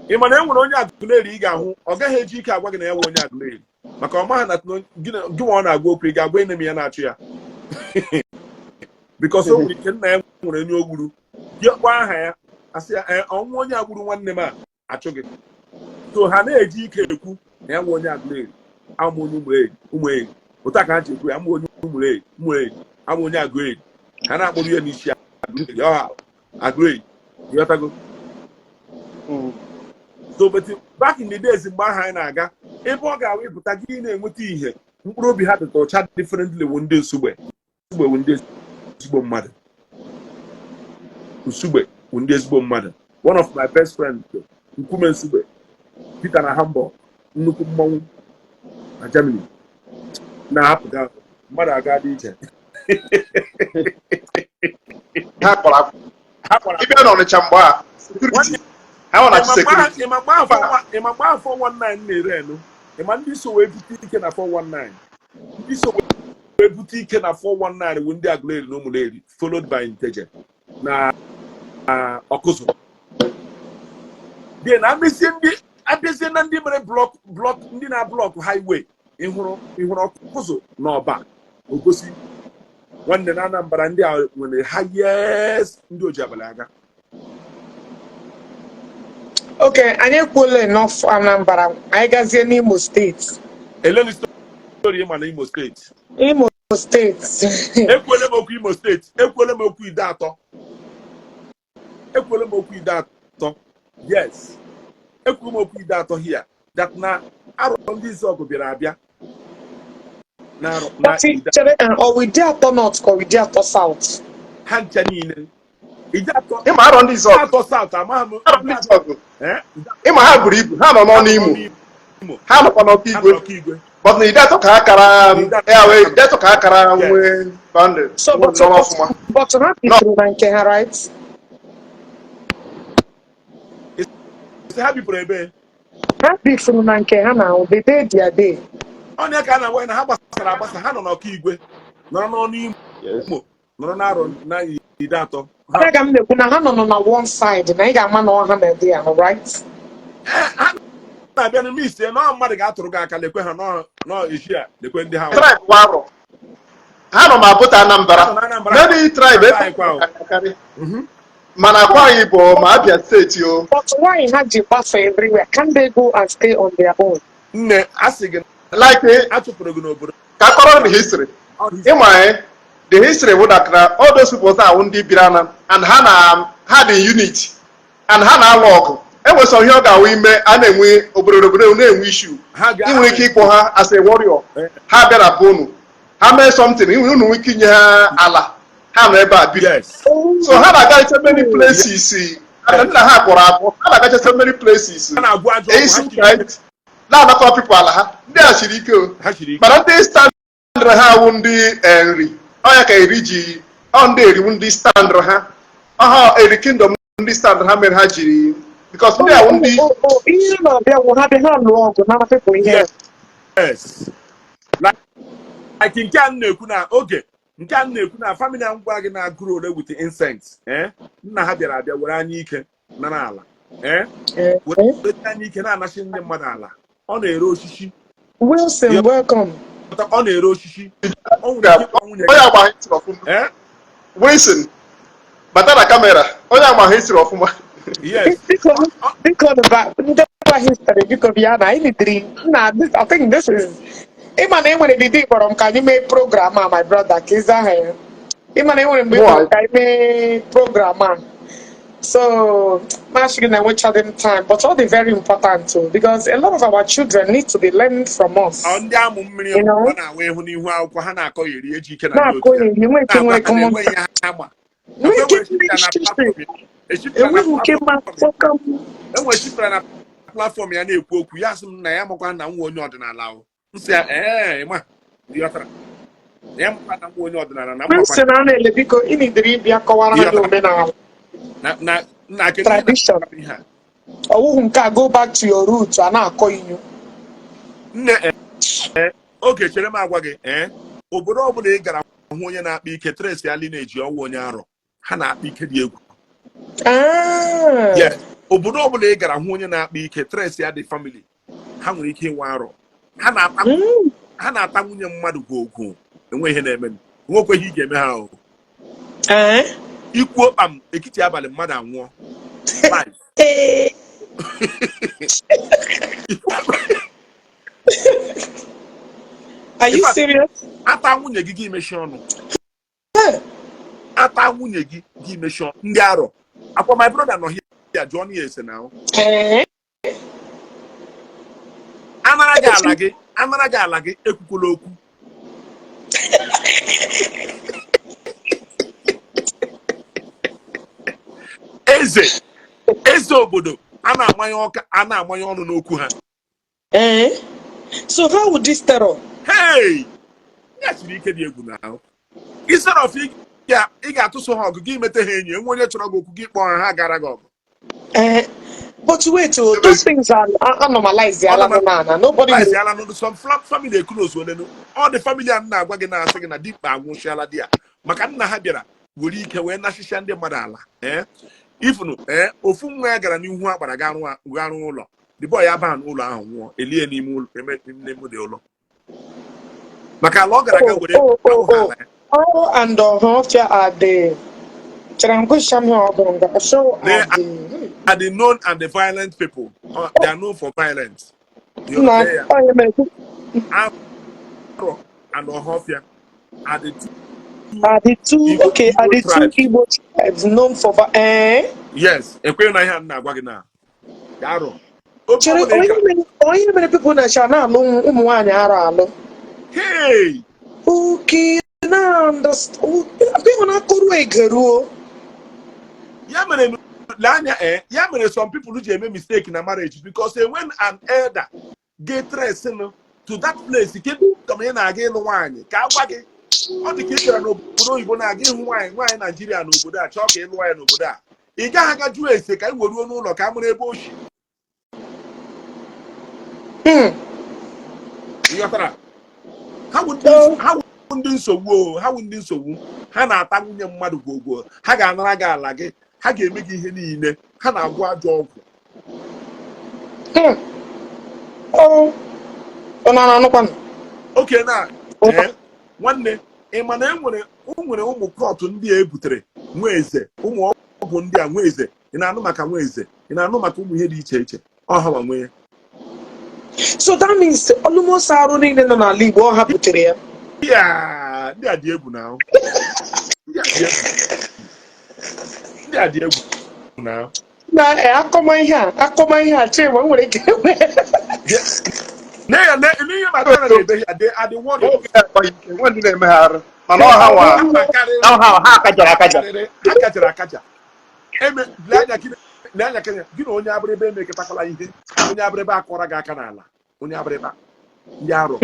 S2: ịma na enwere onye Aguleri ị ga-ahụ ọ gaghị eji ike agwa gị na ya nwe onye Aguleri maka ọmaha na gị nwa ọ na-agwa okwu ị ga-agwa enemi ya na-achụ ya because o nwere ike nna ya nwere onye ogburu gịkwa aha ya asị ya ọnwụ onye agburu nwanne m a achụ gị so ha na-eji ike ekwu na ya nwe onye Aguleri ama onye Ụmụeri ụta ka ha ji ekwu ya ama onye Ụmụeri ama onye Aguleri ha na-akpọrọ ya n'isi Aguleri ịghọtago so but back in the days mgbe aha anyị na-aga ebe ọ ga-awụ ịpụta gị na-enweta ihe mkpụrụ obi ha dịta ọcha differently wụ ndị Nsugbe wụ ndị ezigbo mmadụ Nsugbe wụ ndị ezigbo mmadụ one of my best friends Nkume Nsugbe Peter na Hamburg nnukwu mmanwụ na Germany na-apụga mmadụ aga dị iche
S4: ha kpọrọ ịbịa n'Ọnịcha mgbe a
S2: ịma gba 419 na-ere elu ịma ndị so wee bute ike na 419 ndị so wee bute ike na 419 bụ ndị Aguleri na Ụmụleri followed by Inteje na Ọkụzụ dị na abịazie na ndị mere blọk ndị na-blọk highway ịhụrụ Ọkụzụ na Ọba Ogosi nwanne na Anambra ndị a nwere highest ndị oji abalị aga.
S1: Okay, anyị ekwuola enough Anambra, anyị gazie n'Imo steeti.
S2: Eleni story ma na Imo steeti.
S1: Imo steeti.
S2: Ekwuole m okwu Imo steeti, ekwuole m okwu Ide Atọ. Yes. Ekwuole m okwu Ide Atọ here that na arọ ndị Izọgụ bịara abịa. Na
S1: Ide Atọ North or Ide Atọ South.
S2: Ha ncha niile. Ide Atọ.
S4: Ịma arọ ndị Izọgụ.
S2: Atọ South amaghị m.
S4: Ịma ha buru ibu ha nọ n'ọnụ Imo ha nọkwa n'Ọkigwe but na Ide Atọ ka akara Ide Atọ ka akara nwee banded
S1: so but ha bifuru na nke ha right
S2: ha bifuru ebe
S1: ha bifuru na nke ha na the day their day
S2: onye ka na-agwa na ha gbasara agbasa ha nọ n'Ọkigwe nọrọ n'ọnụ Imo nọrọ n'arọ na Ide Atọ
S1: I ga m na-ekwu na ha nọ na one side na ị ga-ama na ọha na dị ahụ right
S2: na-abịa n'ime ise na mmadụ ga-atụrụ gị aka lekwe ha nọ Ishi a lekwe ndị ha
S4: tribe warọ ha nọ ma bụta Anambra many tribe mana Akwa Ibom ma Abia steeti o
S1: but why ha ji gbasa everywhere can they go and stay on their own
S2: nne asị gị
S4: like
S2: atụpụrụ gị n'obodo
S4: ka kọrọ the history ịma The history would have all those people that won't be Birana and Hannah had a unit and Hannah log. It was on yoga we met and then we over issue. He will keep her as a warrior. Have a bono. Have made something. You know, we can Allah. Have a
S2: yes.
S4: So Hannah got so many places. And then I got so many places. Now the people Allah. They are Shiriko. But they stand how would be Henry. Oh, okay, Iri Ji on the Wundi stand ha. Aha, a kingdom Wundi stand ha men hajiri because they are Wundi.
S1: You know, they will have a hand long to none of people here.
S2: Yes. Like in Kuna, okay. In Kuna, family and wagon are grow with the incense. Nahabia, there were Anike, Nanala. What Anike and Nashin the Manala. On a Roshishi.
S1: Wilson, welcome.
S2: On a Roshishi.
S4: Wilson, but that camera. Oh, yeah, my history of
S2: yes.
S1: Because about history, because we are in dream. Nah, I think this is. My name when it did, but can you make program, my brother? Kiza here. My name when we program. So, mashing and which other time, but all the very important too, because a lot of our children need to be learning from us. You know,
S2: platform ya na-ekwu okwu ya sị m na ya makwa na nwa onye ọdịnala ahụ nsị ya ma dịọtara ya makwa na nwa onye ọdịnala na
S1: mmakwa na na-ele biko ịnidiri ịbịa kọwara ha omenala
S2: na
S1: tradition ọwụhụ nke a go back to your roots a na-akọ inyo
S2: nne oge chere m agwa gị obodo ọbụla ị gara hụ onye na-akpa ike Tracy Ali na-eji ọnwa onye arọ ha na-akpa ike dị egwu obodo ọbụla ị gara hụ onye na-akpa ike Tracy ya dị family ha nwere ike ịnwe arọ ha na-ata nwunye mmadụ gwogwo enwe ihe na-eme nwekweghị ị ga-eme ha ahụ ikwuo kpam ekiti abalị mmadụ anwụọ
S1: Are you serious?
S2: Ata nwunye gị imechi ọnụ ata nwunye gị imechi ọnụ ndị arọ akwa my brother nọ here Johnny ese now amara gị ala gị ekwukwala okwu eze obodo a na-amanye ọnụ n'okwu ha
S1: so how would this terror
S2: ya siri ike dị egwu n'ahụ instead of ị ga-atụso ha ọgụ gị mete ha enyi enwe onye chọrọ gị okwu gị kpọọ ha gara gị ọgụ
S1: but wait, those things are normalized. Nobody
S2: knows. Some family close. All the family are now going to say that deep bang shall dia. Makana habira. Wuri ke we na shisha ndị mmadụ ala. If no, ofu nwa gara n'ihu agbara garụ ụlọ. The boy aban ụlọ ahụ nwụọ. Elie n'ime ụlọ, n'ime dị ụlọ. Maka ala ọ gara ga were.
S1: Oh, and the are the they are
S2: the known and the violent people. They are known for violence. And Ohofia are the two.
S1: Okay, are the two Igbo tribes known for
S2: yes. How
S1: many people that shall not know hey. Okay, now understand.
S2: Some people who make mistake in a marriage because when an elder get dressed to that place, he can't come in again wine. All the kids are no Igbo again wine Nigeria no Buddha, chalk and wine no Buddha. He can't do a sick, I would no look. I'm a bush. How would this so woo? How would this so woo? Hana Tamunya Madu go, Haga Naga Lage. Ha ga-eme gị ihe niile ha na-agwọ ajọ ọgwụ oke na nwanne ị ma na enwere ụmụ kọtụ ndị a ebutere nwa eze ụmụ ọgwụ ndị a nwa eze ị na-anụ maka nwa eze ị na-anụ maka ụmụ ihe dị iche iche ọha ma nwee so
S1: that means almost arụ niile nọ n'ala Igbo ọha butere ya
S2: ndị a dị egwu now. Ndị a dị egwu now.
S1: Na akọma ihe a Chima nwere ike
S2: na n'ihe maka na ebe ya dị adị wọdụ
S4: nwe ndị na-emegharị mana ọha ha
S2: akajara akaja eme leanya Kenya gị na onye abịrịba emekọtakwala ihe onye abịrịba akọrọ gị aka n'ala onye abịrịba ndị arọ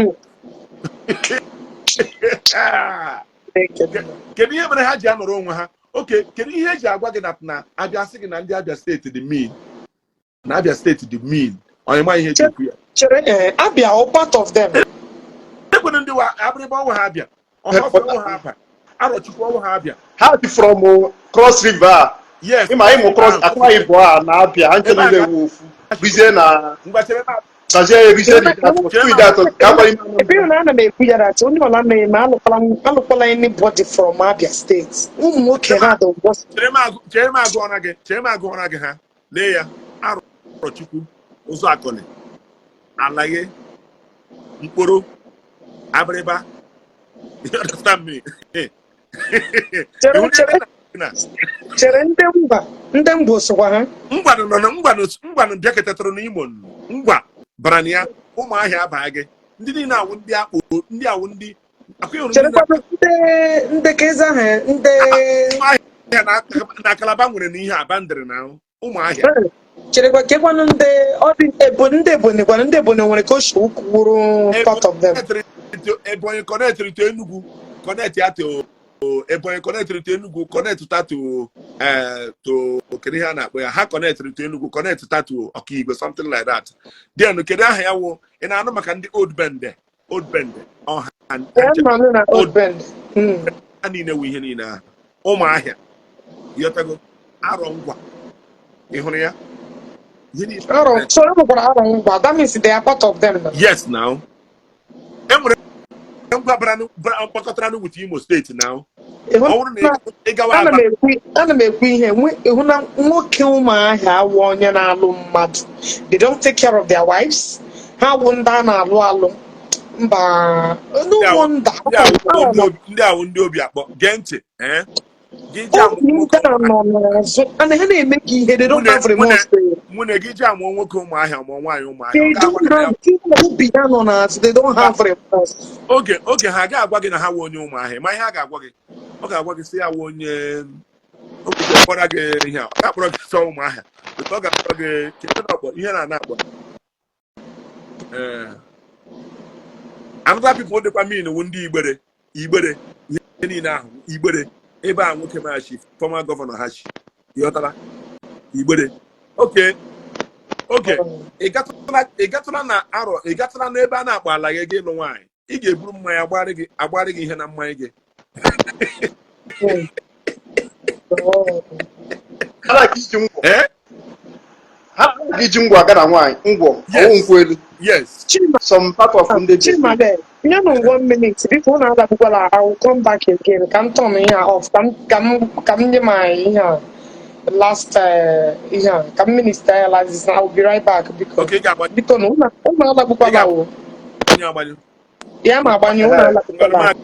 S2: kedu ihe mere ha ji anọrọ onwe ha oke kedu ihe eji agwa gị na abịa sị gị na ndị Abia steeti dị mean na Abia steeti dị mean onye ma ihe eji ekwu ya
S1: chere Abia all part of them
S2: ekwere ndị wa abịrịba ọwa ha abịa ọhafọ ọwa ha abịa Arọchukwu ọwa ha abịa
S4: ha dị from Cross River
S2: yes
S4: ịma ịmụ Cross Akwa Ibom a na Abia ha nche niile ewu ofu bizie na
S1: ana m ekwu ya that onye ọla na-eme alụkwala anybody from Abia State ụmụ nwoke ha
S2: chere m agụ ọra gị ha lee ya Arọchukwu ụzọ akọni alaghị mkpụrụ abịrịba you understand me
S1: chere ndị mgbo sokwa ha
S2: ngwanụ bịaketatụrụ n'Imo ngwa bara na ya ụmụahịa abaa gị ndị niile awụ ndị akpụ ndị awụ ndị
S1: ndị keza ha ndị
S2: ahịa na Kalaba nwere na ihe abandịrị na ụmụahịa
S1: cherekwa kekwanụ ndị Ebonyi gwana ndị Ebonyi nwere ka o shi ukwu wụrụ part of them
S2: Ebonyi connected to Enugu connect ya to Ebonyi connected to Enugu connect to kedu ihe a na-akpọ ya ha connected to Enugu connect to Okigwe something like that then kedu aha ya wụ ị na-anụ maka ndị old band ọha
S1: old band
S2: ha niile wụ ihe niile ahụ ụmụahịa yotago arọ ngwa ị hụrụ ya
S1: so enwekwara arọ ngwa that means they are part of them
S2: yes now enwere mkpakọtara with Imo steeti now
S1: ana m ekwu ihe ịhụ na nwoke ụmụahịa awụ onye na-alụ mmadụ they don't take care of their wives ha wụ ndị a na-alụ mba
S2: ndị awụ ndị obi akpọ gee ntị
S1: ha na-eme ka ihe they don't have remorse
S2: mụ na gị ji amụọ nwoke ụmụahịa ma nwaanyị ụmụahịa
S1: nọ n'azụ they don't have remorse
S2: oge ha ga-agwa gị na ha wụ onye ụmụahịa ma ihe a ga-agwa gị ọ ga-agwa gị sị ya wụ onye okpukpọra gị ihe ọ ga-akpọrọ gị sọ ụmụahịa ọ ga-akpọrọ gị ọkpọ ihe na-ana akpọ another people dịkwa mean wụ ndị Igbere ihe niile ahụ Igbere ebe a nwoke machi former governor ha chi yọtara Igbere oke ị gatụla na arọ ị gatụla n'ebe a na-akpọ ala gị ịlụ nwaanyị ị ga-eburu mmanya agbarị gị ihe na mmanya gị
S4: ha iji ngwa aga na nwaanyị ngwọ ọwụ nkwụ elu
S2: yes
S4: some part of ndị
S1: Chimade you know 1 minute before na ada bukwala I will come back again ka m turn here off ka m nye my ihe last ihe ka m minister like this I will be right back because no una ala bukwala o ya ma agbanyo una ala bukwala